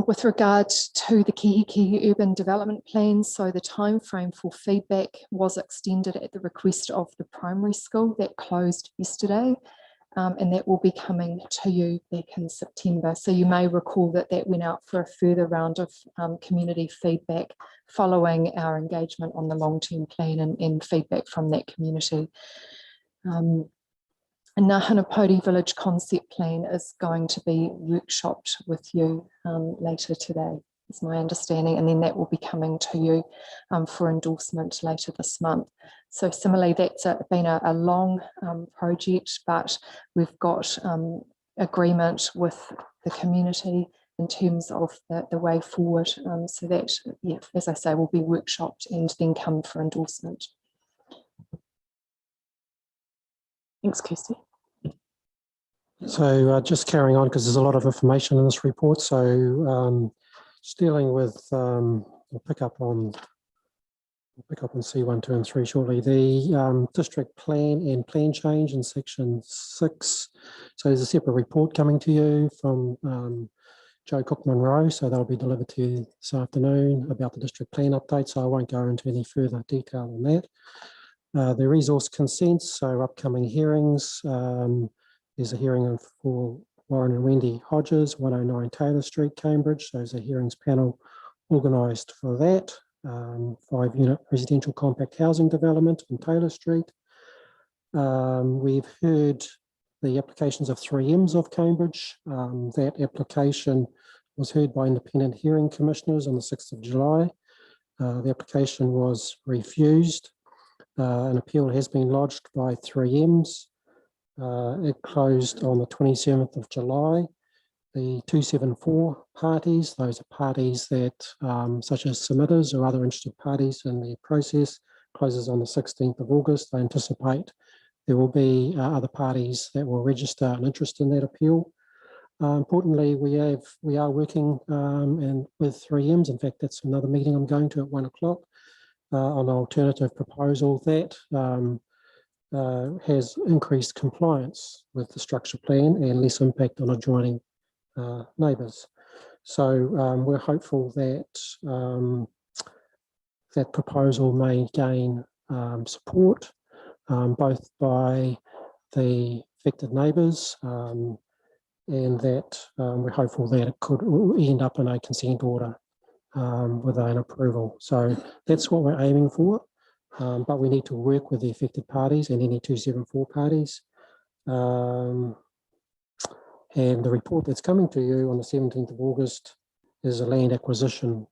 With regard to the Kihiki urban development plan, so the timeframe for feedback was extended at the request of the primary school. That closed yesterday, and that will be coming to you back in September. So you may recall that that went out for a further round of community feedback following our engagement on the long-term plan and feedback from that community. And the Hanapodi Village Concept Plan is going to be workshopped with you later today, is my understanding, and then that will be coming to you for endorsement later this month. So similarly, that's been a long project, but we've got agreement with the community in terms of the way forward. So that, yeah, as I say, will be workshopped and then come for endorsement. Thanks, Kirsty. So just carrying on, because there's a lot of information in this report. So just dealing with, we'll pick up on C1, 2 and 3 shortly. The district plan and plan change in section 6. So there's a separate report coming to you from Joe Cook-Monroe. So that'll be delivered to you this afternoon about the district plan update. So I won't go into any further detail on that. The resource consents, so upcoming hearings. There's a hearing for Warren and Wendy Hodges, 109 Taylor Street, Cambridge. So there's a hearings panel organised for that. 5-unit residential compact housing development in Taylor Street. We've heard the applications of 3Ms of Cambridge. That application was heard by independent hearing commissioners on the 6th of July. The application was refused. An appeal has been lodged by 3Ms. It closed on the 27th of July. The 274 parties, those are parties that, such as submitters or other interested parties in the process, closes on the 16th of August. They anticipate there will be other parties that will register an interest in that appeal. Importantly, we are working with 3Ms. In fact, that's another meeting I'm going to at 1 o'clock on an alternative proposal that has increased compliance with the structure plan and less impact on adjoining neighbours. So we're hopeful that that proposal may gain support both by the affected neighbours and that we're hopeful that it could end up in a consent order with an approval. So that's what we're aiming for. But we need to work with the affected parties and any 274 parties. And the report that's coming to you on the 17th of August is a land acquisition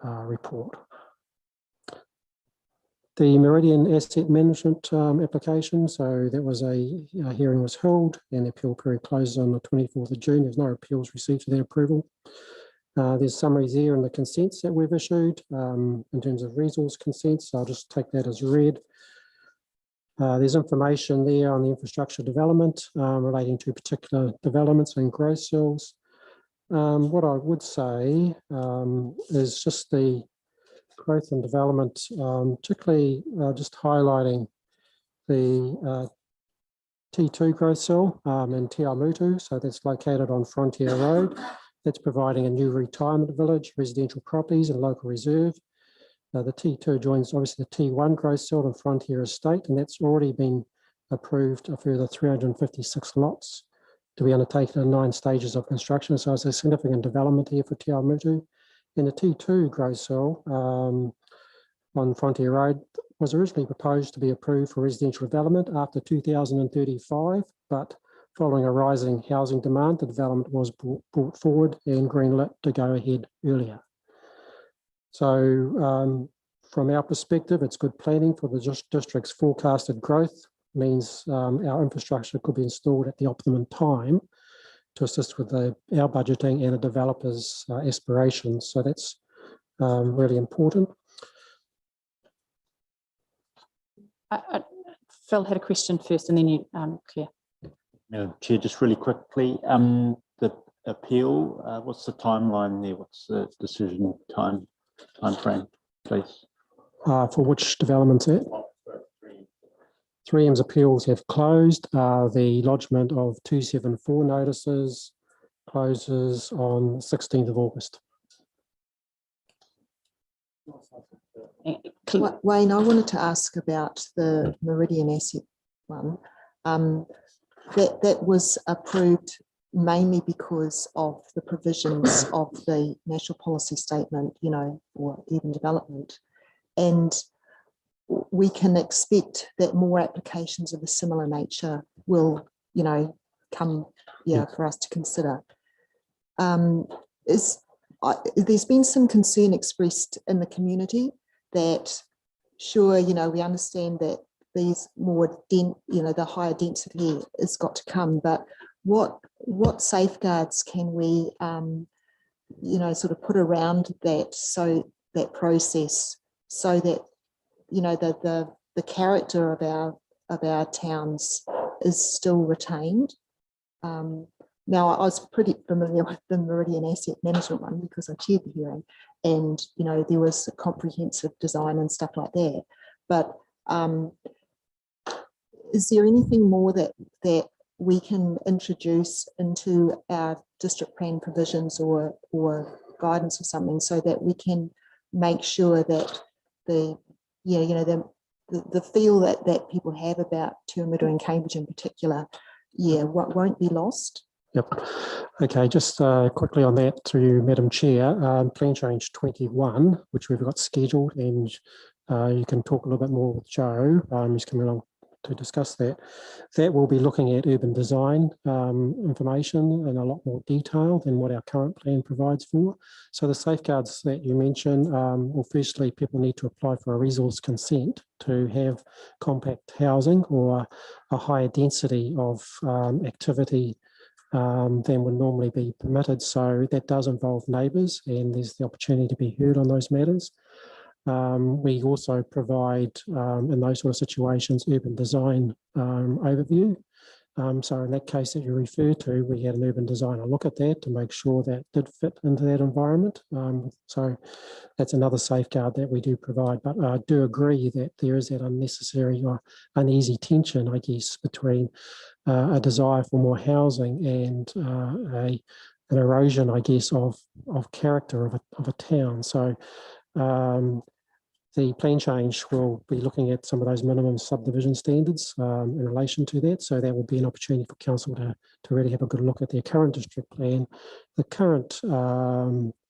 report. The Meridian Asset Management application, so that was a hearing was held and the appeal period closes on the 24th of June. There's no appeals received for that approval. There's summaries there in the consents that we've issued in terms of resource consents. So I'll just take that as read. There's information there on the infrastructure development relating to particular developments and growth cells. What I would say is just the growth and development, particularly just highlighting the T2 growth cell in Te Awamutu. So that's located on Frontier Road. That's providing a new retirement village, residential properties and local reserve. The T2 joins obviously the T1 growth cell and Frontier Estate, and that's already been approved a further 356 lots to be undertaken in 9 stages of construction. So it's a significant development here for Te Awamutu. And the T2 growth cell on Frontier Road was originally proposed to be approved for residential development after 2035, but following a rising housing demand, the development was brought forward and greenlit to go ahead earlier. So from our perspective, it's good planning for the district's forecasted growth, means our infrastructure could be installed at the optimum time to assist with our budgeting and the developers' aspirations. So that's really important. Phil had a question first and then you, Claire. Madam Chair, just really quickly, the appeal, what's the timeline there? What's the decision time frame, please? For which developments? 3M's appeals have closed. The lodgement of 274 notices closes on 16th of August. Wayne, I wanted to ask about the Meridian Asset one. That was approved mainly because of the provisions of the National Policy Statement, you know, for urban development. And we can expect that more applications of a similar nature will, you know, come, for us to consider. There's been some concern expressed in the community that, sure, you know, we understand that these more, the higher density has got to come, but what safeguards can we, sort of put around that, so that process, so that, you know, the character of our towns is still retained. Now, I was pretty familiar with the Meridian Asset Management one because I chaired the hearing, and you know there was a comprehensive design and stuff like that. But is there anything more that we can introduce into our district plan provisions or guidance or something, so that we can make sure that the feel that people have about Te Awamutu and Cambridge in particular, what won't be lost? Yep. Okay, just quickly on that through Madam Chair, plan change 21, which we've got scheduled, and you can talk a little bit more with Joe, who's coming along to discuss that. That will be looking at urban design information in a lot more detail than what our current plan provides for. So the safeguards that you mentioned, well, firstly, people need to apply for a resource consent to have compact housing or a higher density of activity than would normally be permitted. So that does involve neighbours, and there's the opportunity to be heard on those matters. We also provide, in those sort of situations, urban design overview. So in that case that you refer to, we had an urban designer look at that to make sure that did fit into that environment. So that's another safeguard that we do provide. But I do agree that there is that unnecessary or uneasy tension, I guess, between a desire for more housing and an erosion, I guess, of character of a town. So the plan change will be looking at some of those minimum subdivision standards in relation to that. So that will be an opportunity for council to really have a good look at their current district plan, the current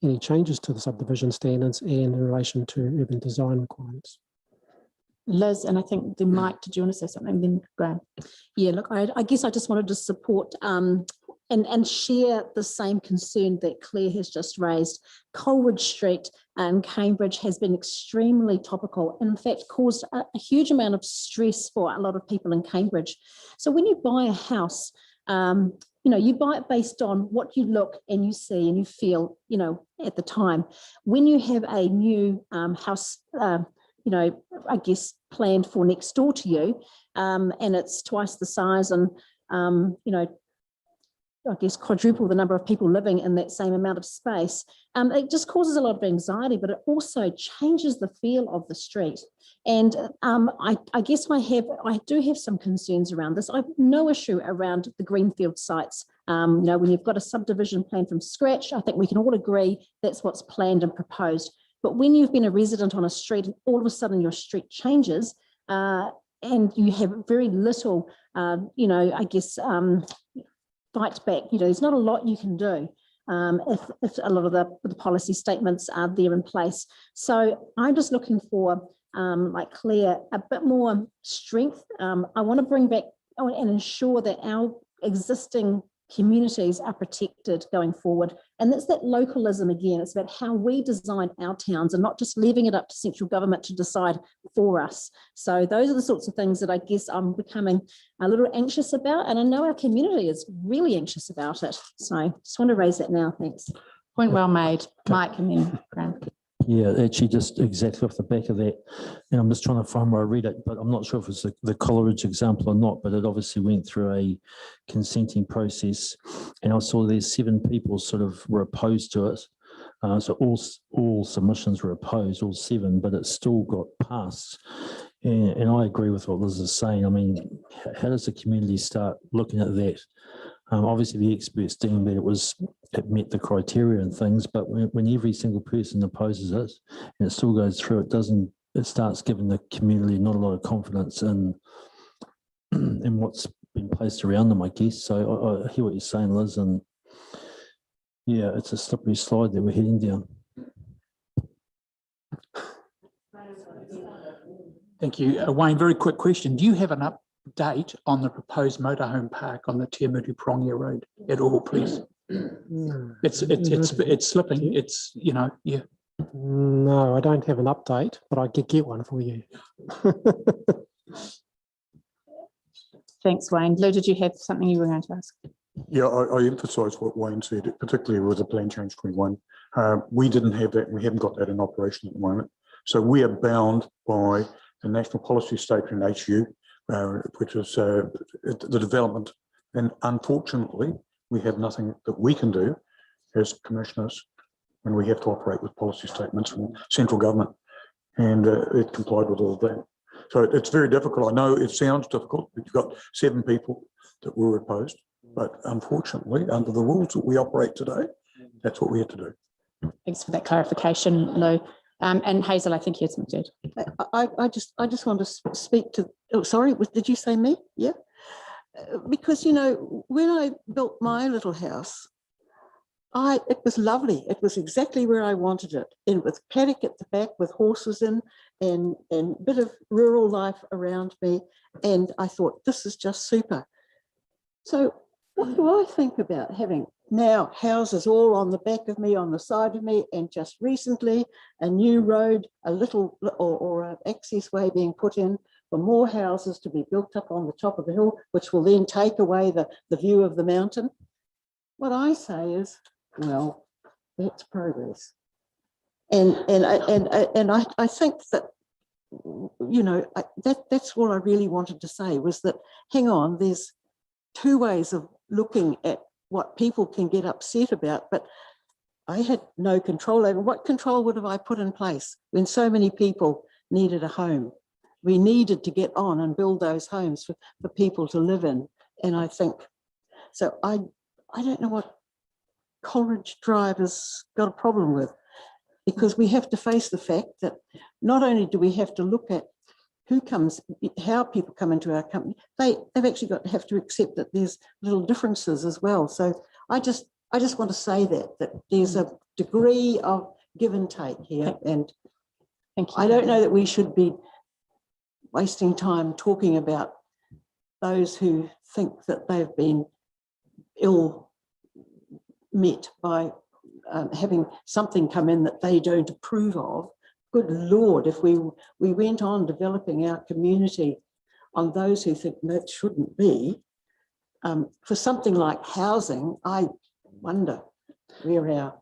any changes to the subdivision standards and in relation to urban design requirements. Liz, and I think then Mike, did you want to say something? Then Graham. Yeah, look, I guess I just wanted to support and share the same concern that Claire has just raised. Coleridge Street and Cambridge has been extremely topical, and in fact caused a huge amount of stress for a lot of people in Cambridge. So when you buy a house, you buy it based on what you look and you see and you feel, at the time. When you have a new house, I guess planned for next door to you, and it's twice the size and, I guess quadruple the number of people living in that same amount of space. It just causes a lot of anxiety, but it also changes the feel of the street. And I guess I do have some concerns around this. I have no issue around the greenfield sites. When you've got a subdivision plan from scratch, I think we can all agree that's what's planned and proposed. But when you've been a resident on a street and all of a sudden your street changes and you have very little, I guess, fight back, there's not a lot you can do if a lot of the policy statements are there in place. So I'm just looking for, like Claire, a bit more strength. I want to bring back and ensure that our existing communities are protected going forward. And that's that localism again. It's about how we design our towns and not just leaving it up to central government to decide for us. So those are the sorts of things that I guess I'm becoming a little anxious about. And I know our community is really anxious about it. So I just want to raise that now. Thanks. Point well made. Mike and then Graham. Yeah, actually just exactly off the back of that. And I'm just trying to find where I read it, but I'm not sure if it's the Coleridge example or not, but it obviously went through a consenting process. And I saw there's 7 people sort of were opposed to it. So all submissions were opposed, all 7, but it still got passed. And I agree with what Liz is saying. I mean, how does the community start looking at that? Obviously, the experts deemed that it met the criteria and things, but when every single person opposes it and it still goes through, it starts giving the community not a lot of confidence in what's been placed around them, I guess. So I hear what you're saying, Liz, and yeah, it's a slippery slide that we're heading down. Thank you. Wayne, very quick question. Do you have an update on the proposed motorhome park on the Te Mutu Prongia Road at all, please? No. It's slipping. It's, yeah. No, I don't have an update, but I could get one for you. Thanks, Wayne. Lou, did you have something you were going to ask? Yeah, I emphasise what Wayne said, particularly with the plan change 21. We didn't have that. We haven't got that in operation at the moment. So we are bound by the national policy statement in HU, which is the development. And unfortunately, we have nothing that we can do as commissioners when we have to operate with policy statements from central government. And it complied with all of that. So it's very difficult. I know it sounds difficult, but you've got 7 people that were opposed. But unfortunately, under the rules that we operate today, that's what we had to do. Thanks for that clarification, Lou. And Hazel, I think you had something to add. I just want to speak to, oh, sorry, did you say me? Yeah. Because, when I built my little house, it was lovely. It was exactly where I wanted it. And with paddock at the back with horses in and a bit of rural life around me. And I thought, this is just super. So what do I think about having now houses all on the back of me, on the side of me, and just recently a new road, a little or an access way being put in for more houses to be built up on the top of the hill, which will then take away the view of the mountain. What I say is, well, that's progress. And I think that, that's what I really wanted to say was that, hang on, there's 2 ways of looking at what people can get upset about, but I had no control over. What control would have I put in place when so many people needed a home? We needed to get on and build those homes for people to live in. And I think, so I don't know what Coleridge Drive has got a problem with, because we have to face the fact that not only do we have to look at who comes, how people come into our company, they've actually have to accept that there's little differences as well. So I I just want to say that there's a degree of give and take here, and Thank you. I don't know that we should be wasting time talking about those who think that they've been ill met by having something come in that they don't approve of. Good Lord, if we went on developing our community on those who think that shouldn't be, for something like housing, I wonder where our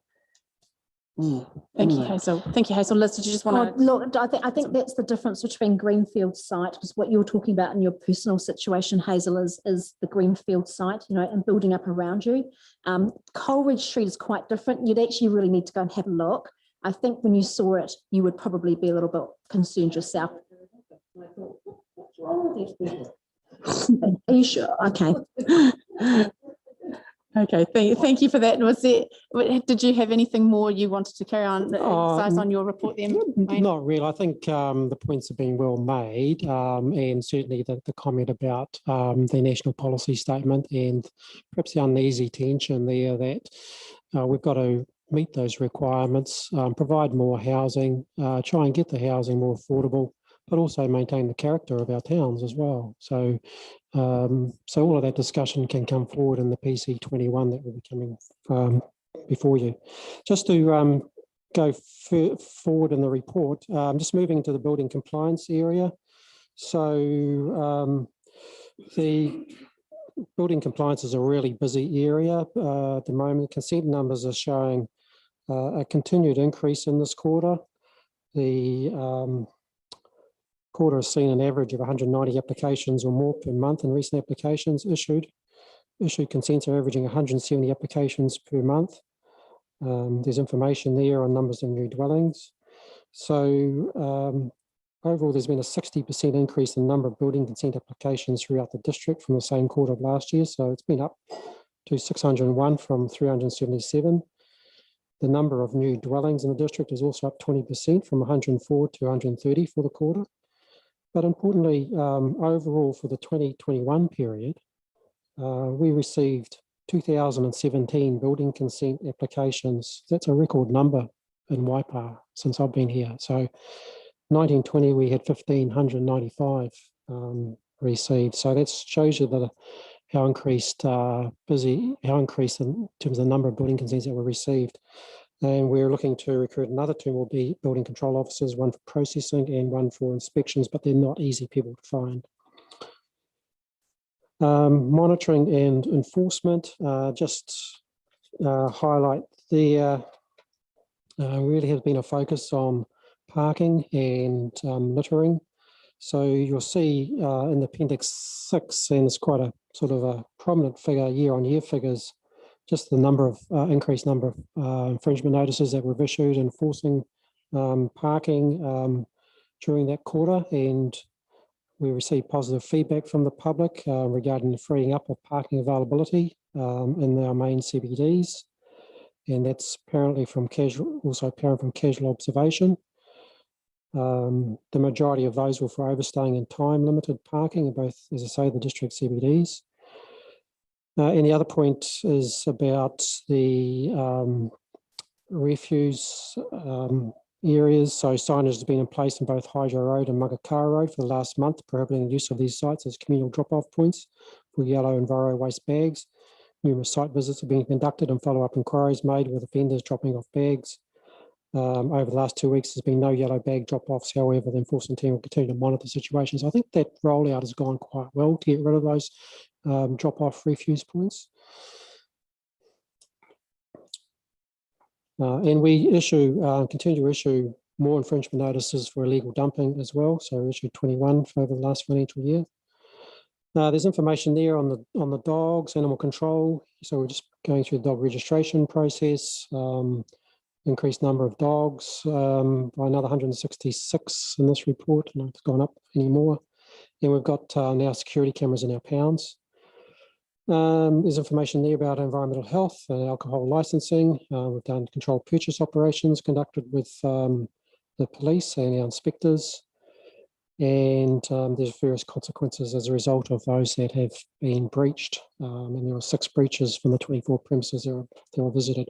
Thank you, Hazel. Thank you, Hazel. Liz, did you just want to? Look, I think that's the difference between greenfield site, because what you're talking about in your personal situation, Hazel, is the greenfield site, you know, and building up around you. Coleridge Street is quite different. You'd actually really need to go and have a look. I think when you saw it, you would probably be a little bit concerned yourself. What's wrong with these people? Are you sure? Okay. Okay, thank you for that. Did you have anything more you wanted to carry on, emphasize on your report there? Not really. I think the points have been well made, and certainly the comment about the national policy statement and perhaps the uneasy tension there that we've got to meet those requirements, provide more housing, try and get the housing more affordable, but also maintain the character of our towns as well. So all of that discussion can come forward in the PC21 that will be coming before you. Just to go forward in the report, just moving to the building compliance area. So the building compliance is a really busy area at the moment. Consent numbers are showing a continued increase in this quarter. The quarter has seen an average of 190 applications or more per month in recent applications issued. Issued consents are averaging 170 applications per month. There's information there on numbers of new dwellings. So overall, there's been a 60% increase in the number of building consent applications throughout the district from the same quarter of last year. So it's been up to 601 from 377. The number of new dwellings in the district is also up 20% from 104 to 130 for the quarter. But importantly, overall for the 2021 period, we received 2,017 building consent applications. That's a record number in Waipa since I've been here. So 1920, we had 1,595 received. So that shows you how increased in terms of the number of building consents that were received. And we're looking to recruit another 2 more building control officers, 1 for processing and 1 for inspections, but they're not easy people to find. Monitoring and enforcement, just highlight there, really has been a focus on parking and littering. So you'll see in Appendix 6, and it's quite a sort of a prominent figure, year-on-year figures, just the number of increased number of infringement notices that were issued enforcing parking during that quarter, and we received positive feedback from the public regarding the freeing up of parking availability in our main CBDs, and that's apparently from also apparent from casual observation. The majority of those were for overstaying and time limited parking in both, as I say, the district CBDs. And the other point is about the refuse areas. So signage has been in place in both Hydro Road and Mugakara Road for the last month, prohibiting the use of these sites as communal drop-off points for yellow and Varo waste bags. Numerous site visits have been conducted and follow-up inquiries made with offenders dropping off bags. Over the last 2 weeks, there's been no yellow bag drop-offs. However, the enforcement team will continue to monitor the situations. I think that rollout has gone quite well to get rid of those drop-off refuse points. And we continue to issue more infringement notices for illegal dumping as well. So we issued 21 for over the last financial year. There's information there on the dogs, animal control. So we're just going through the dog registration process. Increased number of dogs by another 166 in this report, and it's gone up any more. And we've got now security cameras in our pounds. There's information there about environmental health and alcohol licensing. We've done controlled purchase operations conducted with the police and our inspectors. And there's various consequences as a result of those that have been breached. And there were 6 breaches from the 24 premises that were visited.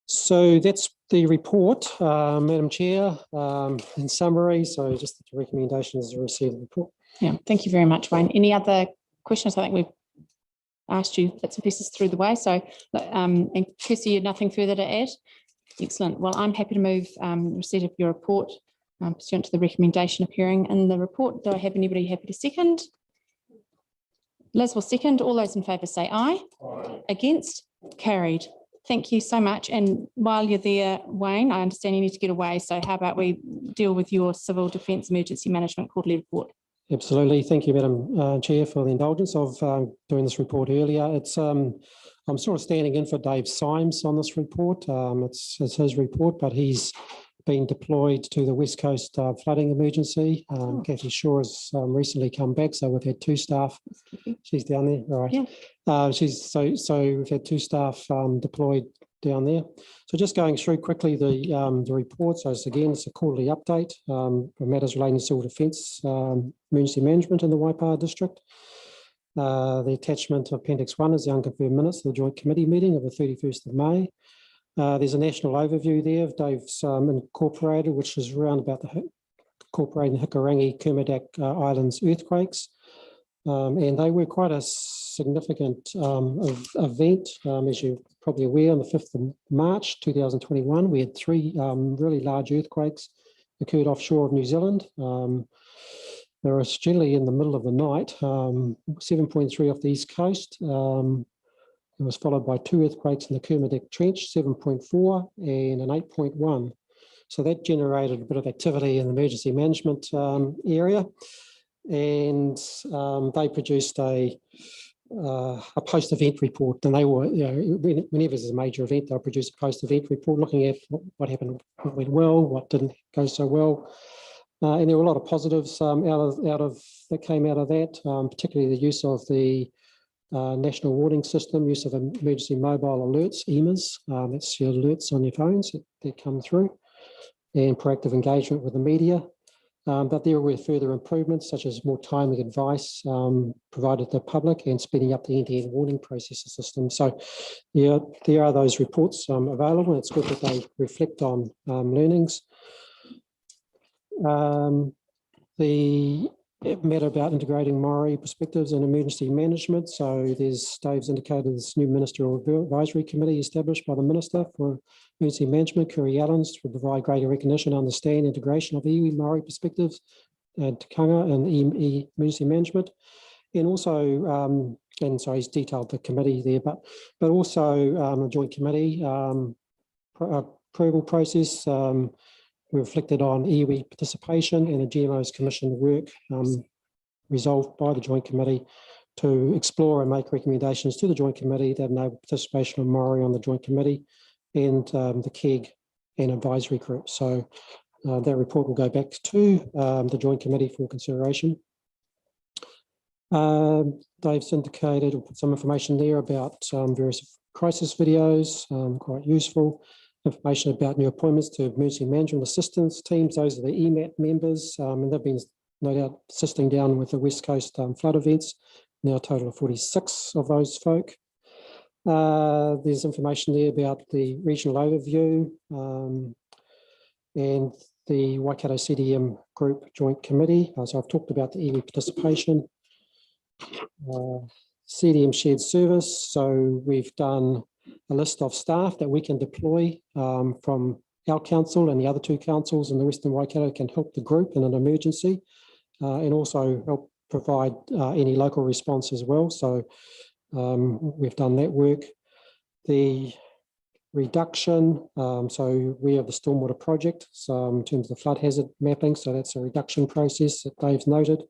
So that's the report, Madam Chair, in summary. So just the recommendations to receive the report. Yeah, thank you very much, Wayne. Any other questions? I think we've asked you bits and pieces through the way. So, and Kirsty, you have nothing further to add? Excellent. Well, I'm happy to move receipt of your report pursuant to the recommendation appearing in the report. Do I have anybody happy to second? Liz will second. All those in favour say aye. Aye. Against? Carried. Thank you so much. And while you're there, Wayne, I understand you need to get away. So how about we deal with your Civil Defence Emergency Management Quarterly Report? Absolutely. Thank you, Madam Chair, for the indulgence of doing this report earlier. It's I'm sort of standing in for Dave Symes on this report. It's his report, but he's been deployed to the West Coast flooding emergency. Kathy Shaw has recently come back, so we've had 2 staff. She's down there, right? Yeah. So we've had 2 staff deployed down there. So just going through quickly the report. So it's a quarterly update for matters relating to civil defence emergency management in the Waipawa district. The attachment of Appendix 1 is the unconfirmed minutes of the Joint Committee meeting of the 31st of May. There's a national overview there of Dave's incorporated, which is around about the incorporating Hikurangi, Kermadec Islands earthquakes. And they were quite a significant event, as you're probably aware. On the 5th of March 2021, we had 3 really large earthquakes occurred offshore of New Zealand. They were generally in the middle of the night, 7.3 off the east coast. It was followed by 2 earthquakes in the Kermadec Trench, 7.4 and an 8.1. So that generated a bit of activity in the emergency management area. And they produced a post-event report. And they were, whenever there's a major event, they'll produce a post-event report looking at what happened, what went well, what didn't go so well. And there were a lot of positives that came out of that, particularly the use of the national warning system, use of emergency mobile alerts, EMAs. That's your alerts on your phones that come through, and proactive engagement with the media. But there were further improvements, such as more timely advice provided to the public and speeding up the end-to-end warning process system. So yeah, there are those reports available. It's good that they reflect on learnings. The matter about integrating Maori perspectives in emergency management. So Dave's indicated this new ministerial advisory committee established by the Minister for Emergency Management, Kuri Allens, to provide greater recognition and understand integration of iwi Maori perspectives and tikanga and emergency management. And also, and so he's detailed the committee there, but also a joint committee approval process reflected on iwi participation and the GMO's commission work resolved by the Joint Committee to explore and make recommendations to the Joint Committee that enable participation of Maori on the Joint Committee and the KEG and advisory group. So that report will go back to the Joint Committee for consideration. Dave's indicated or put some information there about various crisis videos, quite useful. Information about new appointments to emergency management assistance teams. Those are the EMAT members, and they've been no doubt assisting down with the West Coast flood events. Now a total of 46 of those folk. There's information there about the regional overview and the Waikato CDM Group Joint Committee. So I've talked about the iwi participation. CDM shared service. So we've done a list of staff that we can deploy from our council and the other 2 councils in the Western Waikato can help the group in an emergency and also help provide any local response as well. So we've done that work. The reduction, so we have the stormwater project, so in terms of the flood hazard mapping, so that's a reduction process that Dave's noted.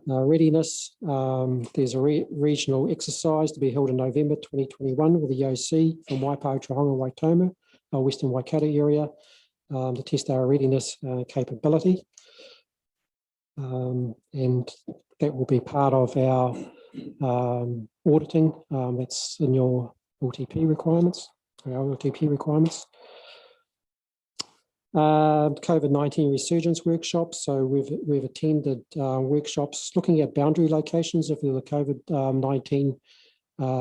Readiness, there's a regional exercise to be held in November 2021 with the OC from Waipawa, Trahonga, Waitomo, our Western Waikato area, to test our readiness capability. And that will be part of our auditing that's in your LTP requirements, our LTP requirements. COVID-19 resurgence workshops. So we've attended workshops looking at boundary locations if there's a COVID-19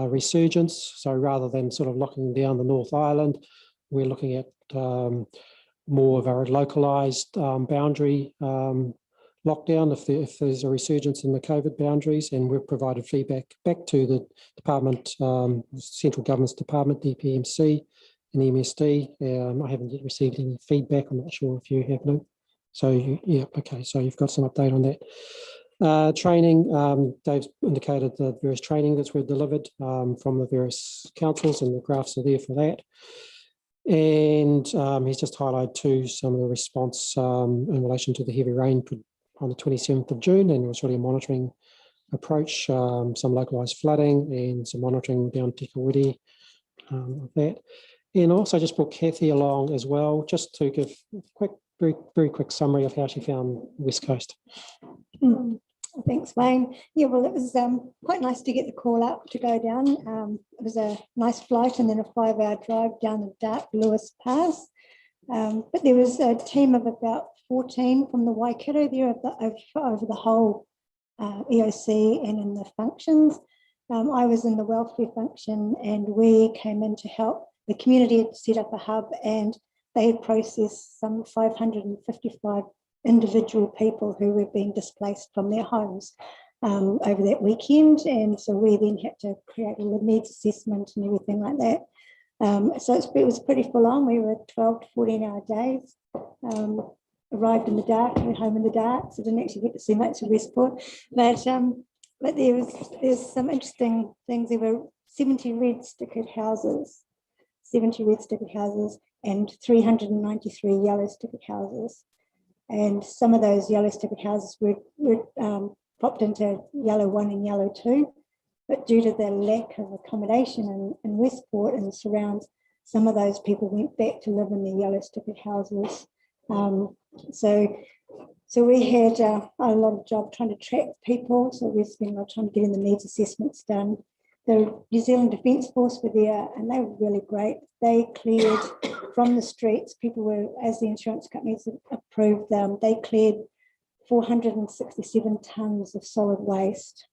resurgence. So rather than sort of locking down the North Island, we're looking at more of a localised boundary lockdown if there's a resurgence in the COVID boundaries, and we've provided feedback back to the department, central government's department, DPMC and MSD. I haven't yet received any feedback. I'm not sure if you have, Lou. So yeah, okay, so you've got some update on that. Training, Dave's indicated the various training that's were delivered from the various councils, and the graphs are there for that. And he's just highlighted too some of the response in relation to the heavy rain on the 27th of June, and it was really a monitoring approach, some localised flooding and some monitoring down Te Kawiri of that. And also just brought Kathy along as well, just to give a quick, very quick summary of how she found West Coast. Thanks, Wayne. Yeah, well, it was quite nice to get the call up to go down. It was a nice flight and then a 5-hour drive down the dark Lewis Pass. But there was a team of about 14 from the Waikato there over the whole EOC and in the functions. I was in the welfare function, and we came in to help. The community had set up a hub, and they had processed some 555 individual people who were being displaced from their homes over that weekend. And so we then had to create a needs assessment and everything like that. So it was pretty full on. We were 12 to 14-hour days. Arrived in the dark, went home in the dark, so didn't actually get to see much of Westport. But there's some interesting things. There were 70 red stickered houses, and 393 yellow stickered houses. And some of those yellow stickered houses were popped into yellow 1 and yellow 2. But due to the lack of accommodation in Westport and the surrounds, some of those people went back to live in the yellow stickered houses. So we had a lot of job trying to track people. So we spent a lot of time getting the needs assessments done. The New Zealand Defence Force were there, and they were really great. They cleared from the streets. People were, as the insurance companies approved them, they cleared 467 tonnes of solid waste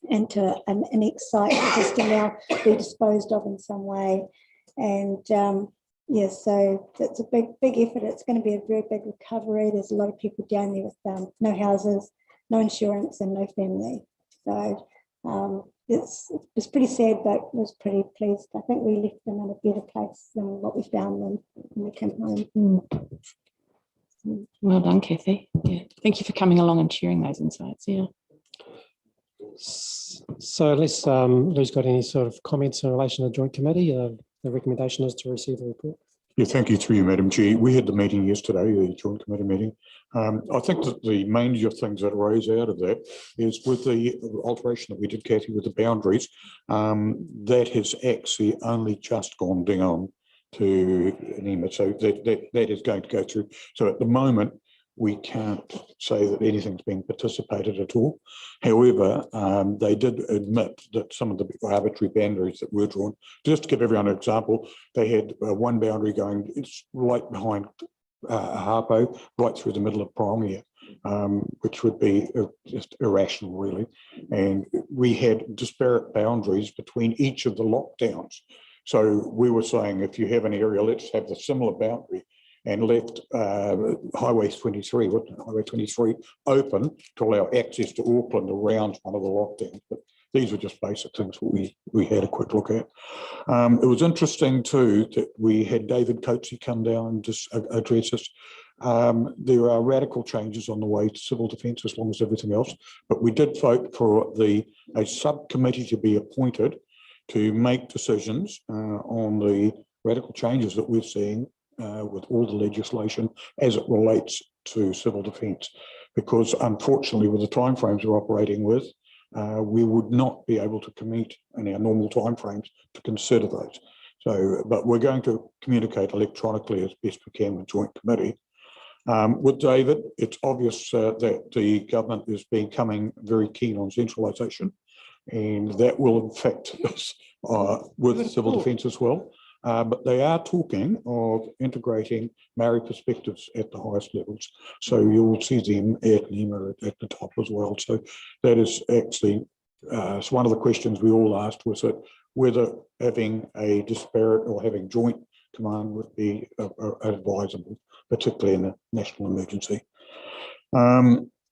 into an annex site that is to now be disposed of in some way. And yeah, so it's a big effort. It's going to be a very big recovery. There's a lot of people down there with no houses, no insurance, and no family. So it's pretty sad, but I was pretty pleased. I think we left them in a better place than what we found them when we came home. Well done, Kathy. Yeah, thank you for coming along and sharing those insights. Yeah. So unless Lou's got any sort of comments in relation to the joint committee, the recommendation is to receive the report. Yeah, thank you through you, Madam Chair. We had the meeting yesterday, the joint committee meeting. I think that the major things that arose out of that is with the alteration that we did, Kathy, with the boundaries, that has actually only just gone down to NEMA. So that is going to go through. So at the moment, we can't say that anything's been participated at all. However, they did admit that some of the arbitrary boundaries that were drawn, just to give everyone an example, they had one boundary going, it's right behind Harpo, right through the middle of Prong, which would be just irrational, really. And we had disparate boundaries between each of the lockdowns. So we were saying, if you have an area, let's have the similar boundary, and left Highway 23 open to allow access to Auckland around one of the lockdowns. But these were just basic things we had a quick look at. It was interesting too that we had David Coatsey come down and just address us. There are radical changes on the way to civil defence as long as everything else, but we did vote for a subcommittee to be appointed to make decisions on the radical changes that we're seeing with all the legislation as it relates to civil defence, because unfortunately with the timeframes we're operating with, we would not be able to commit in our normal timeframes to consider those. So, but we're going to communicate electronically as best we can with Joint Committee. With David, it's obvious that the government is becoming very keen on centralisation, and that will affect us with civil defence as well. but they are talking of integrating Maori perspectives at the highest levels. So you'll see them at NEMA at the top as well. So that is actually, so one of the questions we all asked was that whether having a disparate or having joint command would be advisable, particularly in a national emergency.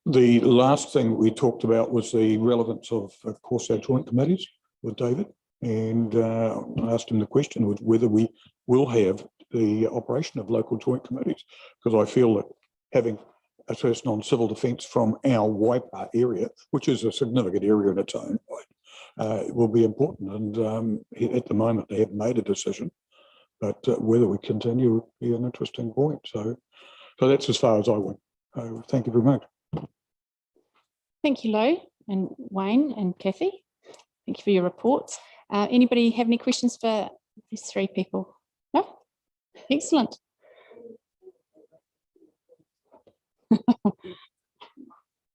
The last thing we talked about was the relevance of course, our joint committees with David. And I asked him the question was whether we will have the operation of local joint committees, because I feel that having a person on civil defence from our Waipa area, which is a significant area in its own right, will be important. And at the moment, they haven't made a decision, but whether we continue would be an interesting point. So that's as far as I went. Thank you very much. Thank you, Lou and Wayne and Kathy. Thank you for your reports. Anybody have any questions for these three people? No? Excellent.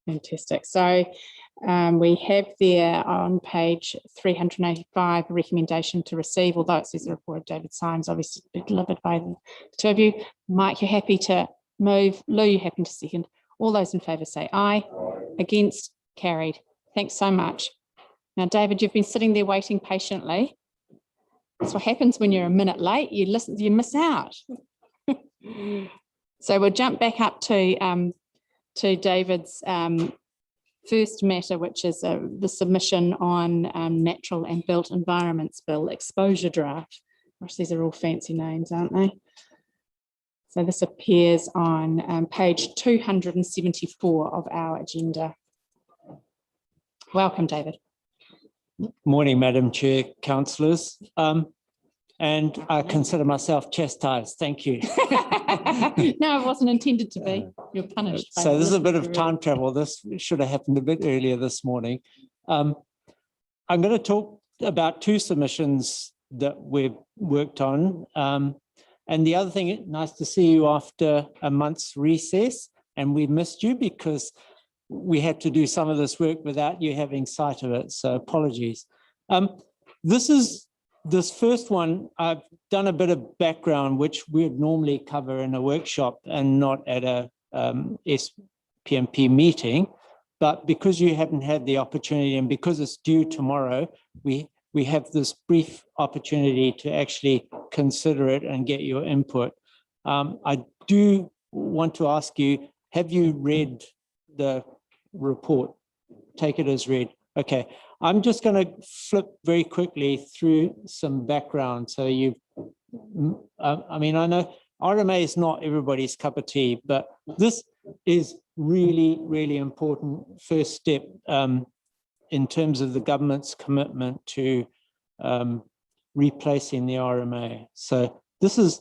Fantastic. So we have there on page 385 a recommendation to receive, although it says the report of David Symes, obviously delivered by the two of you. Mike, you're happy to move. Lou, you're happy to second. All those in favour say aye. Against, carried. Thanks so much. Now, David, you've been sitting there waiting patiently. That's what happens when you're a minute late. You listen, you miss out. So we'll jump back up to David's first matter, which is the submission on Natural and Built Environments Bill exposure draft. Gosh, these are all fancy names, aren't they? So this appears on page 274 of our agenda. Welcome, David. Morning, Madam Chair, councillors. And I consider myself chastised. Thank you. No, it wasn't intended to be. You're punished. So this is a bit of time travel. This should have happened a bit earlier this morning. I'm going to talk about two submissions that we've worked on. And the other thing, nice to see you after a month's recess, and we missed you because we had to do some of this work without you having sight of it, so apologies. This first one, I've done a bit of background, which we'd normally cover in a workshop and not at a SPMP meeting, but because you haven't had the opportunity and because it's due tomorrow, we have this brief opportunity to actually consider it and get your input. I do want to ask you, have you read the report? Take it as read. Okay, I'm just going to flip very quickly through some background. So I mean, I know RMA is not everybody's cup of tea, but this is really, really important first step in terms of the government's commitment to replacing the RMA. So this is,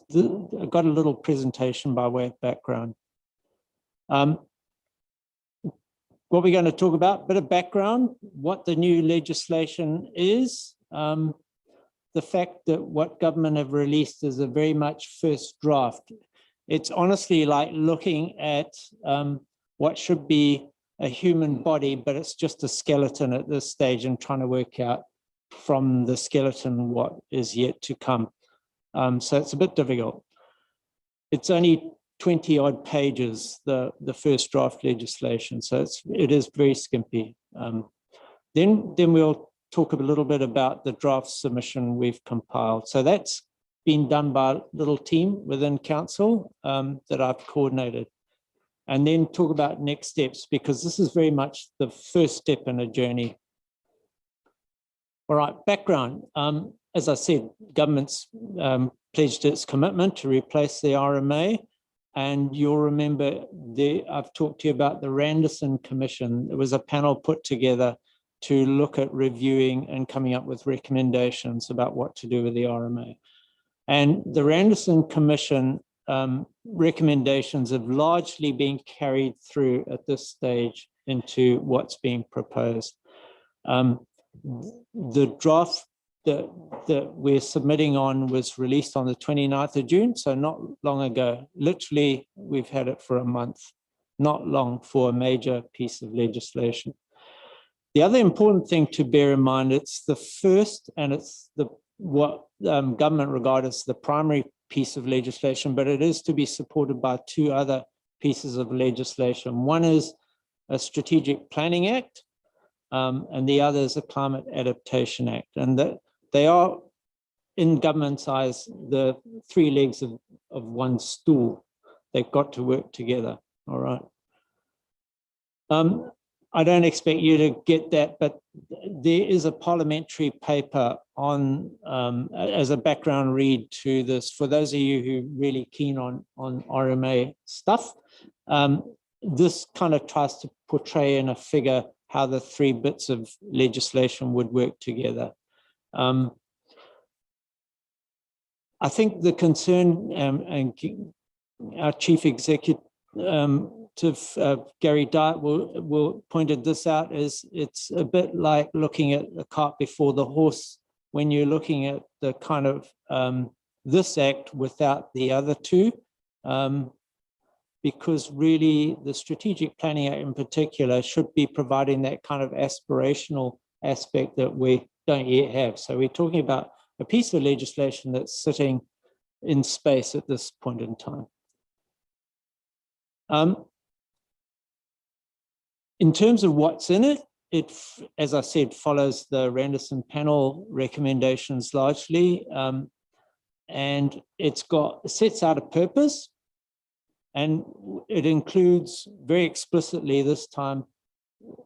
I've got a little presentation by way of background. What we're going to talk about, a bit of background, what the new legislation is, the fact that what government have released is a very much first draft. It's honestly like looking at what should be a human body, but it's just a skeleton at this stage and trying to work out from the skeleton what is yet to come. So it's a bit difficult. It's only 20 odd pages, the first draft legislation. So it is very skimpy. Then we'll talk a little bit about the draft submission we've compiled. So that's been done by a little team within council that I've coordinated. And then talk about next steps, because this is very much the first step in a journey. All right, background. As I said, government's pledged its commitment to replace the RMA. And you'll remember I've talked to you about the Randerson Commission. It was a panel put together to look at reviewing and coming up with recommendations about what to do with the RMA. And the Randerson Commission recommendations have largely been carried through at this stage into what's being proposed. The draft that we're submitting on was released on the 29th of June, so not long ago. Literally, we've had it for a month, not long for a major piece of legislation. The other important thing to bear in mind, it's the first and it's the what government regard as the primary piece of legislation, but it is to be supported by two other pieces of legislation. One is a Strategic Planning Act, and the other is a Climate Adaptation Act. And that they are, in government's eyes, the three legs of one stool. They've got to work together, all right? I don't expect you to get that, but there is a parliamentary paper on, as a background read to this, for those of you who are really keen on RMA stuff. This kind of tries to portray in a figure how the three bits of legislation would work together. I think the concern, and our chief executive, Gary Dart will pointed this out, is it's a bit like looking at the cart before the horse when you're looking at the kind of this act without the other two, because really the Strategic Planning Act in particular should be providing that kind of aspirational aspect that we don't yet have. So we're talking about a piece of legislation that's sitting in space at this point in time. In terms of what's in it, it, as I said, follows the Randerson panel recommendations largely, and it sets out a purpose, and it includes very explicitly this time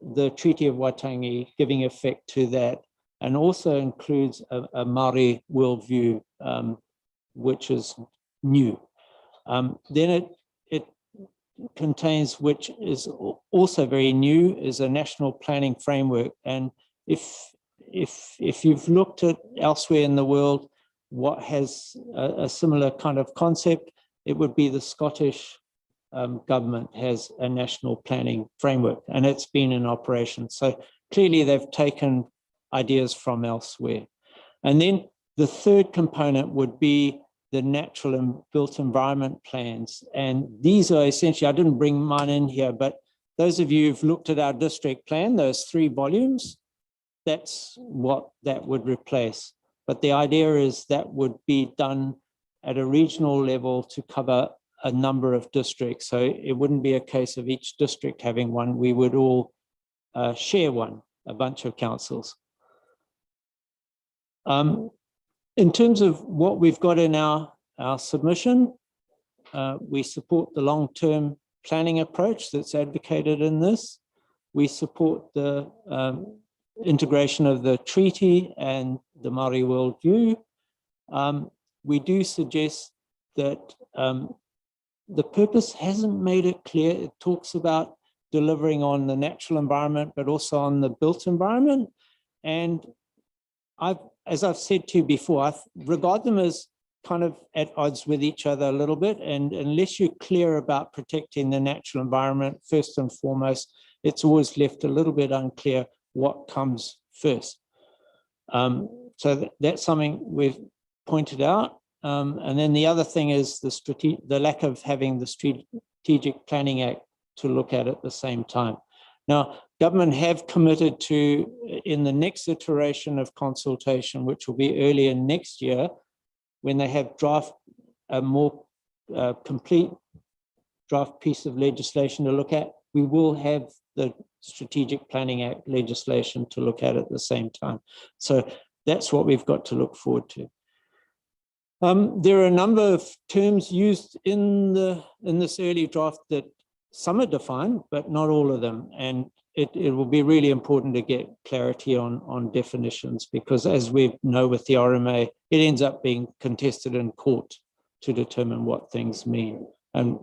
the Treaty of Waitangi, giving effect to that, and also includes a Māori worldview, which is new. Then it contains, which is also very new, is a national planning framework. And if you've looked at elsewhere in the world what has a similar kind of concept, it would be the Scottish government has a national planning framework, and it's been in operation. So clearly they've taken ideas from elsewhere. And then the third component would be the natural and built environment plans. And these are essentially, I didn't bring mine in here, but those of you who've looked at our district plan, those 3 volumes, that's what that would replace. But the idea is that would be done at a regional level to cover a number of districts. So it wouldn't be a case of each district having one. We would all share one, a bunch of councils. In terms of what we've got in our submission, we support the long-term planning approach that's advocated in this. We support the integration of the treaty and the Māori worldview. We do suggest that the purpose hasn't made it clear. It talks about delivering on the natural environment, but also on the built environment. And as I've said to you before, I regard them as kind of at odds with each other a little bit. And unless you're clear about protecting the natural environment first and foremost, it's always left a little bit unclear what comes first. So that's something we've pointed out. And then the other thing is the lack of having the Strategic Planning Act to look at the same time. Now, government have committed to, in the next iteration of consultation, which will be earlier next year, when they have a more complete draft piece of legislation to look at, we will have the Strategic Planning Act legislation to look at the same time. So that's what we've got to look forward to. There are a number of terms used in this early draft that some are defined, but not all of them. And it will be really important to get clarity on definitions, because as we know with the RMA, it ends up being contested in court to determine what things mean. And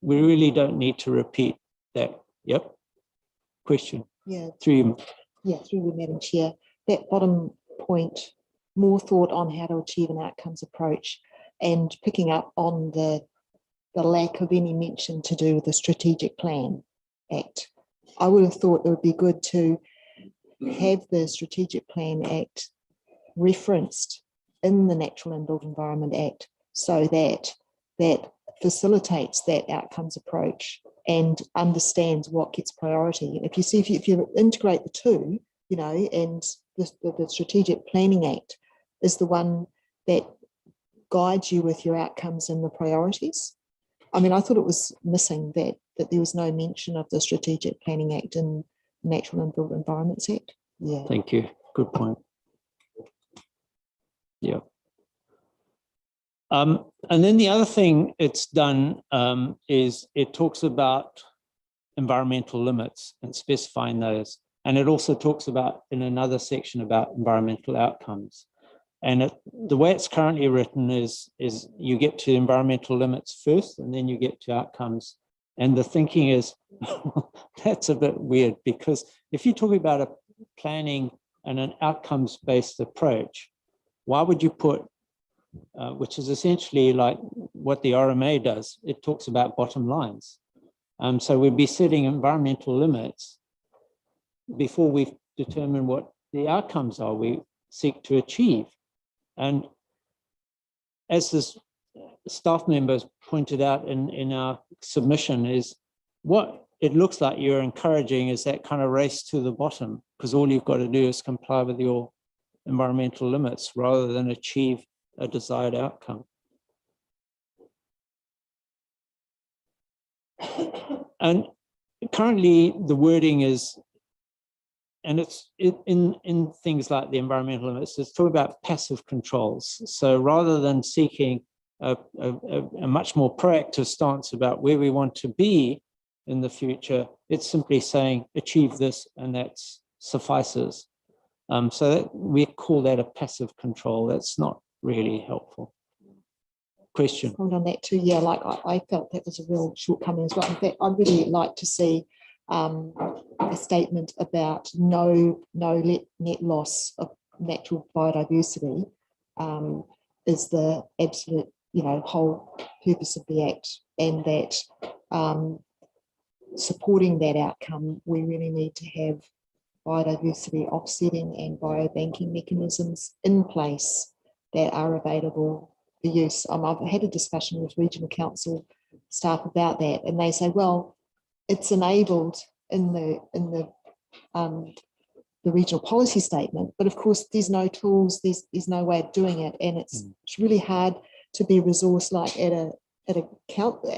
we really don't need to repeat that. Yep. Question. Yeah. Through you. Yeah, through you, Madam Chair. That bottom point, more thought on how to achieve an outcomes approach, and picking up on the lack of any mention to do with the Strategic Plan Act. I would have thought it would be good to have the Strategic Plan Act referenced in the Natural and Built Environment Act, so that that facilitates that outcomes approach and understands what gets priority. If you integrate the two, you know, and the Strategic Planning Act is the one that guides you with your outcomes and the priorities. I mean, I thought it was missing that there was no mention of the Strategic Planning Act and Natural and Built Environments Act. Yeah. Thank you. Good point. Yeah. And then the other thing it's done is it talks about environmental limits and specifying those. And it also talks about in another section about environmental outcomes. And the way it's currently written is you get to environmental limits first, and then you get to outcomes. And the thinking is, that's a bit weird, because if you're talking about a planning and an outcomes-based approach, why would you put, which is essentially like what the RMA does, it talks about bottom lines. So we'd be setting environmental limits before we've determined what the outcomes are we seek to achieve. And as this staff members pointed out in our submission, is what it looks like you're encouraging is that kind of race to the bottom, because all you've got to do is comply with your environmental limits rather than achieve a desired outcome. And currently the wording is, and it's in things like the environmental limits, it's talking about passive controls. So rather than seeking a much more proactive stance about where we want to be in the future, it's simply saying achieve this and that suffices. So that we call that a passive control. That's not really helpful. Question. On that too, yeah, like I felt that was a real shortcoming as well. In fact, I'd really like to see a statement about no net loss of natural biodiversity is the absolute, whole purpose of the Act, and that supporting that outcome, we really need to have biodiversity offsetting and biobanking mechanisms in place that are available for use. I've had a discussion with regional council staff about that, and they say, well, it's enabled in the regional policy statement, but of course there's no tools, there's no way of doing it, and it's really hard to be resourced like at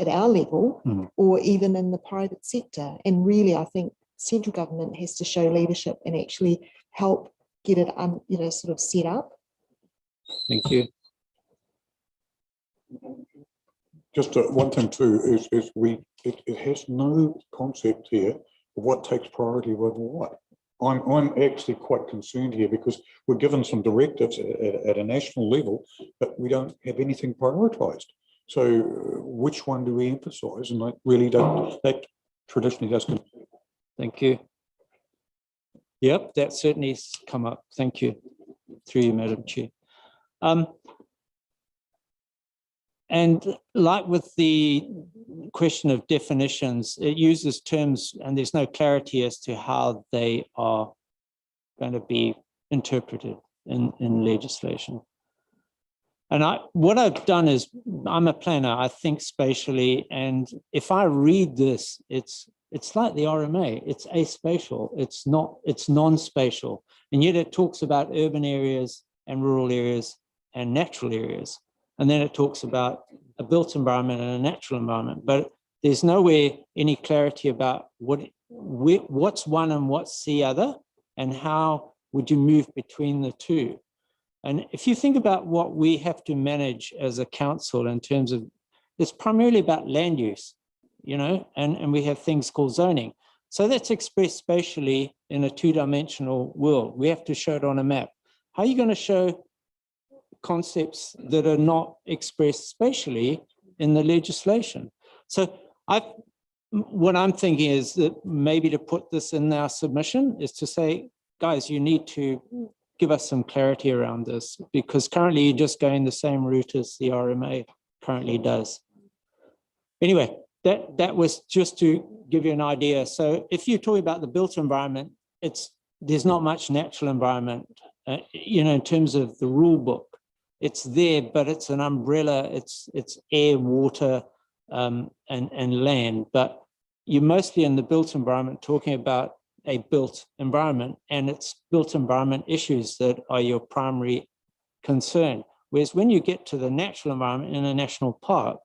our level or even in the private sector. And really, I think central government has to show leadership and actually help get it sort of set up. Thank you. Just one thing too is it has no concept here of what takes priority over what. I'm actually quite concerned here because we're given some directives at a national level, but we don't have anything prioritized. So which one do we emphasize? And I really don't, that traditionally does. Thank you. Yep, that certainly has come up. Thank you. Through you, Madam Chair. And like with the question of definitions, it uses terms and there's no clarity as to how they are going to be interpreted in legislation. And what I've done is, I'm a planner, I think spatially, and if I read this, it's like the RMA, it's aspatial, it's non-spatial, and yet it talks about urban areas and rural areas and natural areas. And then it talks about a built environment and a natural environment, but there's nowhere any clarity about what's one and what's the other, and how would you move between the two. And if you think about what we have to manage as a council in terms of, it's primarily about land use, and we have things called zoning. So that's expressed spatially in a two-dimensional world. We have to show it on a map. How are you going to show concepts that are not expressed spatially in the legislation? So what I'm thinking is that maybe to put this in our submission is to say, guys, you need to give us some clarity around this, because currently you're just going the same route as the RMA currently does. Anyway, that was just to give you an idea. So if you're talking about the built environment, there's not much natural environment, in terms of the rule book. It's there, but it's an umbrella. It's air, water, and land. But you're mostly in the built environment talking about a built environment, and it's built environment issues that are your primary concern. Whereas when you get to the natural environment in a national park,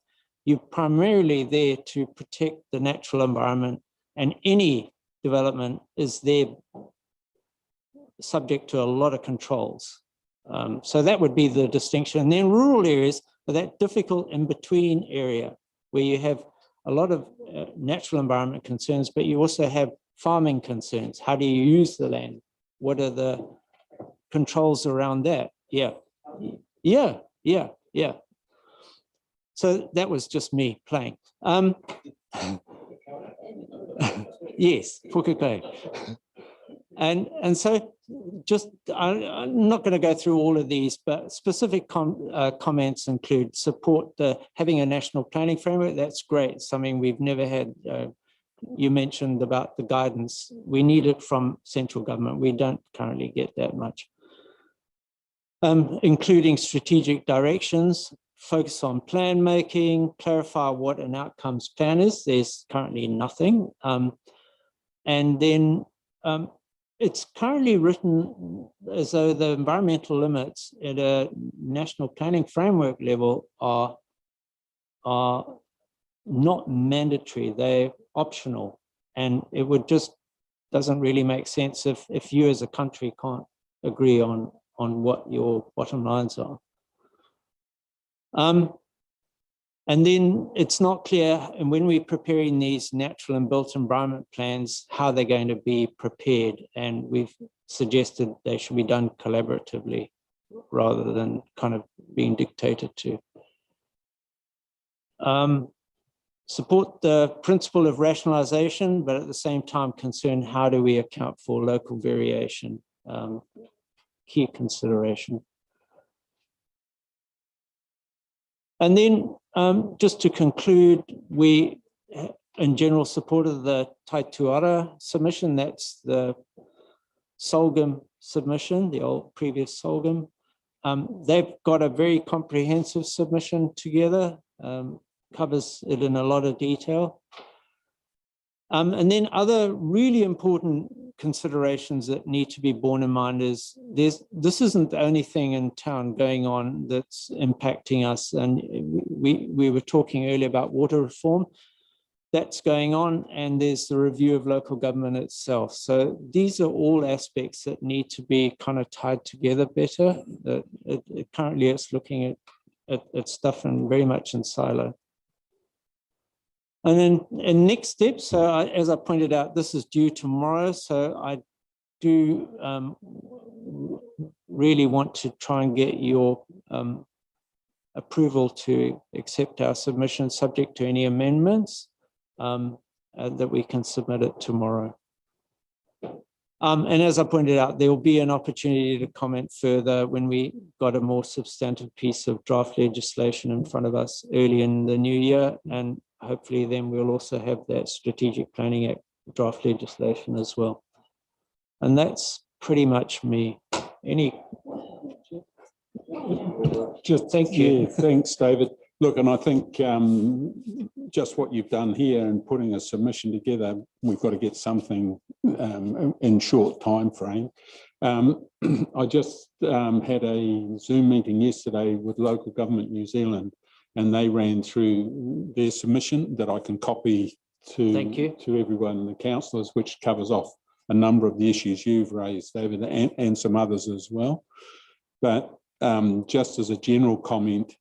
you're primarily there to protect the natural environment, and any development is there subject to a lot of controls. So that would be the distinction. And then rural areas are that difficult in-between area where you have a lot of natural environment concerns, but you also have farming concerns. How do you use the land? What are the controls around that? Yeah. So that was just me playing. Yes, pukekai. And so just, I'm not going to go through all of these, but specific comments include support having a national planning framework. That's great, something we've never had. You mentioned about the guidance. We need it from central government. We don't currently get that much. Including strategic directions, focus on plan making, clarify what an outcomes plan is. There's currently nothing. And then it's currently written as though the environmental limits at a national planning framework level are not mandatory, they're optional. And it would just doesn't really make sense if you as a country can't agree on what your bottom lines are. And then it's not clear, and when we're preparing these natural and built environment plans, how they're going to be prepared. And we've suggested they should be done collaboratively rather than kind of being dictated to. Support the principle of rationalization, but at the same time concern how do we account for local variation, key consideration. And then just to conclude, we in general support of the Taituara submission. That's the Solgum submission, the old previous Solgum. They've got a very comprehensive submission together, covers it in a lot of detail. And then other really important considerations that need to be borne in mind is this isn't the only thing in town going on that's impacting us. And we were talking earlier about water reform. That's going on, and there's the review of local government itself. So these are all aspects that need to be kind of tied together better. Currently it's looking at stuff and very much in silo. And then in next steps, so as I pointed out, this is due tomorrow. So I do really want to try and get your approval to accept our submission subject to any amendments that we can submit it tomorrow. And as I pointed out, there will be an opportunity to comment further when we got a more substantive piece of draft legislation in front of us early in the new year. And hopefully then we'll also have that Strategic Planning Act draft legislation as well. And that's pretty much me. Thank you. Yeah, thanks, David. Look, and I think just what you've done here and putting a submission together, we've got to get something in short time frame. I just had a Zoom meeting yesterday with Local Government New Zealand, and they ran through their submission that I can copy to everyone, the councillors, which covers off a number of the issues you've raised, David, and some others as well. But just as a general comment,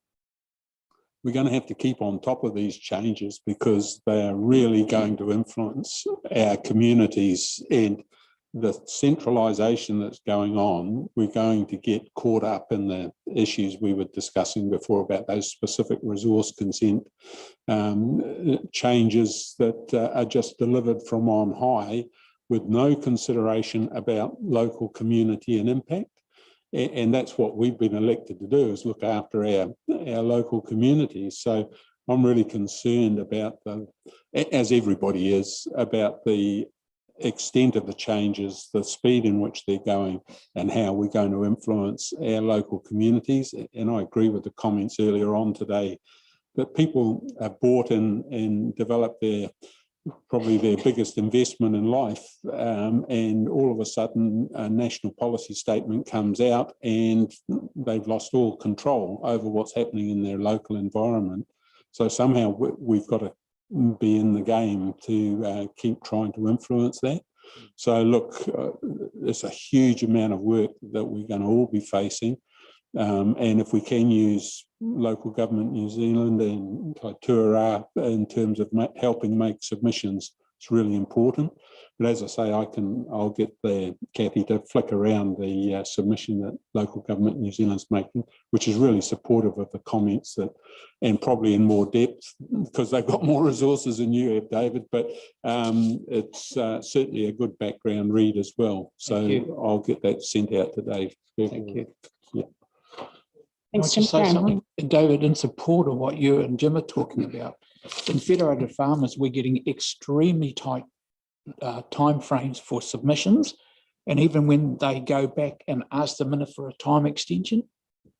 we're going to have to keep on top of these changes because they are really going to influence our communities, and the centralisation that's going on, we're going to get caught up in the issues we were discussing before about those specific resource consent changes that are just delivered from on high with no consideration about local community and impact. And that's what we've been elected to do, is look after our local communities. So I'm really concerned about as everybody is, about the extent of the changes, the speed in which they're going, and how we're going to influence our local communities. And I agree with the comments earlier on today that people have bought in and developed their probably their biggest investment in life. And all of a sudden, a national policy statement comes out and they've lost all control over what's happening in their local environment. So somehow we've got to be in the game to keep trying to influence that. So look, there's a huge amount of work that we're going to all be facing. And if we can use local government New Zealand and Kaituara in terms of helping make submissions, it's really important. But as I say, I'll get Kathy to flick around the submission that local government New Zealand's making, which is really supportive of the comments that, and probably in more depth because they've got more resources than you have, David. But it's certainly a good background read as well. So I'll get that sent out to Dave. Thank you. Yeah. Thanks, Jim. Say something, David, in support of what you and Jim are talking about. In Federated Farmers, we're getting extremely tight timeframes for submissions, and even when they go back and ask the minister for a time extension,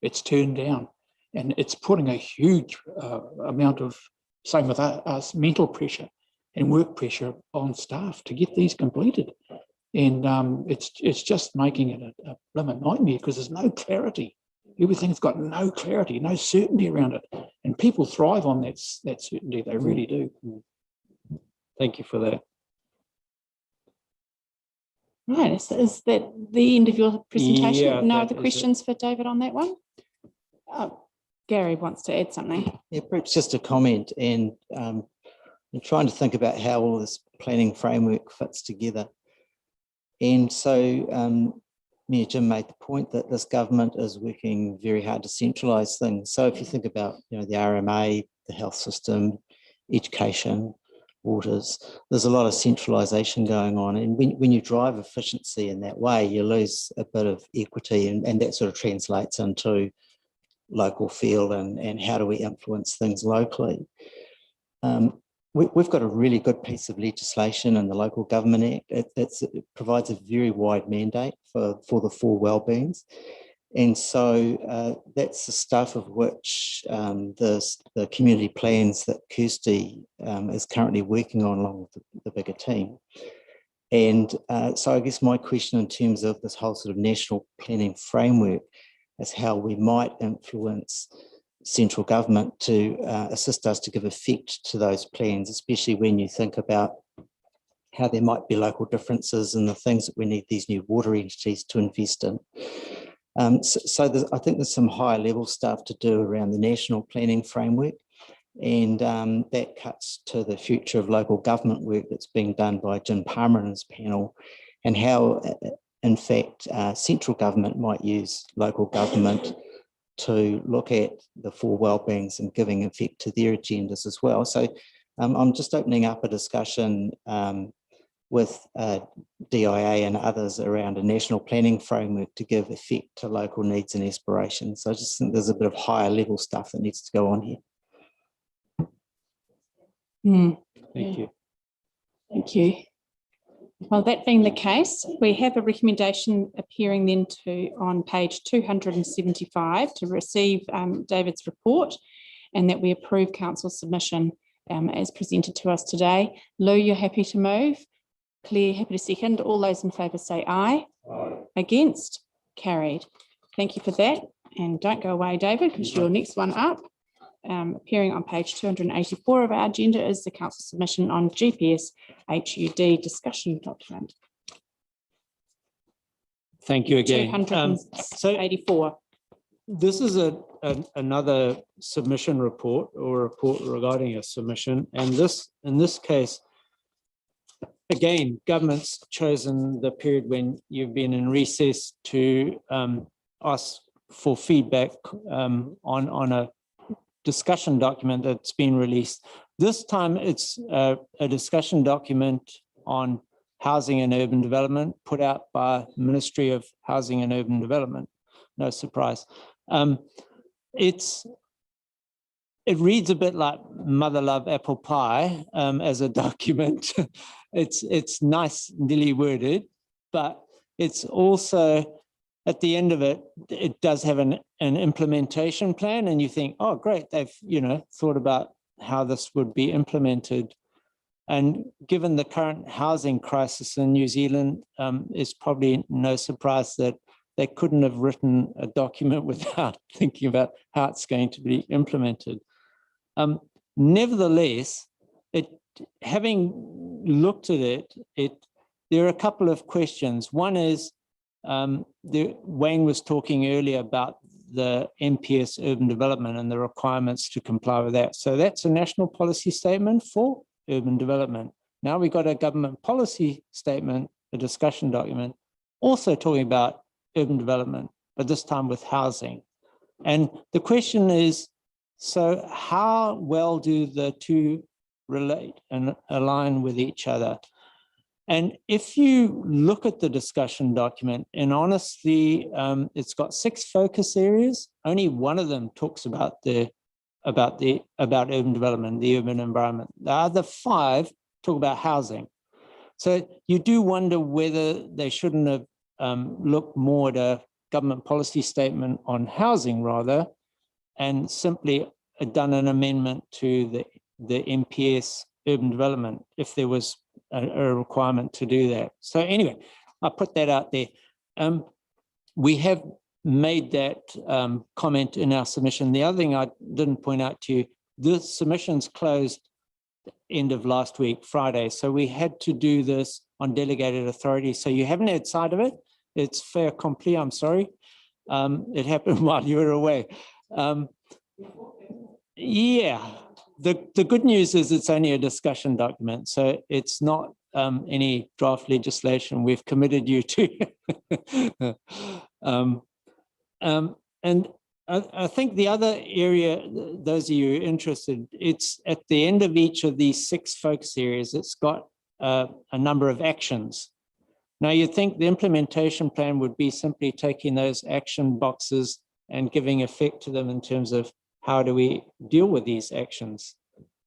it's turned down, and it's putting a huge amount of, same with us, mental pressure and work pressure on staff to get these completed, and it's just making it a blooming nightmare because there's no clarity. Everything's got no clarity, no certainty around it, and people thrive on that certainty. They really do. Thank you for that. Right, is that the end of your presentation? Yeah, no that other is questions for David on that one? Gary wants to add something. Yeah, perhaps just a comment, and I'm trying to think about how all this planning framework fits together. And so me and Jim made the point that this government is working very hard to centralise things. So if you think about, the RMA, the health system, education, waters, there's a lot of centralisation going on. And when you drive efficiency in that way, you lose a bit of equity, and that sort of translates into local feel and how do we influence things locally. We've got a really good piece of legislation in the Local Government Act. It provides a very wide mandate for the 4 wellbeings. And so that's the stuff of which the community plans that Kirsty is currently working on along with the bigger team. And so I guess my question in terms of this whole sort of national planning framework is how we might influence central government to assist us to give effect to those plans, especially when you think about how there might be local differences in the things that we need these new water entities to invest in. So I think there's some higher level stuff to do around the national planning framework, and that cuts to the future of local government work that's being done by Jim Palmer and his panel, and how, in fact, central government might use local government to look at the 4 wellbeings and giving effect to their agendas as well. So I'm just opening up a discussion with DIA and others around a national planning framework to give effect to local needs and aspirations. So I just think there's a bit of higher level stuff that needs to go on here. Thank you. Thank you. Well, that being the case, we have a recommendation appearing then on page 275 to receive David's report, and that we approve council's submission as presented to us today. Lou, you're happy to move? Claire, happy to second. All those in favour say aye. Aye. Against? Carried. Thank you for that. And don't go away, David, because you're next one up. Appearing on page 284 of our agenda is the council submission on GPS HUD discussion document. Thank you again. 284. This is another submission report, or a report regarding a submission, and in this case, again, government's chosen the period when you've been in recess to ask for feedback on a discussion document that's been released. This time it's a discussion document on housing and urban development put out by the Ministry of Housing and Urban Development. No surprise. It reads a bit like mother love apple pie as a document. It's nice, neatly worded, but it's also, at the end of it, it does have an implementation plan, and you think, oh, great, they've thought about how this would be implemented And given the current housing crisis in New Zealand, it's probably no surprise that they couldn't have written a document without thinking about how it's going to be implemented. Nevertheless, having looked at it, there are a couple of questions. One is, Wayne was talking earlier about the MPS urban development and the requirements to comply with that. So that's a national policy statement for urban development. Now we've got a government policy statement, a discussion document, also talking about urban development, but this time with housing. And the question is, so how well do the two relate and align with each other? And if you look at the discussion document, in honesty, it's got 6 focus areas. Only one of them talks about urban development, the urban environment. The other 5 talk about housing. So you do wonder whether they shouldn't have looked more at a government policy statement on housing rather, and simply done an amendment to the MPS urban development if there was a requirement to do that. So anyway, I put that out there. We have made that comment in our submission. The other thing I didn't point out to you, the submission's closed end of last week, Friday. So we had to do this on delegated authority. So you haven't had sight of it. It's fait accompli, I'm sorry. It happened while you were away. Yeah, the good news is it's only a discussion document. So it's not any draft legislation we've committed you to. And I think the other area, those of you interested, it's at the end of each of these 6 focus areas, it's got a number of actions. Now you'd think the implementation plan would be simply taking those action boxes and giving effect to them in terms of how do we deal with these actions.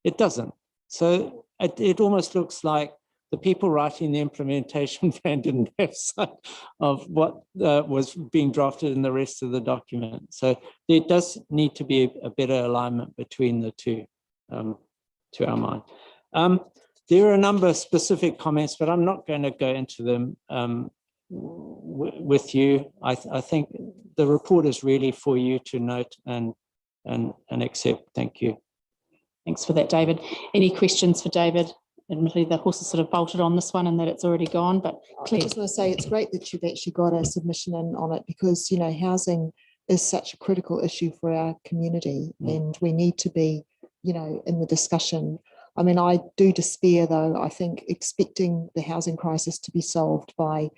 It doesn't. So it almost looks like the people writing the implementation plan didn't have sight of what was being drafted in the rest of the document. So there does need to be a better alignment between the two, to our mind. There are a number of specific comments, but I'm not going to go into them with you. I think the report is really for you to note and accept. Thank you. Thanks for that, David. Any questions for David? Admittedly, the horse has sort of bolted on this one and that it's already gone, but I just want to say it's great that you've actually got a submission in on it because, you know, housing is such a critical issue for our community and we need to be, you know, in the discussion. I mean, I do despair, though. I think expecting the housing crisis to be solved by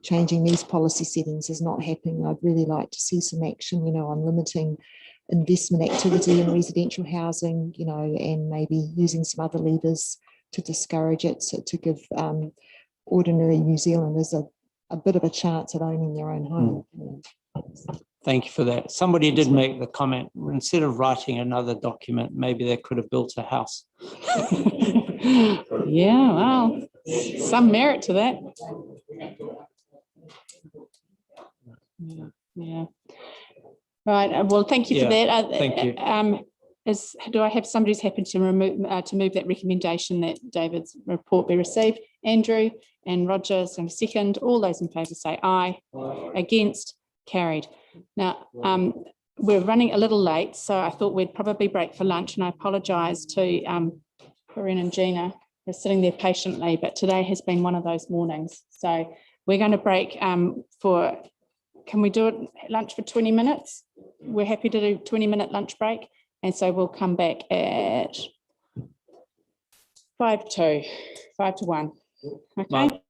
changing these policy settings is not happening. I'd really like to see some action, you know, on limiting investment activity in residential housing, you know, and maybe using some other levers to discourage it, so to give ordinary New Zealanders a bit of a chance at owning their own home. Thank you for that. Somebody did make the comment, instead of writing another document, maybe they could have built a house. Yeah, well, some merit to that. Yeah. Right. Well, thank you for that. Thank you. Do I have somebody's happy to move that recommendation that David's report be received? Andrew and Roger, so second. All those in favour say aye. Against? Carried. Now, we're running a little late, so I thought we'd probably break for lunch, and I apologise to Corinne and Gina. They're sitting there patiently, but today has been one of those mornings. So we're going to break for, can we do it lunch for 20 minutes? We're happy to do 20-minute lunch break. And so we'll come back at 5 to 1. Okay.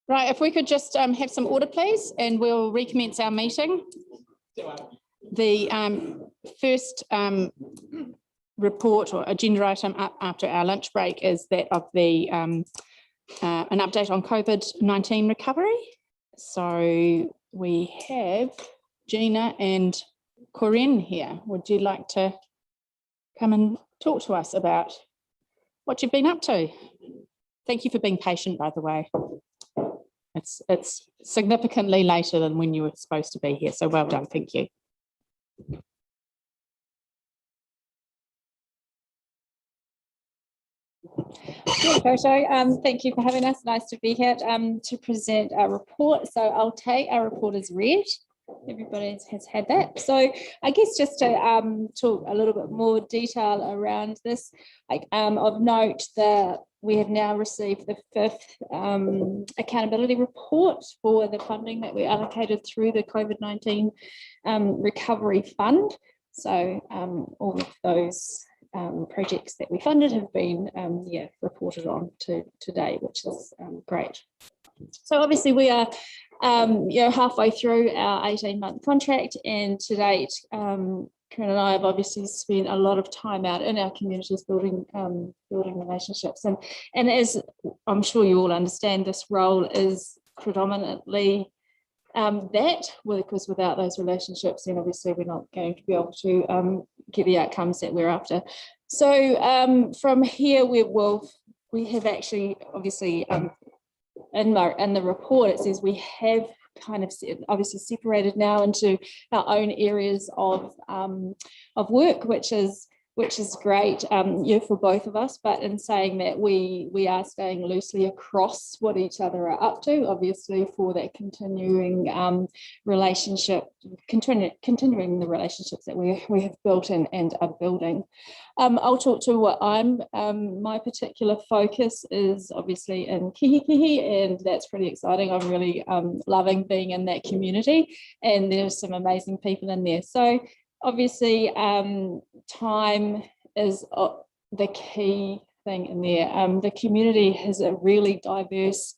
Right, if we could just have some order, please, and we'll recommence our meeting. The first report or agenda item up after our lunch break is that of the an update on COVID-19 recovery. So we have Gina and Corinne here. Would you like to come and talk to us about what you've been up to? Thank you for being patient, by the way. It's significantly later than when you were supposed to be here, so well done, thank you. Thank you for having us. Nice to be here to present our report. So I'll take our report as read. Everybody has had that. So I guess just to talk a little bit more detail around this, of note that we have now received the 5th accountability report for the funding that we allocated through the COVID-19 recovery fund. So all of those projects that we funded have been reported on today, which is great. So obviously we are halfway through our 18-month contract, and to date Karen and I have obviously spent a lot of time out in our communities building relationships, and as I'm sure you all understand, this role is predominantly because without those relationships, then obviously we're not going to be able to get the outcomes that we're after. So from here, we have actually obviously in the report it says we have kind of obviously separated now into our own areas of work, which is great for both of us, but in saying that we are staying loosely across what each other are up to, obviously for that continuing relationship, continuing the relationships that we have built and are building. I'll talk to what my particular focus is obviously in Kihikihi, and that's pretty exciting. I'm really loving being in that community, and there's some amazing people in there. So obviously, time is the key thing in there. The community is really diverse,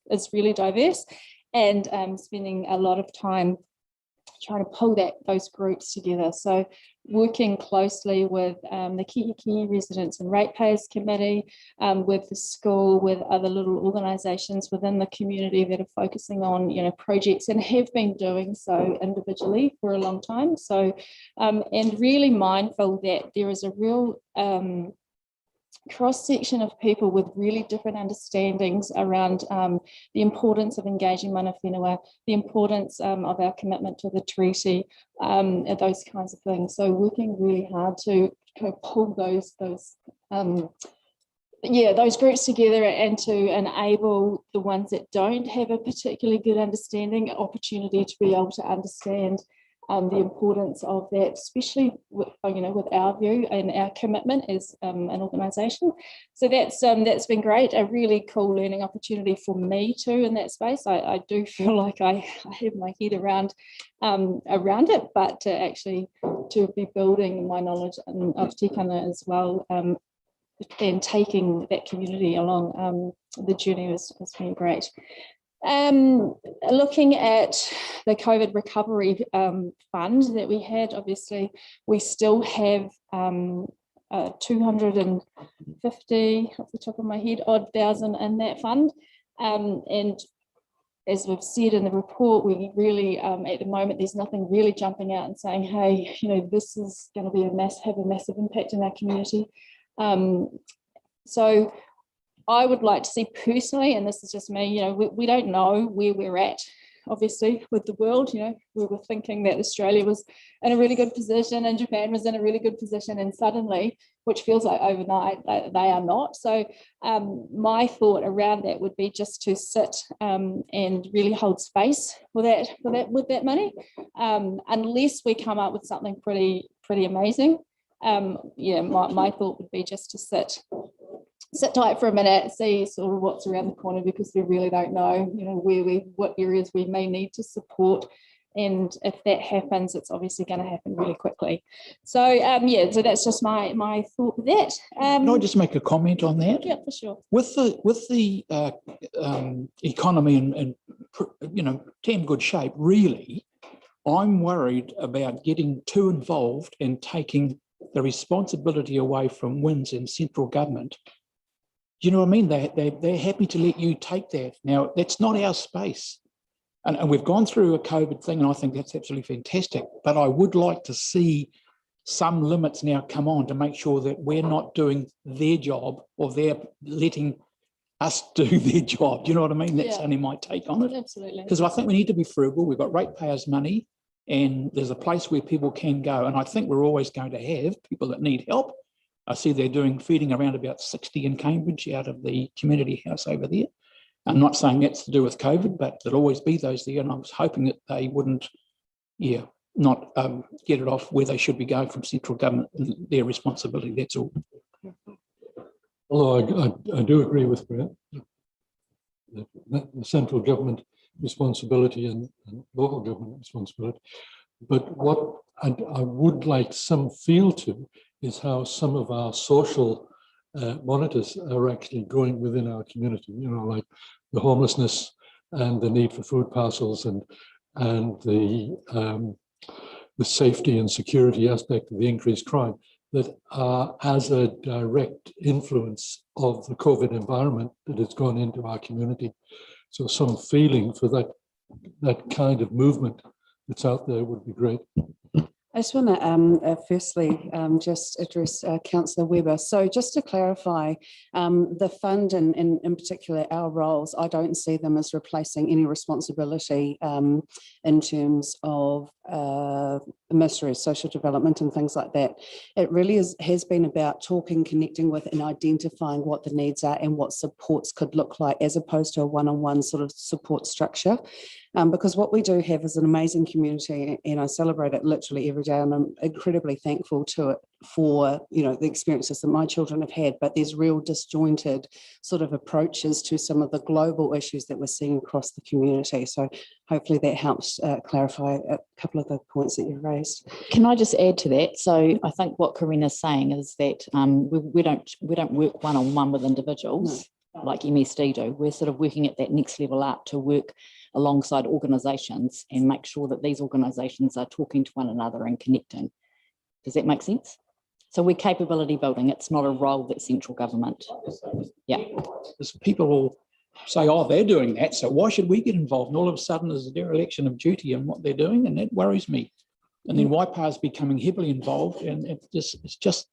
and spending a lot of time trying to pull those groups together. So working closely with the Kihikihi Residents and Ratepayers Committee, with the school, with other little organisations within the community that are focusing on projects and have been doing so individually for a long time. So and really mindful that there is a real cross-section of people with really different understandings around the importance of engaging mana whenua, the importance of our commitment to the treaty, and those kinds of things. So working really hard to kind of pull those groups together and to enable the ones that don't have a particularly good understanding, opportunity to be able to understand the importance of that, especially with our view and our commitment as an organisation. So that's been great, a really cool learning opportunity for me too in that space. I do feel like I have my head around it, but to be building my knowledge of tikanga as well, and taking that community along the journey has been great. Looking at the COVID recovery fund that we had, obviously we still have 250 off the top of my head odd thousand in that fund, and as we've said in the report, we really at the moment there's nothing really jumping out and saying, hey, this is going to be have a massive impact in our community. So I would like to see personally, and this is just me, we don't know where we're at, obviously, with the world. We were thinking that Australia was in a really good position and Japan was in a really good position, and suddenly, which feels like overnight, they are not. So my thought around that would be just to sit and really hold space with that money, unless we come up with something pretty amazing. My thought would be just to sit tight for a minute, see sort of what's around the corner, because we really don't know, what areas we may need to support. And if that happens, it's obviously going to happen really quickly. So so that's just my thought with that. Can I just make a comment on that? Yeah, for sure. With the economy and damn good shape, really. I'm worried about getting too involved and taking the responsibility away from WINZ and central government. Do you know what I mean? They're happy to let you take that. Now, that's not our space. And we've gone through a COVID thing, and I think that's absolutely fantastic. But I would like to see some limits now come on to make sure that we're not doing their job, or they're letting us do their job. Do you know what I mean? That's only my take on it. Absolutely. Because I think we need to be frugal. We've got ratepayers' money, and there's a place where people can go. And I think we're always going to have people that need help. I see they're feeding around about 60 in Cambridge out of the community house over there. I'm not saying that's to do with COVID, but there'll always be those there. And I was hoping that they wouldn't, not get it off where they should be going from central government and their responsibility. That's all. Although I do agree with Grant, the central government responsibility and local government responsibility. But what I would like some feel to is how some of our social monitors are actually going within our community, like the homelessness and the need for food parcels and the safety and security aspect of the increased crime that are as a direct influence of the COVID environment that has gone into our community. So some feeling for that kind of movement that's out there would be great. I just want to firstly just address Councillor Webber. So just to clarify, the fund and in particular our roles, I don't see them as replacing any responsibility in terms of Ministry of Social Development and things like that. It really has been about talking, connecting with and identifying what the needs are and what supports could look like, as opposed to a one-on-one sort of support structure. Because what we do have is an amazing community, and I celebrate it literally every day, and I'm incredibly thankful to it for the experiences that my children have had. But there's real disjointed sort of approaches to some of the global issues that we're seeing across the community. So hopefully that helps clarify a couple of the points that you've raised. Can I just add to that? So I think what Karina's saying is that we don't work one-on-one with individuals like MSD do. We're sort of working at that next level up to work alongside organisations and make sure that these organisations are talking to one another and connecting. Does that make sense? So we're capability building. It's not a role that central government. Yeah. Because people will say, oh, they're doing that, so why should we get involved? And all of a sudden there's a dereliction of duty in what they're doing, and that worries me. And then Waipa's becoming heavily involved, and it's just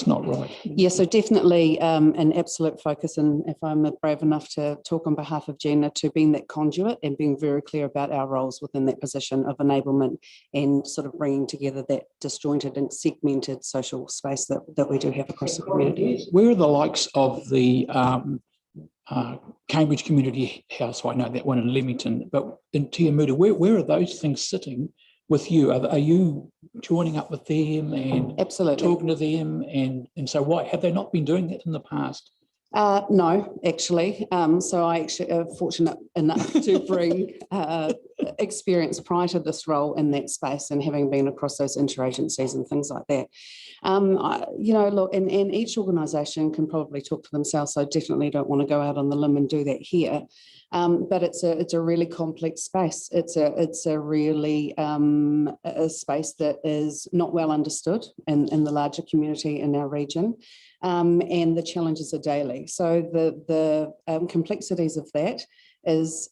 not right. Yeah, so definitely an absolute focus, and if I'm brave enough to talk on behalf of Gina, to being that conduit and being very clear about our roles within that position of enablement and sort of bringing together that disjointed and segmented social space that we do have across the community. Where are the likes of the Cambridge Community House? I know that one in Leamington, but in Tiamutu, where are those things sitting with you? Are you joining up with them and absolutely talking to them? And so why have they not been doing that in the past? No, actually. So I actually am fortunate enough to bring experience prior to this role in that space, and having been across those interagencies and things like that. Look, and each organisation can probably talk for themselves, so I definitely don't want to go out on the limb and do that here. But it's a really complex space. It's a really a space that is not well understood in the larger community in our region, and the challenges are daily. So the complexities of that is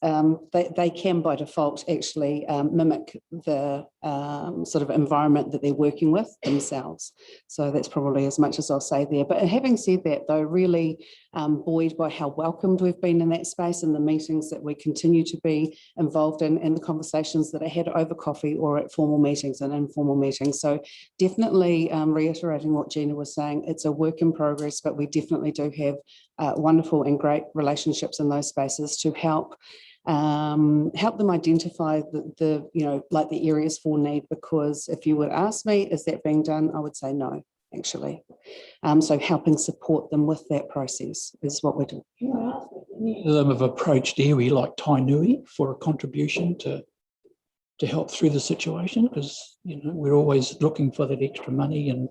they can by default actually mimic the sort of environment that they're working with themselves. So that's probably as much as I'll say there. But having said that, though, really buoyed by how welcomed we've been in that space, and the meetings that we continue to be involved in, and the conversations that I had over coffee or at formal meetings and informal meetings. So definitely reiterating what Gina was saying, it's a work in progress, but we definitely do have wonderful and great relationships in those spaces to help them identify the areas for need. Because if you would ask me, is that being done? I would say no, actually. So helping support them with that process is what we're doing. Them have approached iwi like Tainui for a contribution to help through the situation, because we're always looking for that extra money, and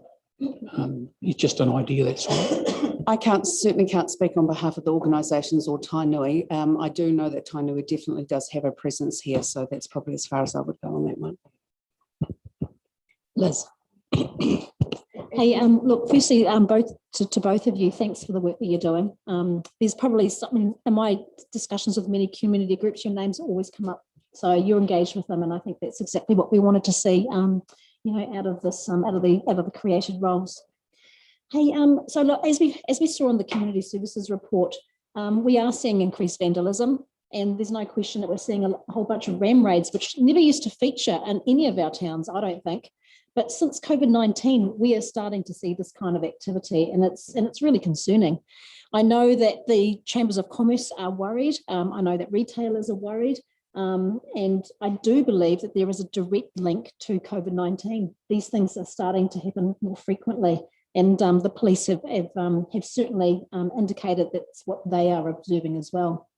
it's just an idea, that's all. I certainly can't speak on behalf of the organisations or Tainui. I do know that Tainui definitely does have a presence here, so that's probably as far as I would go on that one. Liz. Hey, look, firstly, to both of you, thanks for the work that you're doing. There's probably something in my discussions with many community groups, your names always come up. So you're engaged with them, and I think that's exactly what we wanted to see, you know, out of this, out of the created roles. Hey, so look, as we saw in the community services report, we are seeing increased vandalism, and there's no question that we're seeing a whole bunch of ram raids, which never used to feature in any of our towns, I don't think. But since COVID-19, we are starting to see this kind of activity, and it's really concerning. I know that the chambers of commerce are worried. I know that retailers are worried. And I do believe that there is a direct link to COVID-19. These things are starting to happen more frequently. And the police have certainly indicated that's what they are observing as well.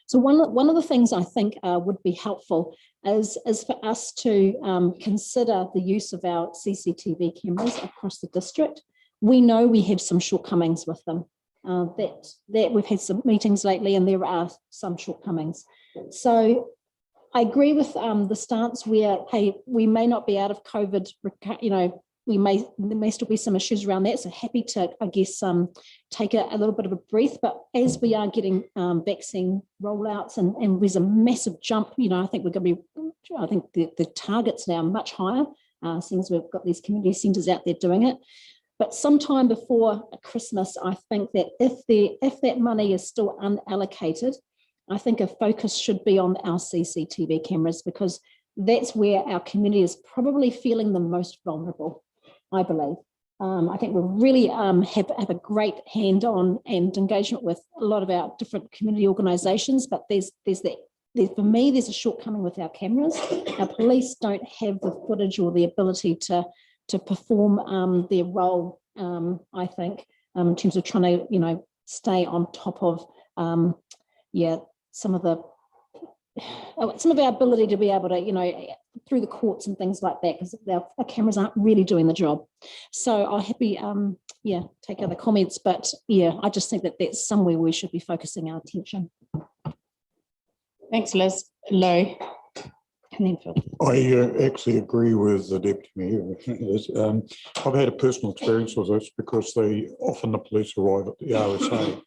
So one of the things I think would be helpful is for us to consider the use of our CCTV cameras across the district. We know we have some shortcomings with them. That we've had some meetings lately, and there are some shortcomings. So I agree with the stance where, hey, we may not be out of COVID, you know, there may still be some issues around that. So happy to, I guess, take a little bit of a breath. But as we are getting vaccine rollouts and there's a massive jump, you know, I think we're going to be, I think the targets now are much higher since we've got these community centres out there doing it. But sometime before Christmas, I think that if that money is still unallocated, I think a focus should be on our CCTV cameras, because that's where our community is probably feeling the most vulnerable, I believe. I think we really have a great hand on and engagement with a lot of our different community organisations, but for me, there's a shortcoming with our cameras. Our police don't have the footage or the ability to perform their role, I think, in terms of trying to, you know, stay on top of, some of our ability to be able to, you know, through the courts and things like that, because our cameras aren't really doing the job. So I'll happy, take other comments, but yeah, I just think that that's somewhere we should be focusing our attention. Thanks, Liz. Lou. And then Phil. I actually agree with the Deputy Mayor. I've had a personal experience with this, because often the police arrive at the RSA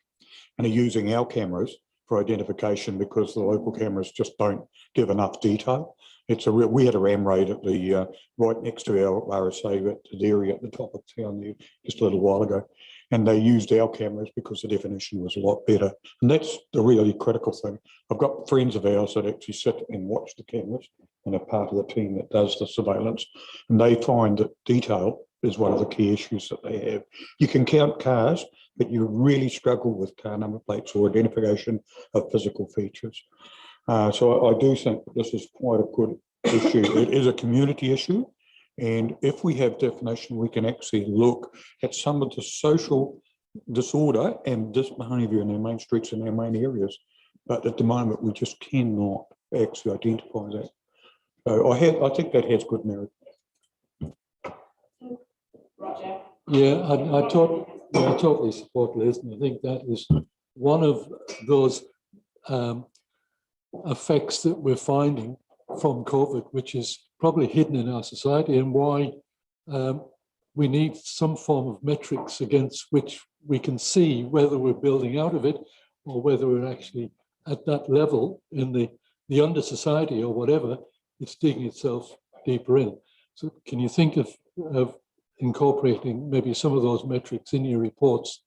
and are using our cameras for identification, because the local cameras just don't give enough detail. We had a ram raid at the right next to our RSA at the dairy at the top of town there just a little while ago, and they used our cameras because the definition was a lot better. And that's the really critical thing. I've got friends of ours that actually sit and watch the cameras and are part of the team that does the surveillance, and they find that detail is one of the key issues that they have. You can count cars, but you really struggle with car number plates or identification of physical features. So I do think this is quite a good issue. It is a community issue, and if we have definition, we can actually look at some of the social disorder and disbehaviour in our main streets and our main areas. But at the moment, we just cannot actually identify that. So I think that has good merit. Roger. Yeah, I totally support Liz, and I think that is one of those effects that we're finding from COVID, which is probably hidden in our society, and why we need some form of metrics against which we can see whether we're building out of it or whether we're actually at that level in the under society or whatever. It's digging itself deeper in. So can you think of incorporating maybe some of those metrics in your reports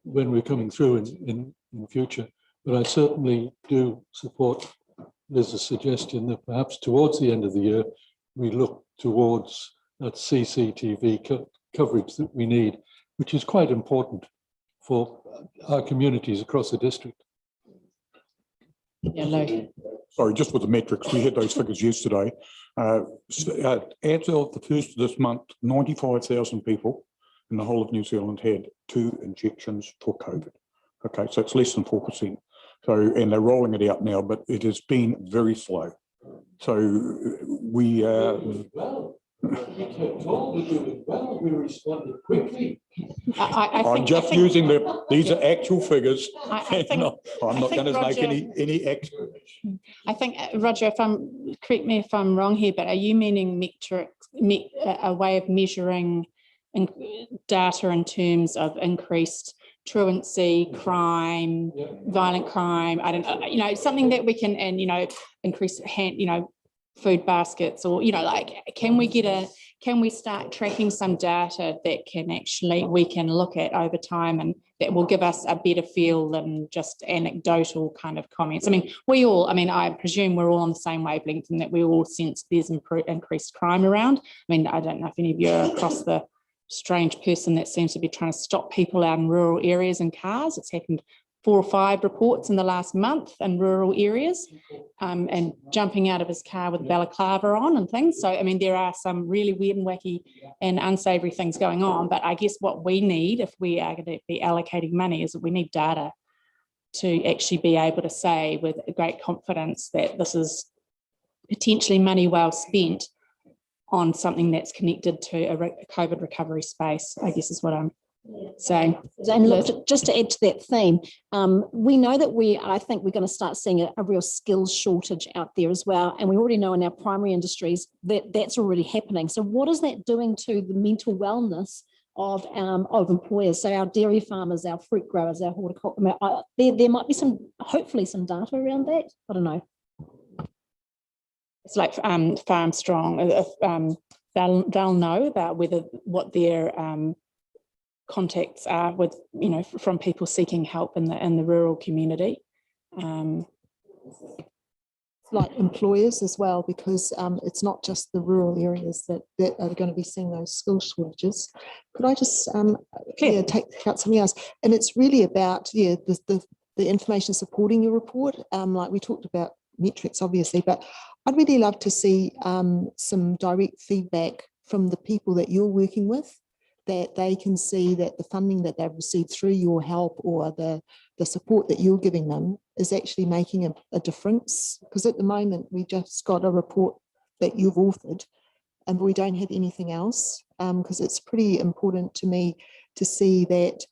when we're coming through in future? But I certainly do support Liz's suggestion that perhaps towards the end of the year, we look towards that CCTV coverage that we need, which is quite important for our communities across the district. Yeah, sorry, just with the metrics, we had those figures yesterday. As of the first of this month, 95,000 people in the whole of New Zealand had 2 injections for COVID. Okay, so it's less than 4%. So, and they're rolling it out now, but it has been very slow. So we We responded quickly. I'm just using these are actual figures. I'm not going to make any explanation. I think, Roger, correct me if I'm wrong here, but are you meaning metrics, a way of measuring data in terms of increased truancy, crime, violent crime? I don't know, something that we can, and, increase food baskets, or, like, can we start tracking some data that we can look at over time, and that will give us a better feel than just anecdotal kind of comments? I mean, I presume we're all on the same wavelength, and that we all sense there's increased crime around. I mean, I don't know if any of you are across the strange person that seems to be trying to stop people out in rural areas in cars. It's happened 4 or 5 reports in the last month in rural areas, and jumping out of his car with a balaclava on and things. So, I mean, there are some really weird and wacky and unsavory things going on. But I guess what we need, if we are going to be allocating money, is that we need data to actually be able to say with great confidence that this is potentially money well spent on something that's connected to a COVID recovery space, I guess is what I'm saying. And look, just to add to that theme, we know that I think we're going to start seeing a real skills shortage out there as well. And we already know in our primary industries that that's already happening. So what is that doing to the mental wellness of employers? So our dairy farmers, our fruit growers, our horticulture, there might be hopefully some data around that. I don't know. It's like Farm Strong. They'll know about what their contacts are with, from people seeking help in the rural community. Like employers as well, because it's not just the rural areas that are going to be seeing those skill shortages. Could I just take out something else? And it's really about the information supporting your report. Like we talked about metrics, obviously, but I'd really love to see some direct feedback from the people that you're working with, that they can see that the funding that they've received through your help, or the support that you're giving them, is actually making a difference. Because at the moment, we just got a report that you've authored, and we don't have anything else, because it's pretty important to me to see that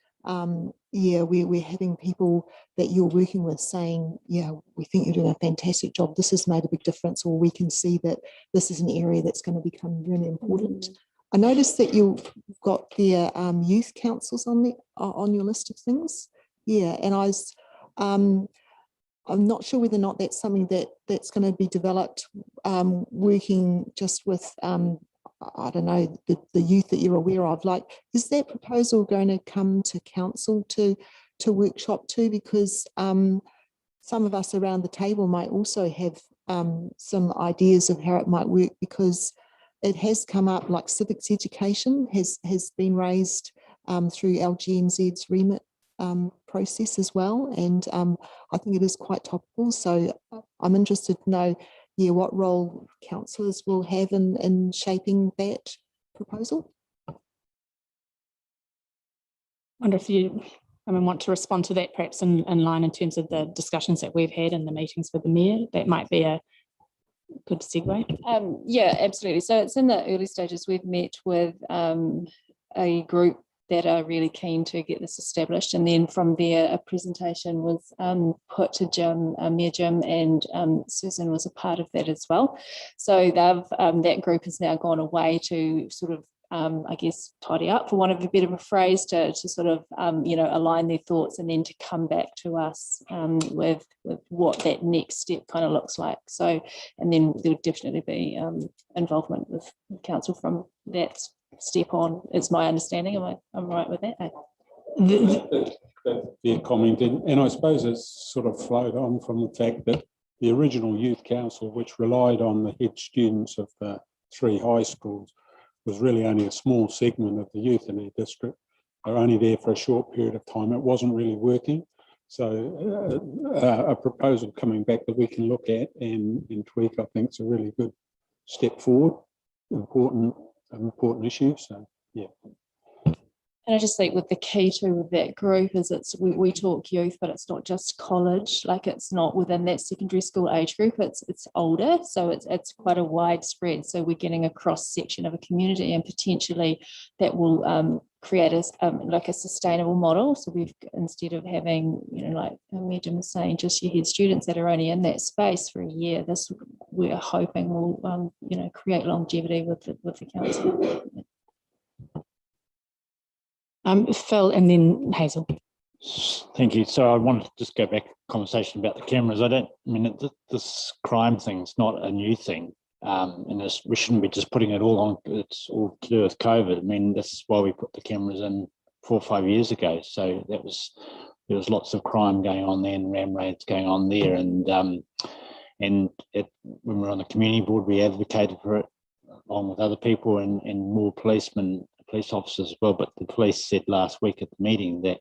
we're having people that you're working with saying, we think you're doing a fantastic job, this has made a big difference, or we can see that this is an area that's going to become really important. I noticed that you've got the youth councils on your list of things. And I'm not sure whether or not that's something that's going to be developed, working just with I don't know, the youth that you're aware of. Like, is that proposal going to come to council to workshop too? Because some of us around the table might also have some ideas of how it might work, because it has come up, like civics education has been raised through LGMZ's remit process as well. And I think it is quite topical. So I'm interested to know, what role councillors will have in shaping that proposal. I wonder if you want to respond to that, perhaps in line in terms of the discussions that we've had in the meetings with the Mayor. That might be a good segue. Yeah, absolutely. So it's in the early stages. We've met with a group that are really keen to get this established, and then from there a presentation was put to Jim, Mayor Jim, and Susan was a part of that as well. So that group has now gone away to sort of I guess tidy up, for want of a bit of a phrase, to sort of align their thoughts, and then to come back to us with what that next step kind of looks like. So, and then there would definitely be involvement with council from that step on. It's my understanding. I'm right with that? That's their comment, and I suppose it's sort of flowed on from the fact that the original youth council, which relied on the head students of the 3 high schools, was really only a small segment of the youth in their district. They're only there for a short period of time. It wasn't really working. So a proposal coming back that we can look at and tweak, I think, is a really good step forward. Important issue. So yeah. And I just think with the key to with that group is we talk youth, but it's not just college, like it's not within that secondary school age group, it's older, so it's quite a widespread. So we're getting a cross section of a community, and potentially that will create like a sustainable model. So we've, instead of having, like Megan was saying, just your head students that are only in that space for a year, this we're hoping will create longevity with the council. Phil and then Hazel. Thank you. So I wanted to just go back to the conversation about the cameras. This crime thing's not a new thing. And we shouldn't be just putting it all on, it's all to do with COVID. This is why we put the cameras in 4 or 5 years ago. So there was lots of crime going on there and ram raids going on there. And when we were on the community board, we advocated for it along with other people and more police officers as well. But the police said last week at the meeting that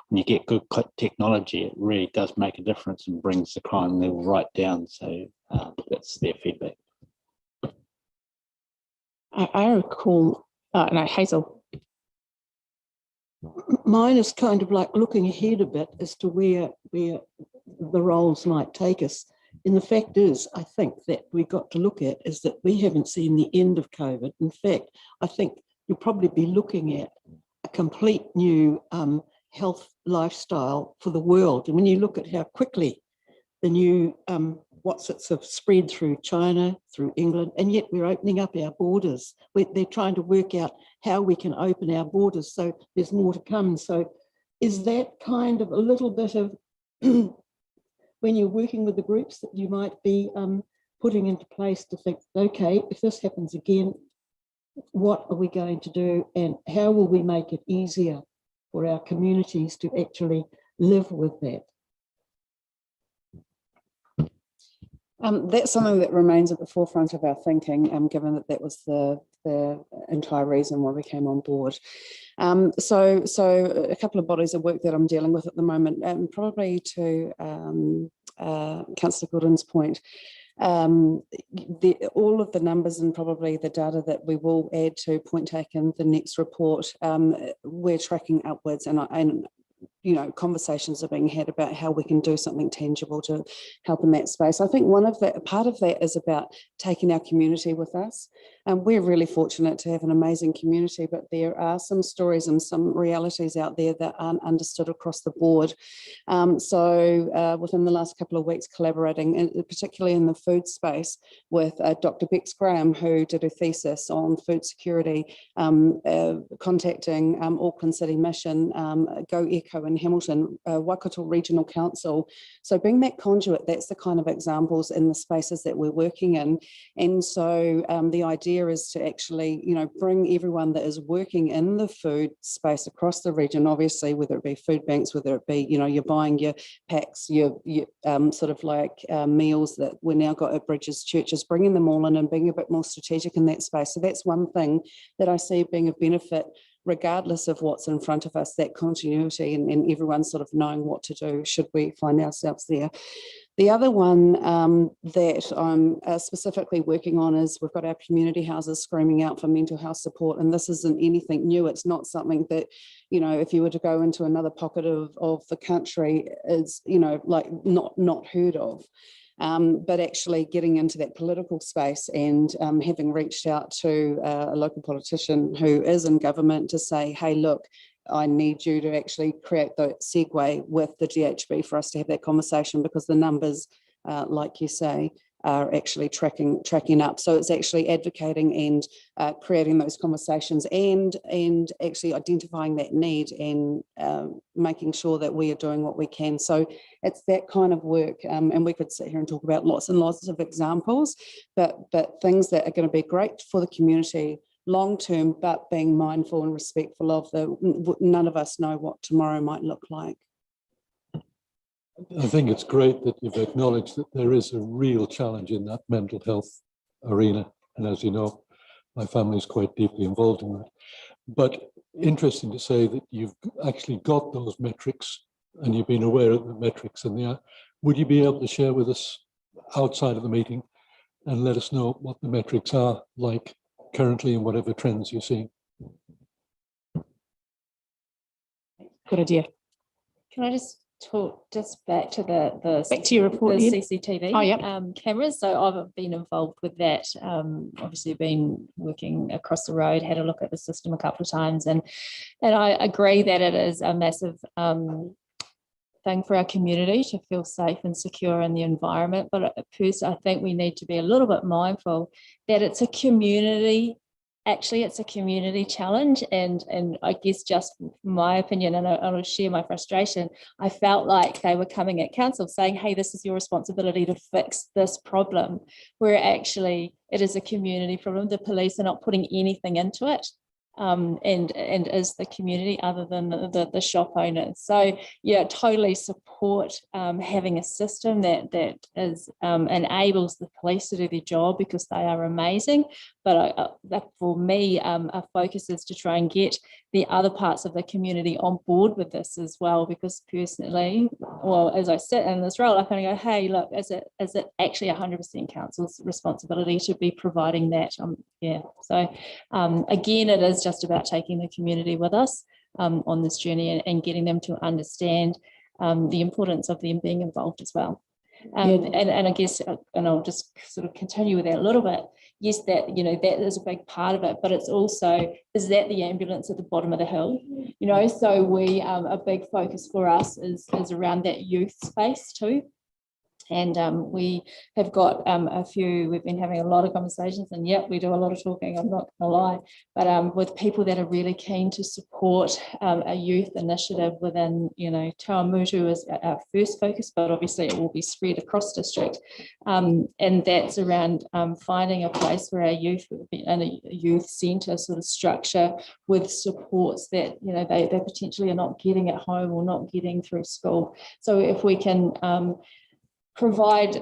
when you get good technology, it really does make a difference and brings the crime level right down. So that's their feedback. I recall, no, Hazel. Mine is kind of like looking ahead a bit as to where the roles might take us. And the fact is, I think that we've got to look at is that we haven't seen the end of COVID. In fact, I think you'll probably be looking at a complete new health lifestyle for the world. And when you look at how quickly the new whatsits have spread through China, through England, and yet we're opening up our borders. They're trying to work out how we can open our borders, so there's more to come. So is that kind of a little bit of, when you're working with the groups, that you might be putting into place to think, okay, if this happens again, what are we going to do, and how will we make it easier for our communities to actually live with that? That's something that remains at the forefront of our thinking, given that was the entire reason why we came on board. So a couple of bodies of work that I'm dealing with at the moment, probably to Councillor Gordon's point, all of the numbers and probably the data that we will add to point taken the next report, we're tracking upwards, and conversations are being had about how we can do something tangible to help in that space. I think part of that is about taking our community with us. We're really fortunate to have an amazing community, but there are some stories and some realities out there that aren't understood across the board. So within the last couple of weeks, collaborating, particularly in the food space, with Dr. Bex Graham, who did a thesis on food security, contacting Auckland City Mission, Go Eco in Hamilton, Waikato Regional Council. So being that conduit, that's the kind of examples in the spaces that we're working in. And so the idea is to actually, bring everyone that is working in the food space across the region, obviously, whether it be food banks, whether it be, you're buying your packs, your sort of like meals that we're now got at bridges, churches, bringing them all in and being a bit more strategic in that space. So that's one thing that I see being of benefit, regardless of what's in front of us, that continuity and everyone sort of knowing what to do should we find ourselves there. The other one that I'm specifically working on is we've got our community houses screaming out for mental health support, and this isn't anything new. It's not something that, if you were to go into another pocket of the country, is, like not heard of. But actually getting into that political space and having reached out to a local politician who is in government to say, hey, look, I need you to actually create the segue with the GHB for us to have that conversation, because the numbers, like you say, are actually tracking up. So it's actually advocating and creating those conversations and actually identifying that need and making sure that we are doing what we can. So it's that kind of work, and we could sit here and talk about lots and lots of examples, but things that are going to be great for the community long term, but being mindful and respectful of none of us know what tomorrow might look like. I think it's great that you've acknowledged that there is a real challenge in that mental health arena. And as you know, my family is quite deeply involved in that. But interesting to say that you've actually got those metrics and you've been aware of the metrics in there. Would you be able to share with us outside of the meeting and let us know what the metrics are like currently and whatever trends you're seeing? Good idea. Can I just talk back to the Back to your report, the Ed. CCTV Oh, yep. cameras? So I've been involved with that. Obviously, been working across the road, had a look at the system a couple of times, and I agree that it is a massive thing for our community to feel safe and secure in the environment. But I think we need to be a little bit mindful that it's a community. Actually, it's a community challenge, and I guess just my opinion, and I'll share my frustration, I felt like they were coming at council saying, hey, this is your responsibility to fix this problem, where actually it is a community problem. The police are not putting anything into it. And is the community other than the shop owners. So yeah, totally support having a system that is enables the police to do their job, because they are amazing. But for me, our focus is to try and get the other parts of the community on board with this as well, because personally, well, as I sit in this role, I kind of go, hey, look, is it actually 100% council's responsibility to be providing that? Yeah, so again, it is just about taking the community with us on this journey and getting them to understand the importance of them being involved as well. And I guess, and I'll just sort of continue with that a little bit. Yes, that, you know, that is a big part of it, but it's also, is that the ambulance at the bottom of the hill? You know, so we, a big focus for us is around that youth space too. And we have got a few, we've been having a lot of conversations, and yep, we do a lot of talking, I'm not gonna lie, but with people that are really keen to support a youth initiative within, you know, Tawamutu is our first focus, but obviously it will be spread across district. And that's around finding a place where our youth, in a youth centre sort of structure with supports that, you know, they potentially are not getting at home or not getting through school. So if we can provide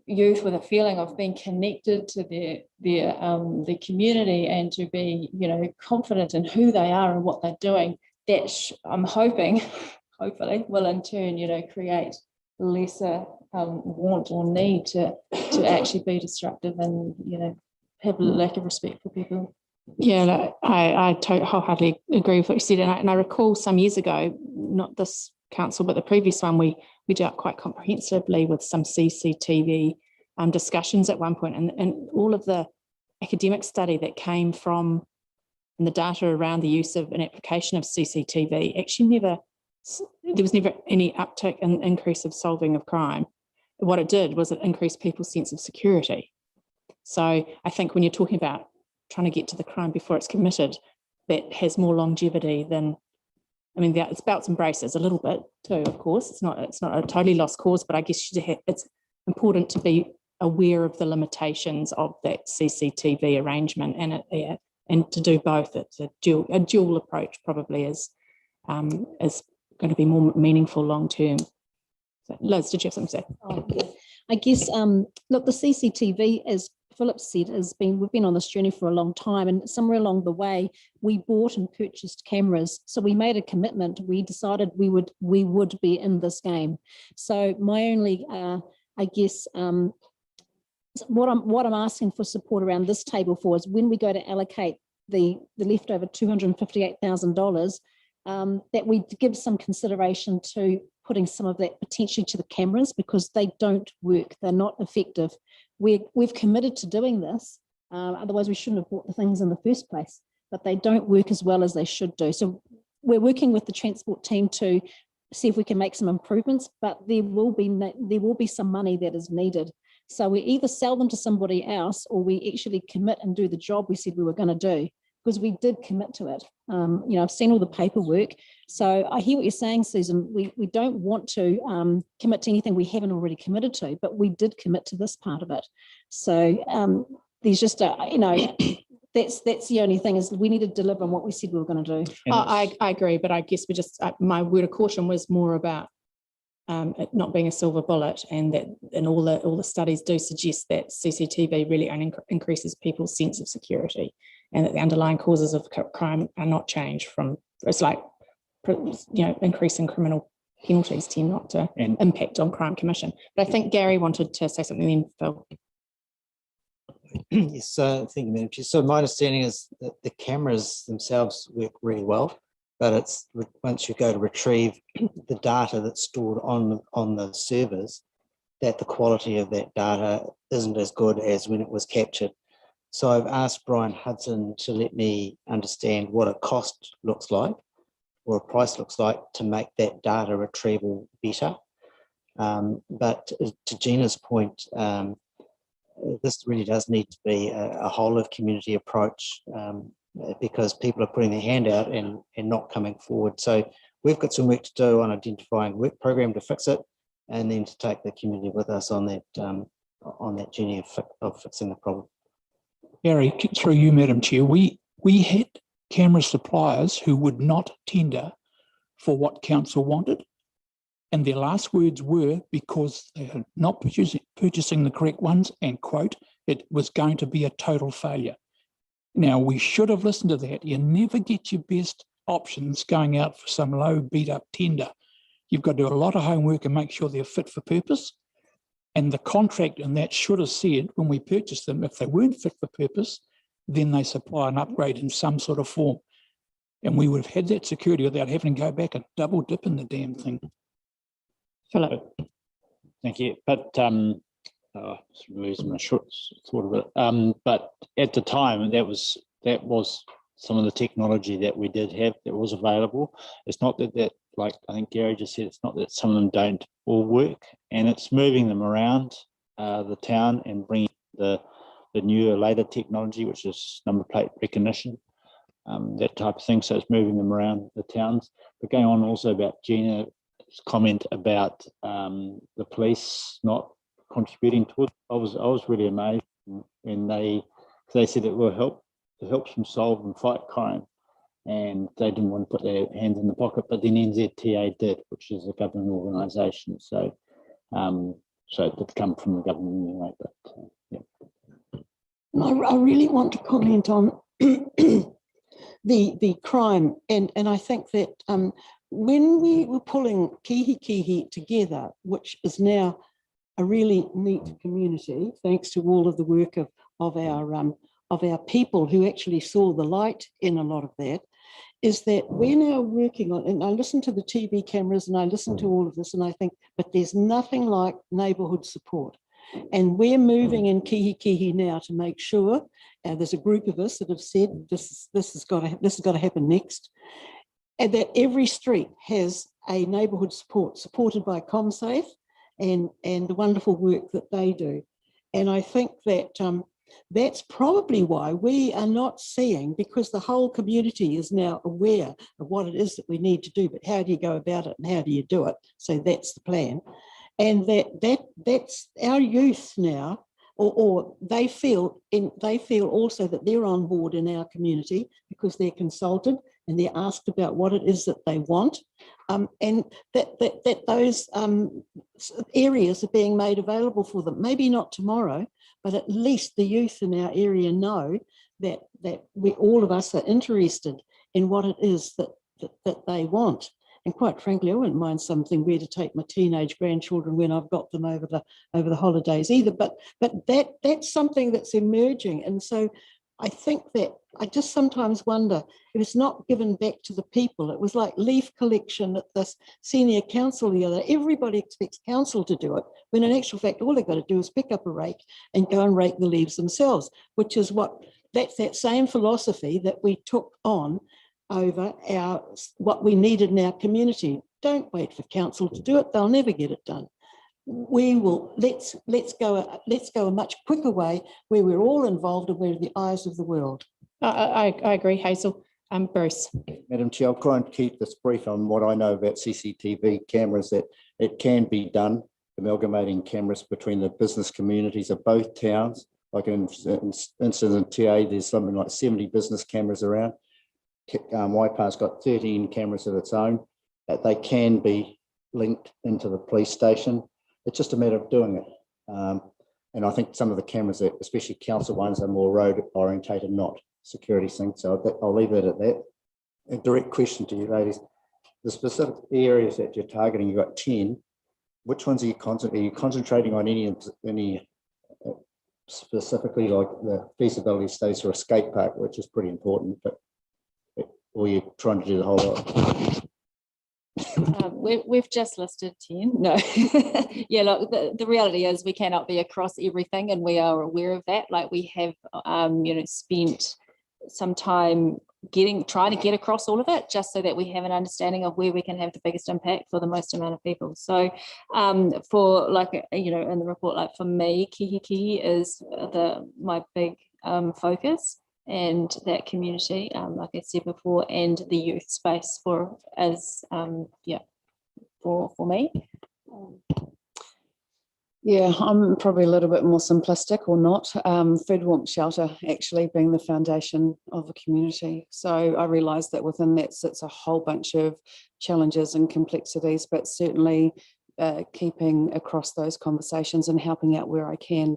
youth with a feeling of being connected to their community and to be, you know, confident in who they are and what they're doing, that I'm hoping, hopefully, will in turn, you know, create lesser want or need to actually be destructive and, you know, have a lack of respect for people. Yeah, no, I wholeheartedly agree with what you said, and I recall some years ago, not this council, but the previous one, we dealt quite comprehensively with some CCTV discussions at one point, and all of the academic study that came from and the data around the use of an application of CCTV actually there was never any uptick in increase of solving of crime. What it did was it increased people's sense of security. So I think when you're talking about trying to get to the crime before it's committed, that has more longevity than, I mean, it's belts and braces a little bit too, of course. It's not a totally lost cause, but I guess it's important to be aware of the limitations of that CCTV arrangement, and to do both. It's a dual approach probably is going to be more meaningful long term. So, Liz, did you have something to say? Oh, yeah. I guess, look, the CCTV, as Philip said, we've been on this journey for a long time, and somewhere along the way we bought and purchased cameras. So we made a commitment. We decided we would be in this game. So my only, I guess, what I'm asking for support around this table for is when we go to allocate the leftover $258,000, that we give some consideration to putting some of that potentially to the cameras, because they don't work. They're not effective. We've committed to doing this. Otherwise we shouldn't have bought the things in the first place, but they don't work as well as they should do. So we're working with the transport team to see if we can make some improvements, but there will be some money that is needed. So we either sell them to somebody else, or we actually commit and do the job we said we were going to do, because we did commit to it. You know, I've seen all the paperwork. So I hear what you're saying, Susan. We don't want to commit to anything we haven't already committed to, but we did commit to this part of it. So there's just you know, that's the only thing, is we need to deliver on what we said we were going to do. I agree, but I guess we just, my word of caution was more about it not being a silver bullet, and that, and all the studies do suggest that CCTV really only increases people's sense of security, and that the underlying causes of crime are not changed from, it's like, you know, increasing criminal penalties tend not to impact on crime commission. But I think Gary wanted to say something then, Phil. Yes, thank you, Madam Chair. So my understanding is that the cameras themselves work really well. but it's once you go to retrieve the data that's stored on the servers, that the quality of that data isn't as good as when it was captured. So I've asked Brian Hudson to let me understand what a cost looks like or a price looks like to make that data retrieval better. But to Gina's point, this really does need to be a whole of community approach because people are putting their hand out and not coming forward. So we've got some work to do on identifying a work program to fix it, and then to take the community with us on that journey of fixing the problem. Gary, through you, Madam Chair, we had camera suppliers who would not tender for what council wanted. And their last words were because they are not purchasing the correct ones and, quote, it was going to be a total failure. Now, we should have listened to that. You never get your best options going out for some low beat up tender. You've got to do a lot of homework and make sure they're fit for purpose. And the contract in that should have said when we purchased them, if they weren't fit for purpose, then they supply an upgrade in some sort of form. And we would have had that security without having to go back and double dip in the damn thing. Philip. Thank you. But losing my thought of it. But at the time, that was some of the technology that we did have that was available. It's not that like I think Gary just said, it's not that some of them don't all work, and it's moving them around the town and bringing the newer, later technology, which is number plate recognition, that type of thing. So it's moving them around the towns. But going on also about Gina's comment about the police not contributing to it, I was really amazed when they said it will help them solve and fight crime, and they didn't want to put their hands in the pocket, but then NZTA did, which is a government organisation. So so it did come from the government anyway. But yeah. I really want to comment on the crime, and I think that when we were pulling Kihi together, which is now a really neat community, thanks to all of the work of our people who actually saw the light in a lot of that, is that we're now working on, and I listen to the TV cameras and I listen to all of this and I think, but there's nothing like neighbourhood support. And we're moving in Kihi now to make sure, there's a group of us that have said this has got to happen next, and that every street has a neighbourhood support supported by ComSafe and the wonderful work that they do. And I think that that's probably why we are not seeing, because the whole community is now aware of what it is that we need to do, but how do you go about it and how do you do it? So that's the plan. And that's our youth now, or they feel also that they're on board in our community because they're consulted and they're asked about what it is that they want, and that those areas are being made available for them. Maybe not tomorrow, but at least the youth in our area know that we, all of us, are interested in what it is that they want. And quite frankly, I wouldn't mind something where to take my teenage grandchildren when I've got them over the holidays either. But that's something that's emerging. And so I think that I just sometimes wonder if it's not given back to the people. It was like leaf collection at the senior council the other day. Everybody expects council to do it, when in actual fact, all they've got to do is pick up a rake and go and rake the leaves themselves, which is that's that same philosophy that we took on over what we needed in our community. Don't wait for council to do it. They'll never get it done. We will, let's go a much quicker way where we're all involved and we're the eyes of the world. I agree, Hazel. Bruce. Madam Chair, I'll try and keep this brief on what I know about CCTV cameras, that it can be done, amalgamating cameras between the business communities of both towns. Like in instance in TA, there's something like 70 business cameras around. Waipa's got 13 cameras of its own, that they can be linked into the police station. It's just a matter of doing it. And I think some of the cameras, especially council ones, are more road orientated, not security things. So I'll leave it at that. A direct question to you ladies. The specific areas that you're targeting, you've got 10. Which ones are you concentrating on? Any specifically, like the feasibility studies for a skate park, which is pretty important, but or you're trying to do the whole lot? We've just listed 10. No, yeah, look, the reality is we cannot be across everything, and we are aware of that. Like we have, spent some time trying to get across all of it, just so that we have an understanding of where we can have the biggest impact for the most amount of people. So for in the report, like for me, kihi is my big focus, and that community, like I said before, and the youth space for me. Yeah, I'm probably a little bit more simplistic, or not. Food, warmth, shelter actually being the foundation of a community. So I realise that within that sits a whole bunch of challenges and complexities, but certainly keeping across those conversations and helping out where I can.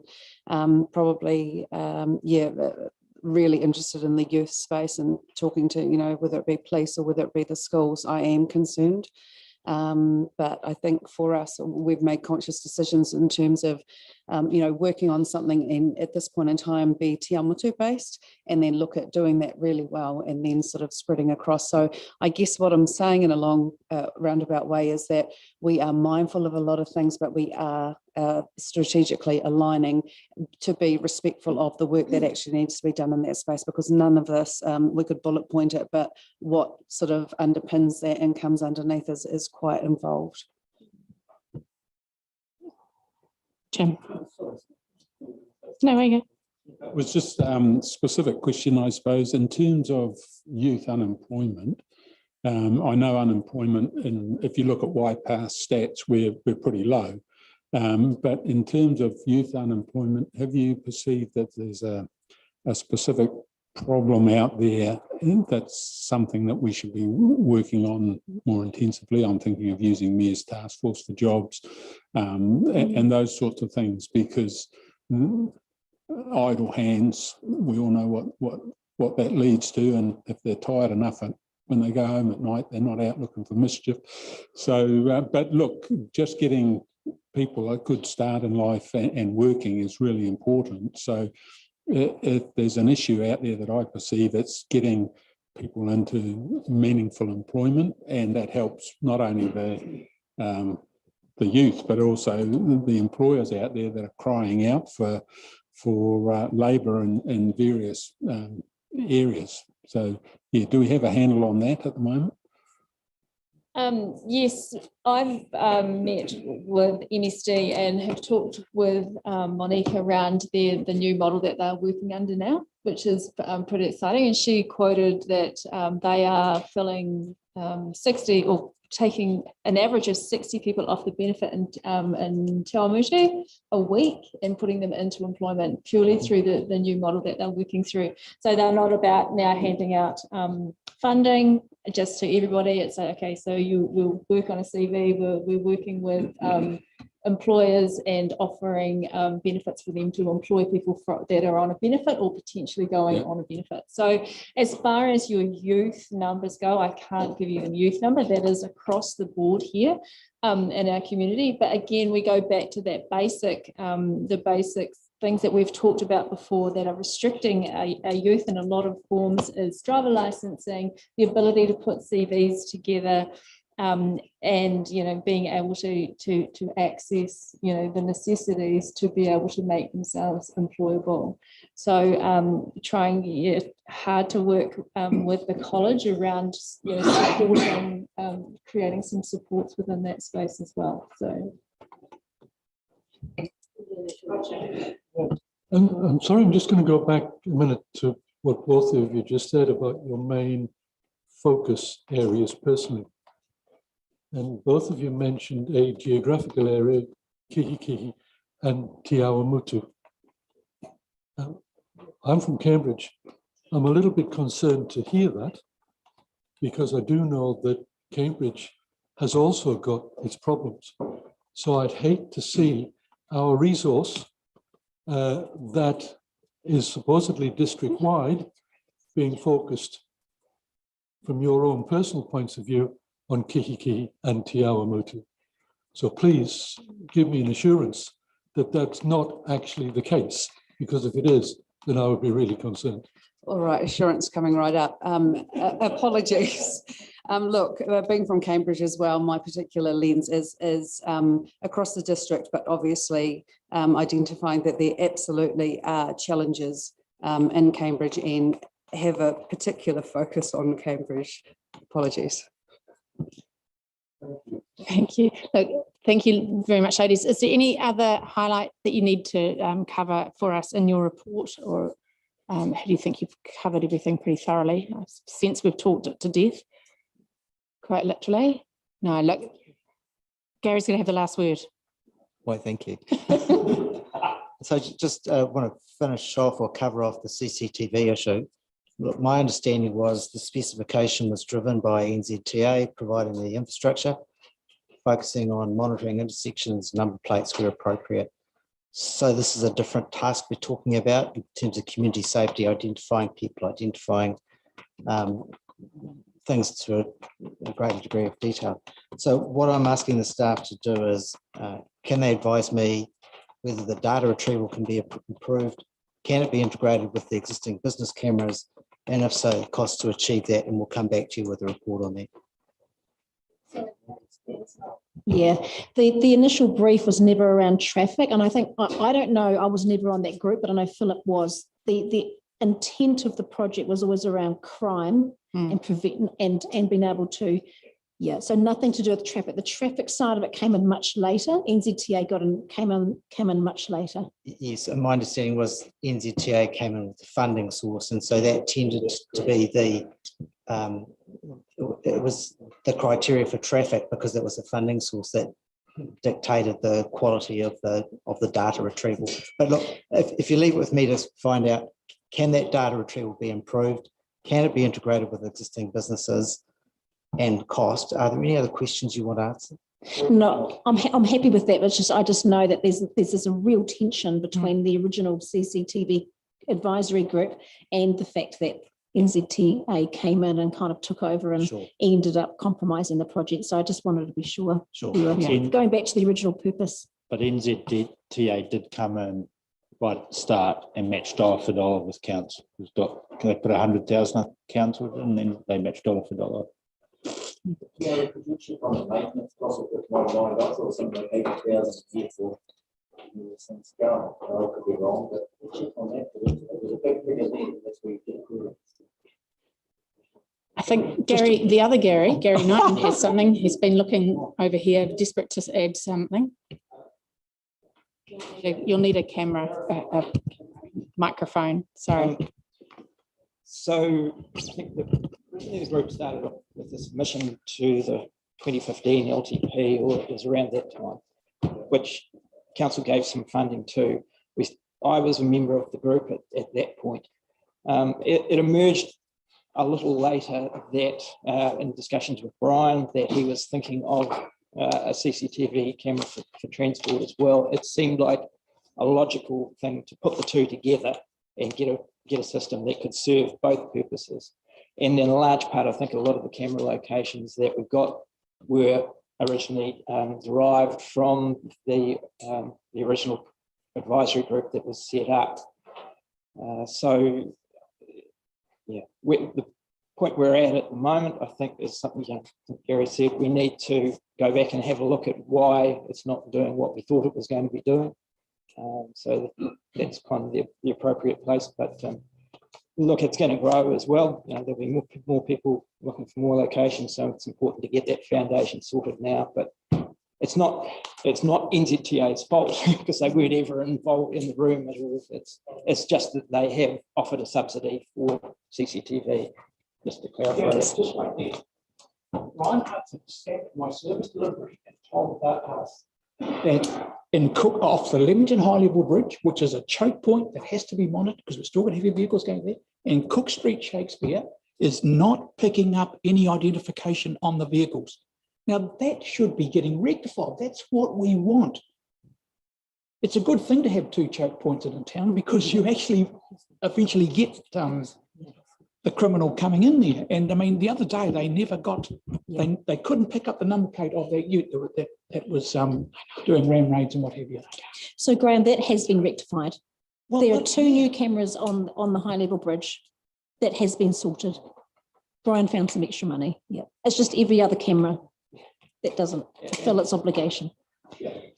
Really interested in the youth space and talking to, whether it be police or whether it be the schools. I am concerned. But I think for us, we've made conscious decisions in terms of, working on something and at this point in time be Te Awamutu based, and then look at doing that really well and then sort of spreading across. So I guess what I'm saying in a long roundabout way is that we are mindful of a lot of things, but we are strategically aligning to be respectful of the work that actually needs to be done in that space, because none of this, we could bullet point it, but what sort of underpins that and comes underneath is quite involved. Jim. No, it was just a specific question, I suppose, in terms of youth unemployment. I know unemployment, and if you look at YPAS stats, we're pretty low. But in terms of youth unemployment, have you perceived that there's a specific problem out there that's something that we should be working on more intensively? I'm thinking of using Mayor's Task Force for Jobs and those sorts of things, because idle hands, we all know what that leads to, and if they're tired enough when they go home at night, they're not out looking for mischief. So, but look, just getting people a good start in life and working is really important. So if there's an issue out there that I perceive, it's getting people into meaningful employment, and that helps not only the youth, but also the employers out there that are crying out for labour in various areas. So yeah, do we have a handle on that at the moment? Yes, I've met with MSD and have talked with Monica around the new model that they're working under now, which is pretty exciting. And she quoted that they are filling 60 or taking an average of 60 people off the benefit in Te Awamutu a week and putting them into employment purely through the new model that they're working through. So they're not about now handing out funding just to everybody. It's like, okay, so we'll work on a CV, we're working with employers and offering benefits for them to employ people that are on a benefit or potentially going on a benefit. So as far as your youth numbers go, I can't give you a youth number. That is across the board here in our community. But again, we go back to that the basic things that we've talked about before that are restricting our youth in a lot of forms is driver licensing, the ability to put CVs together, and being able to access the necessities to be able to make themselves employable. So trying hard to work with the college around supporting, creating some supports within that space as well. So I'm sorry, I'm just going to go back a minute to what both of you just said about your main focus areas personally. And both of you mentioned a geographical area, Kihikihi and Te Awamutu. I'm from Cambridge. I'm a little bit concerned to hear that, because I do know that Cambridge has also got its problems. So I'd hate to see our resource that is supposedly district-wide being focused from your own personal points of view on Kihikihi and Te Awamutu. So please give me an assurance that that's not actually the case, because if it is, then I would be really concerned. All right, assurance coming right up. Apologies. Look, being from Cambridge as well, my particular lens is across the district, but obviously identifying that there absolutely are challenges in Cambridge and have a particular focus on Cambridge. Apologies. Thank you. Look, thank you very much, ladies. Is there any other highlight that you need to cover for us in your report, or how do you think you've covered everything pretty thoroughly? I sense we've talked it to death, quite literally. No, look, Gary's going to have the last word. Why, thank you. So just want to finish off or cover off the CCTV issue. Look, my understanding was the specification was driven by NZTA providing the infrastructure, focusing on monitoring intersections, number plates where appropriate. So this is a different task we're talking about in terms of community safety, identifying people, identifying things to a greater degree of detail. So what I'm asking the staff to do is, can they advise me whether the data retrieval can be improved? Can it be integrated with the existing business cameras? And if so, the cost to achieve that, and we'll come back to you with a report on that. Yeah, the initial brief was never around traffic, and I think I don't know, I was never on that group, but I know Philip was. The intent of the project was always around crime and prevent and being able to, yeah. So nothing to do with traffic. The traffic side of it came in much later. NZTA came in much later. Yes, and my understanding was NZTA came in with the funding source, and so that tended to be the it was the criteria for traffic because it was a funding source that dictated the quality of the data retrieval. But look, if you leave it with me to find out, can that data retrieval be improved? Can it be integrated with existing businesses? And cost. Are there any other questions you want to answer? No, I'm happy with that. But I just know that there's a real tension between the original CCTV advisory group and the fact that NZTA came in and kind of took over and ended up compromising the project. So I just wanted to be sure. Going back to the original purpose. But NZTA did come in right at the start and matched $1 for $1 with council. They put 100,000 council and then they matched $1 for $1. Yeah, projection on the maintenance cost of $1,900 or something like 80,000 a year for since going. I could be wrong, but check on that. It was a big figure there. That's where you get it. I think Gary, the other Gary Knighton has something. He's been looking over here, desperate to add something. You'll need a camera, a microphone. Sorry. So I think the group started off with the submission to the 2015 LTP, or it was around that time, which council gave some funding to. I was a member of the group at that point. It emerged a little later that in discussions with Brian that he was thinking of a CCTV camera for transport as well. It seemed like a logical thing to put the two together and get a system that could serve both purposes. And then a large part, I think a lot of the camera locations that we've got were originally derived from the original advisory group that was set up. So, yeah, the point we're at the moment, I think is something Gary said, we need to go back and have a look at why it's not doing what we thought it was going to be doing. So that's kind of the appropriate place, but look, it's going to grow as well. There'll be more people looking for more locations, so it's important to get that foundation sorted now. But it's not NZTA's fault because they weren't ever involved in the room at all. It's just that they have offered a subsidy for CCTV. Just to clarify that. Ryan my service delivery and told us that in Cook off the Leamington High Level Bridge, which is a choke point that has to be monitored because we're still got heavy vehicles going there, and Cook Street Shakespeare is not picking up any identification on the vehicles. Now that should be getting rectified. That's what we want. It's a good thing to have two choke points in a town because you actually eventually get the criminal coming in there. And I mean, the other day they never got, they couldn't pick up the number plate of that ute that was doing ram raids and what have you. So Graham, that has been rectified. There are two new cameras on the high level bridge. that has been sorted. Brian found some extra money. Yeah, it's just every other camera that doesn't fulfill its obligation. Okay.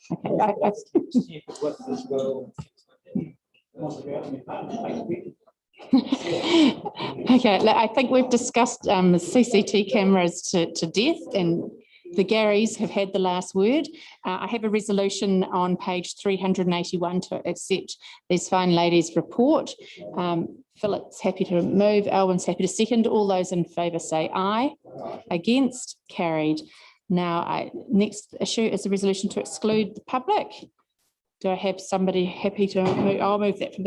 Okay, I think we've discussed CCT cameras to death, and the Garys have had the last word. I have a resolution on page 381 to accept these fine ladies' report. Philip's happy to move, Elwyn's happy to second. All those in favour say aye. Against, carried. Now, next issue is a resolution to exclude the public. Do I have somebody happy to move? I'll move that from the